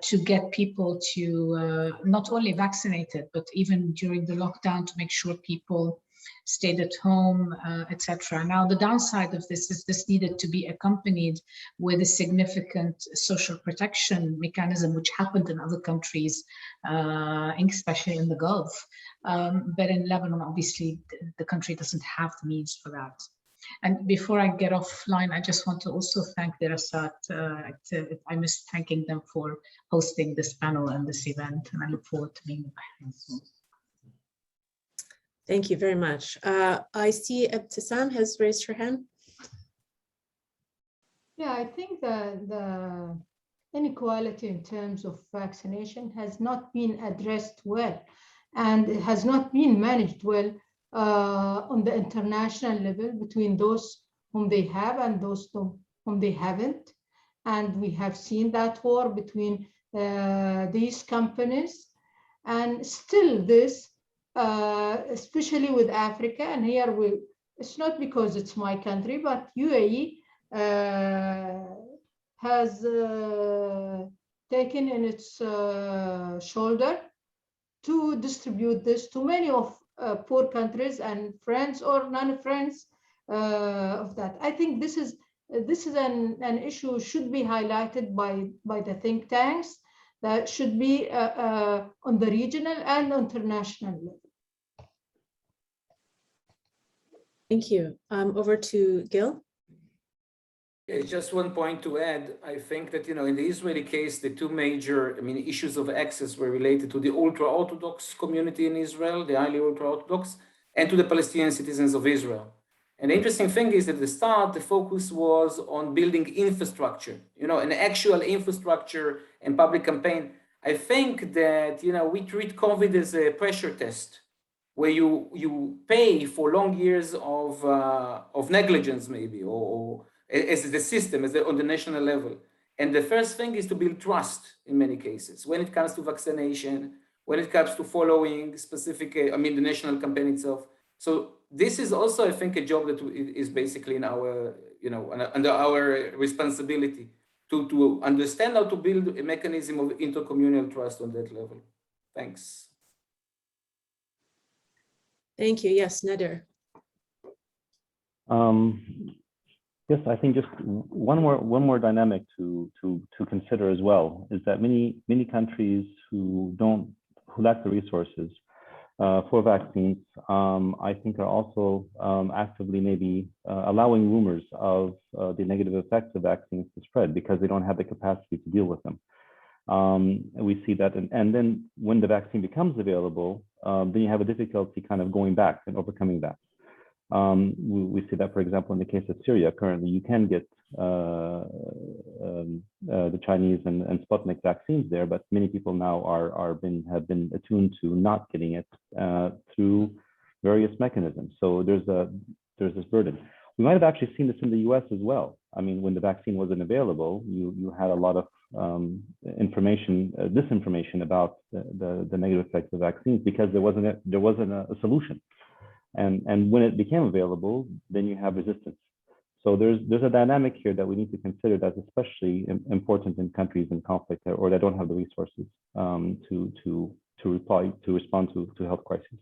to get people to not only vaccinated, but even during the lockdown to make sure people stayed at home, etc. Now, the downside of this is this needed to be accompanied with a significant social protection mechanism, which happened in other countries, especially in the Gulf. But in Lebanon, obviously, the country doesn't have the means for that. And before I get offline, I just want to also thank the Dirasat. I miss thanking them for hosting this panel and this event, and I look forward to being back soon. Thank you very much. I see Ebtisam has raised her hand. Yeah, I think the inequality in terms of vaccination has not been addressed well, and it has not been managed well on the international level between those whom they have and those whom they haven't. And we have seen that war between these companies, and still this, especially with Africa, and here it's not because it's my country, but UAE has taken in its shoulder to distribute this to many of poor countries and friends or non-friends of that. I think this is an issue should be highlighted by the think tanks that should be on the regional and international level. Thank you. Over to Gil. Yeah, just one point to add. I think that, in the Israeli case, the two major, issues of access were related to the ultra-Orthodox community in Israel, the highly ultra-Orthodox, and to the Palestinian citizens of Israel. And the interesting thing is that at the start, the focus was on building infrastructure, an actual infrastructure and public campaign. I think that, we treat COVID as a pressure test, where you pay for long years of negligence, maybe, or as the system, on the national level. And the first thing is to build trust in many cases, when it comes to vaccination, when it comes to following specific, the national campaign itself. So this is also, I think, a job that is basically in our, under our responsibility to understand how to build a mechanism of intercommunal trust on that level. Thanks. Thank you. Yes, Nader. Yes, I think just one more dynamic to consider as well is that many countries who lack the resources for vaccines, I think are also actively maybe allowing rumors of the negative effects of vaccines to spread because they don't have the capacity to deal with them. We see that, and then when the vaccine becomes available, then you have a difficulty kind of going back and overcoming that. We see that, for example, in the case of Syria, currently you can get the Chinese and Sputnik vaccines there, but many people now have been attuned to not getting it through various mechanisms. So there's this burden. We might have actually seen this in the U.S. as well. I mean, when the vaccine wasn't available, you had a lot of disinformation about the negative effects of vaccines because there wasn't a solution. And when it became available, then you have resistance. So there's a dynamic here that we need to consider that's especially important in countries in conflict or that don't have the resources to respond to health crises.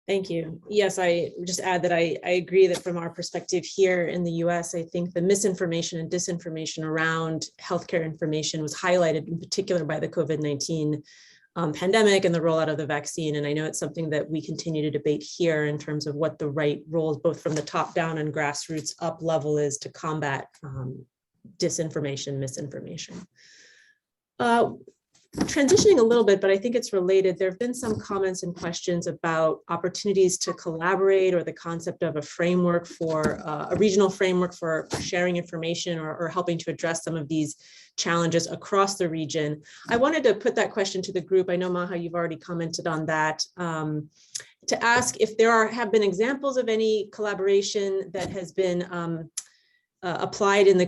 Thank you. Yes, I just add that I agree that from our perspective here in the US, I think the misinformation and disinformation around healthcare information was highlighted in particular by the COVID-19 pandemic and the rollout of the vaccine. And I know it's something that we continue to debate here in terms of what the right roles, both from the top down and grassroots up level, is to combat disinformation, misinformation. Transitioning a little bit, but I think it's related. There have been some comments and questions about opportunities to collaborate or the concept of a framework for a regional framework for sharing information or helping to address some of these challenges across the region. I wanted to put that question to the group. I know, Maha, you've already commented on that. To ask if there have been examples of any collaboration that has been applied in the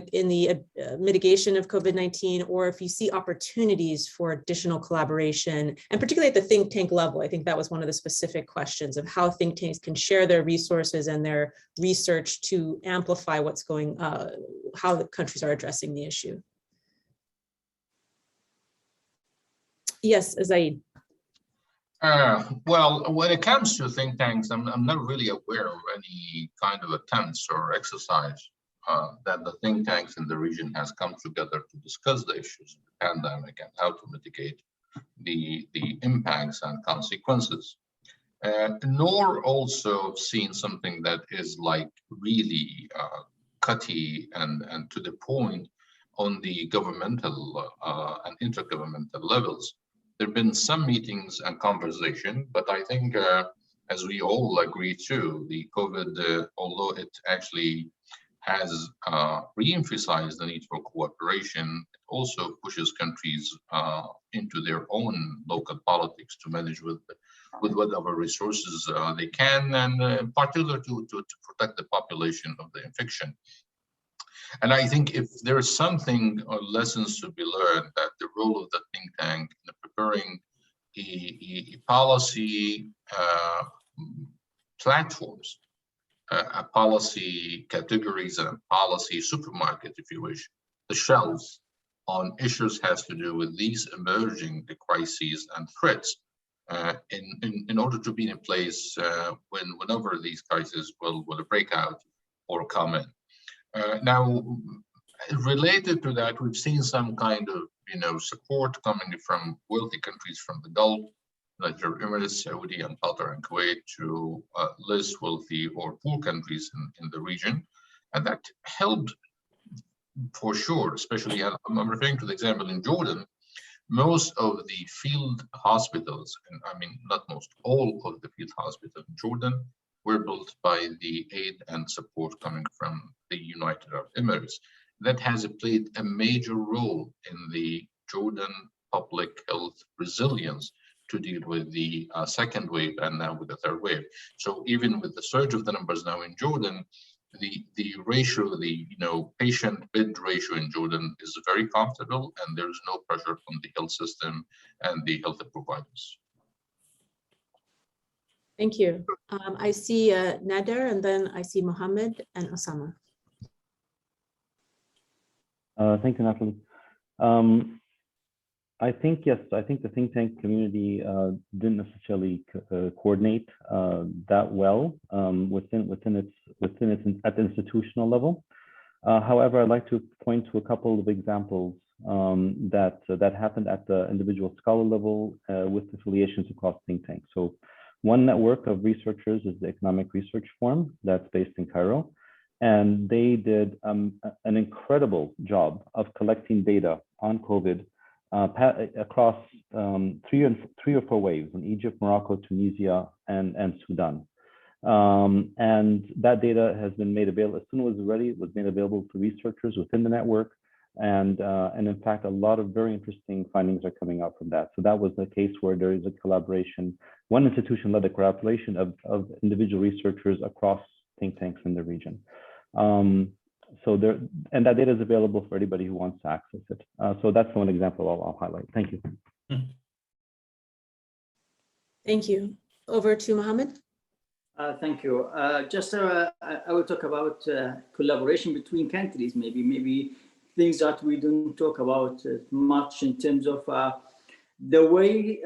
mitigation of COVID-19, or if you see opportunities for additional collaboration, and particularly at the think tank level. I think that was one of the specific questions of how think tanks can share their resources and their research to amplify what's going, how the countries are addressing the issue. Yes, Zaid. Well, when it comes to think tanks, I'm not really aware of any kind of attempts or exercise that the think tanks in the region has come together to discuss the issues of the pandemic and how to mitigate the impacts and consequences. Nor also seen something that is like really cutty and to the point on the governmental and intergovernmental levels. There have been some meetings and conversation, but I think as we all agree too, the COVID, although it actually has re-emphasized the need for cooperation, it also pushes countries into their own local politics to manage with whatever resources they can, and in particular to protect the population of the infection. And I think if there is something or lessons to be learned, that the role of the think tank in preparing a policy platforms, a policy categories and a policy supermarket, if you wish, the shelves on issues has to do with these emerging crises and threats in order to be in place whenever these crises will break out or come in. Now, related to that, we've seen some kind of support coming from wealthy countries from the Gulf, like the Emirates, Saudi, and Qatar and Kuwait, to less wealthy or poor countries in the region, and that helped for sure. Especially, I'm referring to the example in Jordan. Most of the field hospitals, and I mean not most, all of the field hospitals in Jordan were built by the aid and support coming from the United Arab Emirates. That has played a major role in the Jordan public health resilience to deal with the second wave and now with the third wave. So even with the surge of the numbers now in Jordan, the ratio, the patient bed ratio in Jordan is very comfortable, and there's no pressure on the health system and the health providers. Thank you. I see Nader, and then I see Mohammed and Osama. Thank you, Natalie. I think, yes, I think the think tank community didn't necessarily coordinate that well within its at the institutional level. However, I'd like to point to a couple of examples that happened at the individual scholar level with affiliations across think tanks. So one network of researchers is the Economic Research Forum that's based in Cairo. And they did an incredible job of collecting data on COVID across three or four waves in Egypt, Morocco, Tunisia, and Sudan. And that data has been made available as soon as it was ready. It was made available to researchers within the network. And in fact, a lot of very interesting findings are coming out from that. So that was the case where there is a collaboration. One institution led a collaboration of individual researchers across think tanks in the region. So that data is available for anybody who wants to access it. So that's one example I'll highlight. Thank you. Thank you. Over to Mohammed. Thank you. I will talk about collaboration between countries, maybe things that we don't talk about much in terms of the way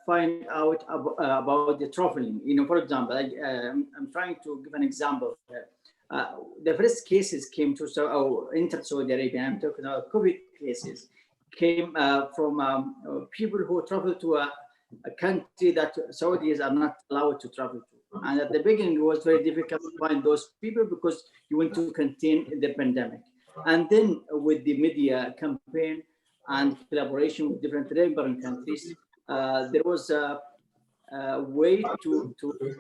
find out about the traveling. For example, I'm trying to give an example. The first cases came to enter Saudi Arabia. I'm talking about COVID cases came from people who travel to a country that Saudis are not allowed to travel to. And at the beginning, it was very difficult to find those people because you want to contain the pandemic. And then with the media campaign and collaboration with different neighboring countries, there was a way to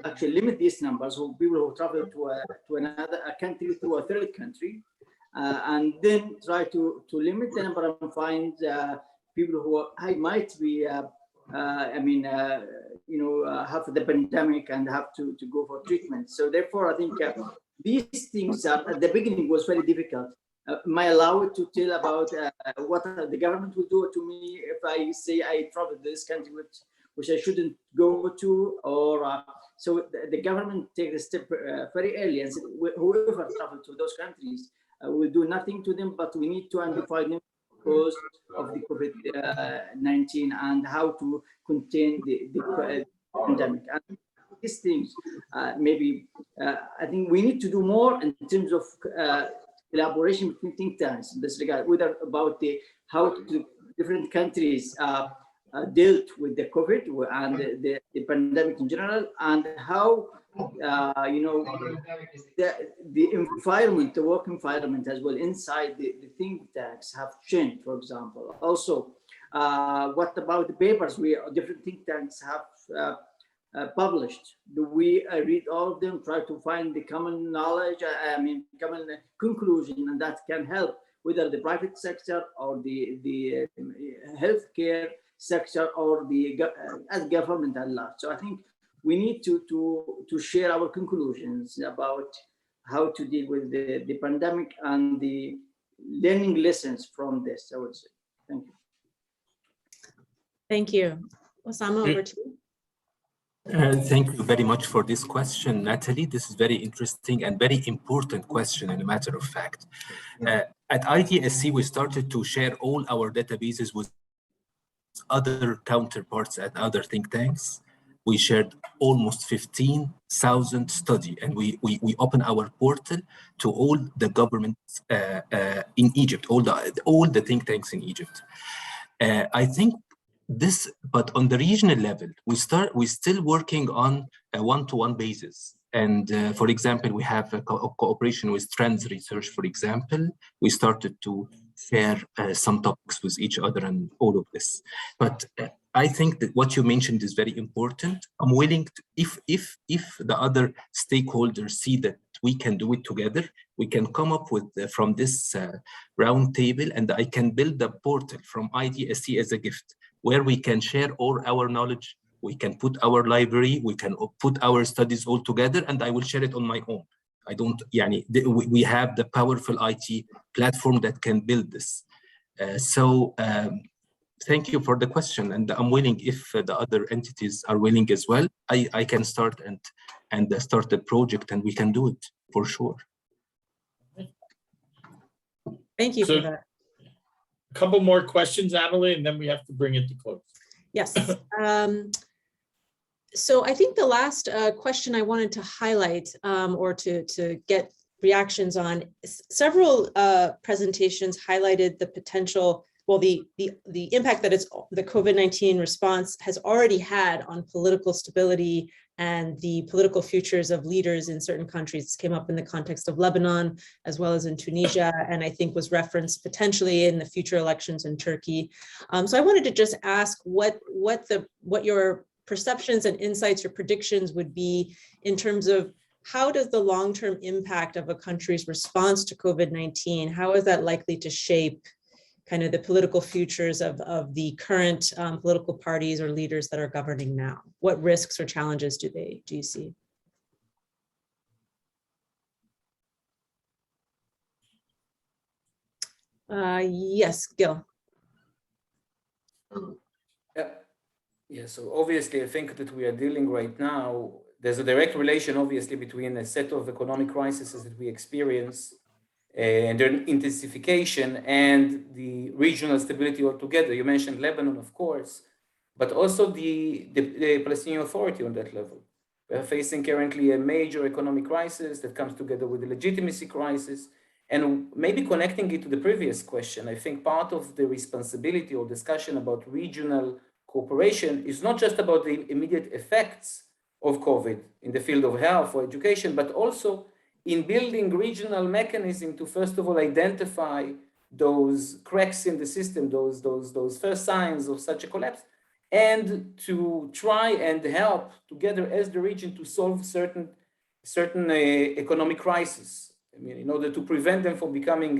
actually limit these numbers of people who travel to another country, to a third country, and then try to limit the number and find people who might be, have the pandemic and have to go for treatment. So therefore, I think these things at the beginning was very difficult. Am I allowed to tell about what the government will do to me if I say I travel to this country which I shouldn't go to? Or so the government takes a step very early and said, whoever travel to those countries will do nothing to them, but we need to identify them because of the COVID-19 and how to contain the pandemic. And these things, maybe I think we need to do more in terms of collaboration between think tanks in this regard, whether about how different countries dealt with the COVID and the pandemic in general, and how the environment, the work environment as well inside the think tanks have changed, for example. Also, what about the papers different think tanks have published? Do we read all of them, try to find the common knowledge, common conclusion, and that can help whether the private sector or the healthcare sector or the government at large. So I think we need to share our conclusions about how to deal with the pandemic and the learning lessons from this, I would say. Thank you. Thank you. Osama, over to you. Thank you very much for this question, Natalie. This is very interesting and very important question, in a matter of fact. At IDSC, we started to share all our databases with other counterparts at other think tanks. We shared almost 15,000 studies, and we opened our portal to all the governments in Egypt, all the think tanks in Egypt. I think this, but on the regional level, we're still working on a one-to-one basis. And for example, we have a cooperation with Trends Research, for example. We started to share some topics with each other and all of this. But I think that what you mentioned is very important. I'm willing to, if the other stakeholders see that we can do it together, we can come up with from this round table, and I can build a portal from IDSC as a gift, where we can share all our knowledge, we can put our library, we can put our studies all together, and I will share it on my own. I don't, we have the powerful IT platform that can build this. Thank you for the question, and I'm willing, if the other entities are willing as well, I can start and start the project, and we can do it for sure. Thank you for that. A couple more questions, Amelie, and then we have to bring it to close. Yes. So I think the last question I wanted to highlight or to get reactions on, several presentations highlighted the potential, well, the impact that the COVID-19 response has already had on political stability and the political futures of leaders in certain countries. This came up in the context of Lebanon, as well as in Tunisia, and I think was referenced potentially in the future elections in Turkey. So I wanted to just ask what your perceptions and insights or predictions would be in terms of how does the long-term impact of a country's response to COVID-19, how is that likely to shape kind of the political futures of the current political parties or leaders that are governing now? What risks or challenges do you see? Yes, Gil. Yeah, so obviously I think that we are dealing right now, there's a direct relation obviously between a set of economic crises that we experience and their intensification and the regional stability altogether. You mentioned Lebanon, of course, but also the Palestinian Authority on that level. We are facing currently a major economic crisis that comes together with the legitimacy crisis. And maybe connecting it to the previous question, I think part of the responsibility or discussion about regional cooperation is not just about the immediate effects of COVID in the field of health or education, but also in building regional mechanism to first of all identify those cracks in the system, those first signs of such a collapse, and to try and help together as the region to solve certain economic crises. I mean, in order to prevent them from becoming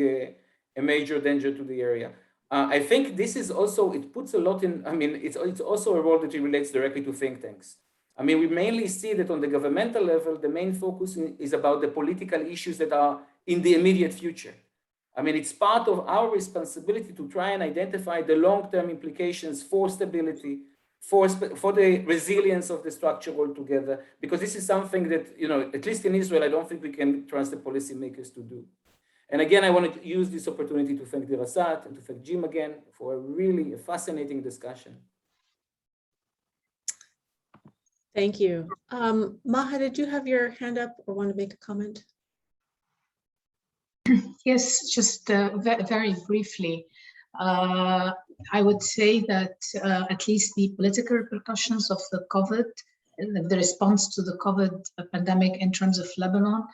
a major danger to the area. I think this is also, it puts a lot in, I mean, it's also a role that relates directly to think tanks. I mean, we mainly see that on the governmental level, the main focus is about the political issues that are in the immediate future. I mean, it's part of our responsibility to try and identify the long-term implications for stability, for the resilience of the structure altogether, because this is something that, you know, at least in Israel, I don't think we can trust the policymakers to do. And again, I want to use this opportunity to thank Dirasat and to thank Jim again for a really fascinating discussion. Thank you. Maha, did you have your hand up or want to make a comment? Yes, just very briefly. I would say that at least the political repercussions of the COVID, the response to the COVID pandemic in terms of Lebanon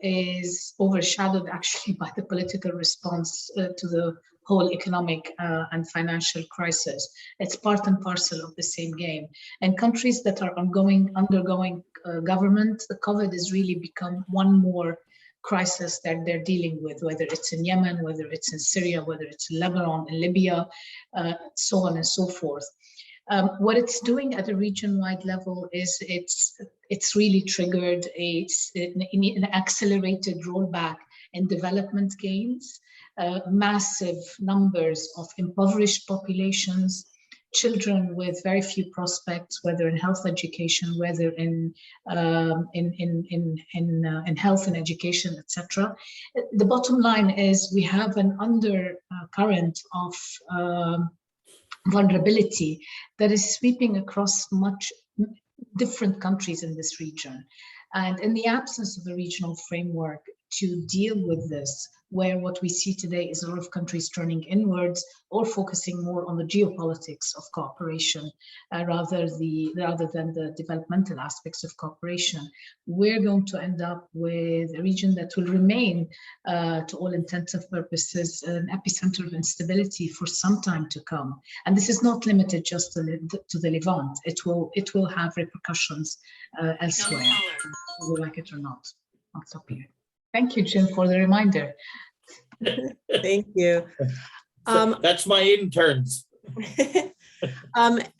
is overshadowed actually by the political response to the whole economic and financial crisis. It's part and parcel of the same game. And countries that are undergoing government, the COVID has really become one more crisis that they're dealing with, whether it's in Yemen, whether it's in Syria, whether it's in Lebanon, in Libya, so on and so forth. What it's doing at a region-wide level is it's really triggered an accelerated rollback in development gains, massive numbers of impoverished populations, children with very few prospects, whether in health education, whether in health and education, etc. The bottom line is we have an undercurrent of vulnerability that is sweeping across much different countries in this region. And in the absence of a regional framework to deal with this, where what we see today is a lot of countries turning inwards or focusing more on the geopolitics of cooperation rather than the developmental aspects of cooperation, we're going to end up with a region that will remain, to all intents and purposes, an epicenter of instability for some time to come. And this is not limited just to the Levant. It will have repercussions elsewhere, whether we like it or not. I'll stop here. Thank you, Jim, for the reminder. Thank you. That's my interns.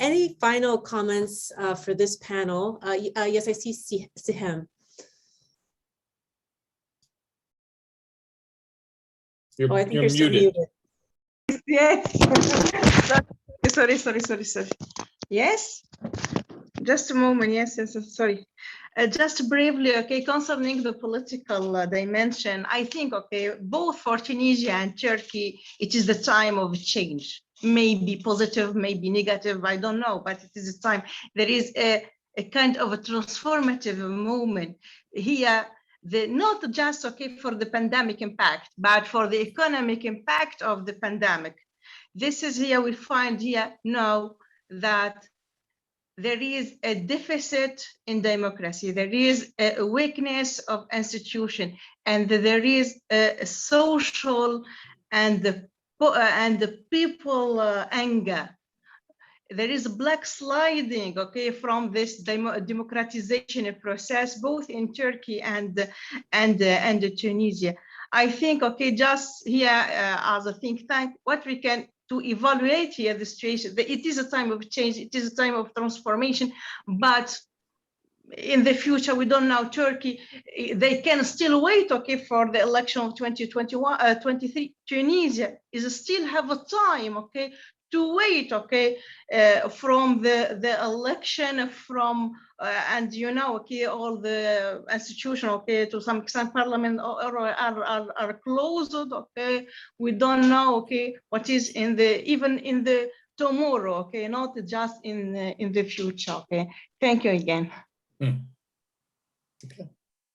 Any final comments for this panel? Yes, I see Sihem. I think you're still muted. Yes. Sorry. Yes. Just a moment. Yes. Sorry. Just briefly, okay, concerning the political dimension, I think, okay, both for Tunisia and Turkey, it is the time of change. Maybe positive, maybe negative, I don't know, but it is a time. There is a kind of a transformative moment here, not just, okay, for the pandemic impact, but for the economic impact of the pandemic. This is here, we find here now that there is a deficit in democracy, there is a weakness of institution, and there is a social and the people anger. There is black sliding, okay, from this democratization process, both in Turkey and Tunisia. I think, okay, just here as a think tank, what we can to evaluate here the situation. It is a time of change, it is a time of transformation, but in the future, we don't know Turkey, they can still wait, okay, for the election of 2023. Tunisia is still have a time, okay, to wait, okay, from the election, from and you know, okay, all the institutions, okay, to some extent, parliament are closed, okay. We don't know, okay, what is in the even in the tomorrow, okay, not just in the future, okay. Thank you again.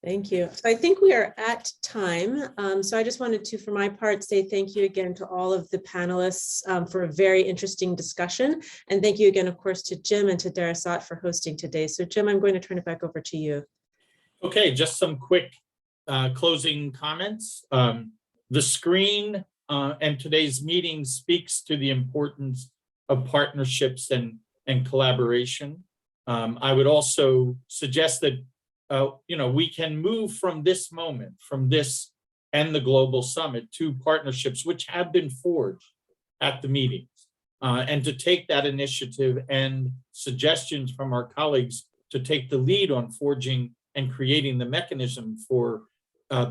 Thank you. So I think we are at time. So I just wanted to, for my part, say thank you again to all of the panelists for a very interesting discussion. And thank you again, of course, to Jim and to Darasat for hosting today. So Jim, I'm going to turn it back over to you. Okay, just some quick closing comments. The screen and today's meeting speaks to the importance of partnerships and collaboration. I would also suggest that you know, we can move from this moment, from this and the Global Summit, to partnerships which have been forged at the meetings, and to take that initiative and suggestions from our colleagues to take the lead on forging and creating the mechanism for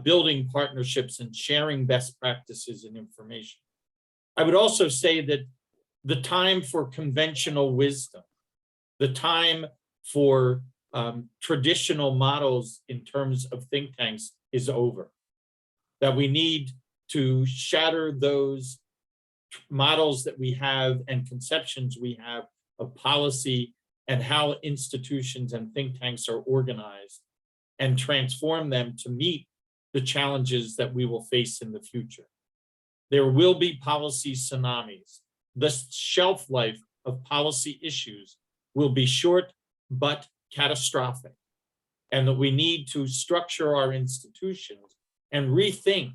building partnerships and sharing best practices and information. I would also say that the time for conventional wisdom, the time for traditional models in terms of think tanks is over. That we need to shatter those models that we have and conceptions we have of policy and how institutions and think tanks are organized, and transform them to meet the challenges that we will face in the future. There will be policy tsunamis. The shelf life of policy issues will be short, but catastrophic, and that we need to structure our institutions and rethink.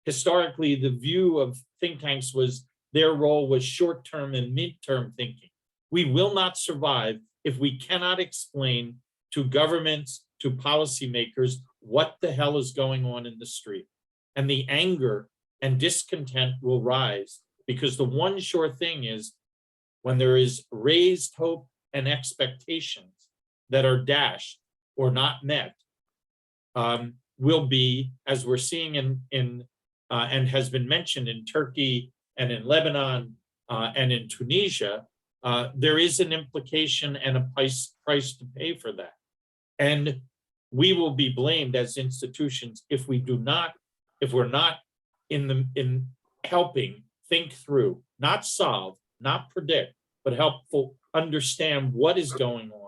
Historically, the view of think tanks was their role was short-term and mid-term thinking. We will not survive if we cannot explain to governments, to policymakers, what the hell is going on in the street. And the anger and discontent will rise, because the one sure thing is when there is raised hope and expectations that are dashed or not met, will be, as we're seeing in and has been mentioned in Turkey and in Lebanon and in Tunisia, there is an implication and a price to pay for that. And we will be blamed as institutions if we're not in helping think through, not solve, not predict, but helpful understand what is going on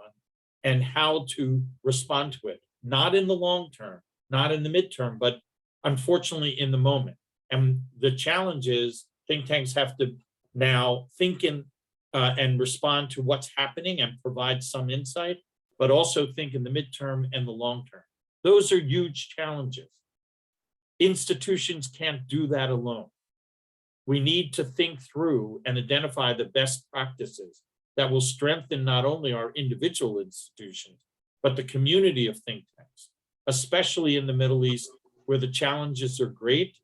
and how to respond to it, not in the long term, not in the midterm, but unfortunately in the moment. And the challenge is think tanks have to now think in and respond to what's happening and provide some insight, but also think in the midterm and the long term. Those are huge challenges. Institutions can't do that alone. We need to think through and identify the best practices that will strengthen not only our individual institutions, but the community of think tanks, especially in the Middle East, where the challenges are great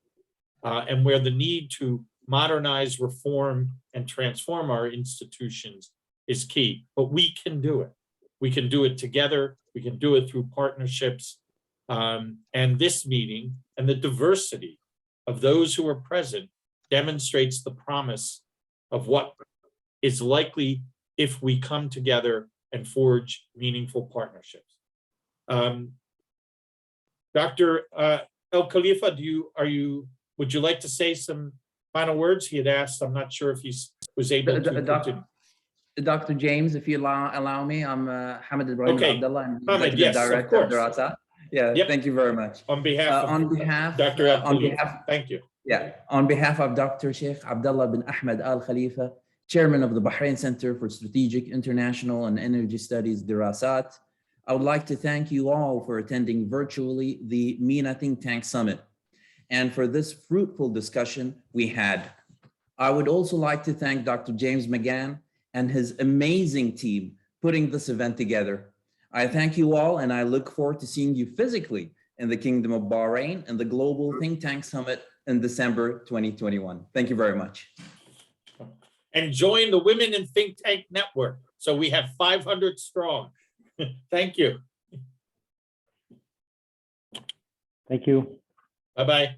and where the need to modernize, reform, and transform our institutions is key. But we can do it. We can do it together. We can do it through partnerships. And this meeting and the diversity of those who are present demonstrates the promise of what is likely if we come together and forge meaningful partnerships. Dr. El Khalifa, would you like to say some final words? He had asked, I'm not sure if he was able to. Dr. James, if you allow me, I'm Hamid Ibrahim Abdullah, I'm Hamid, yes, Director of Darasat. Yeah, yep. Thank you very much. On behalf of on behalf Dr. El Khalifa, thank you. Yeah, on behalf of Dr. Sheikh Abdullah bin Ahmed Al Khalifa, Chairman of the Bahrain Center for Strategic International and Energy Studies, Dirasat, I would like to thank you all for attending virtually the MENA Think Tank Summit and for this fruitful discussion we had. I would also like to thank Dr. James McGann and his amazing team putting this event together. I thank you all, and I look forward to seeing you physically in the Kingdom of Bahrain and the Global Think Tank Summit in December 2021. Thank you very much. And join the Women in Think Tank Network. So we have 500 strong. Thank you. Thank you. Bye-bye.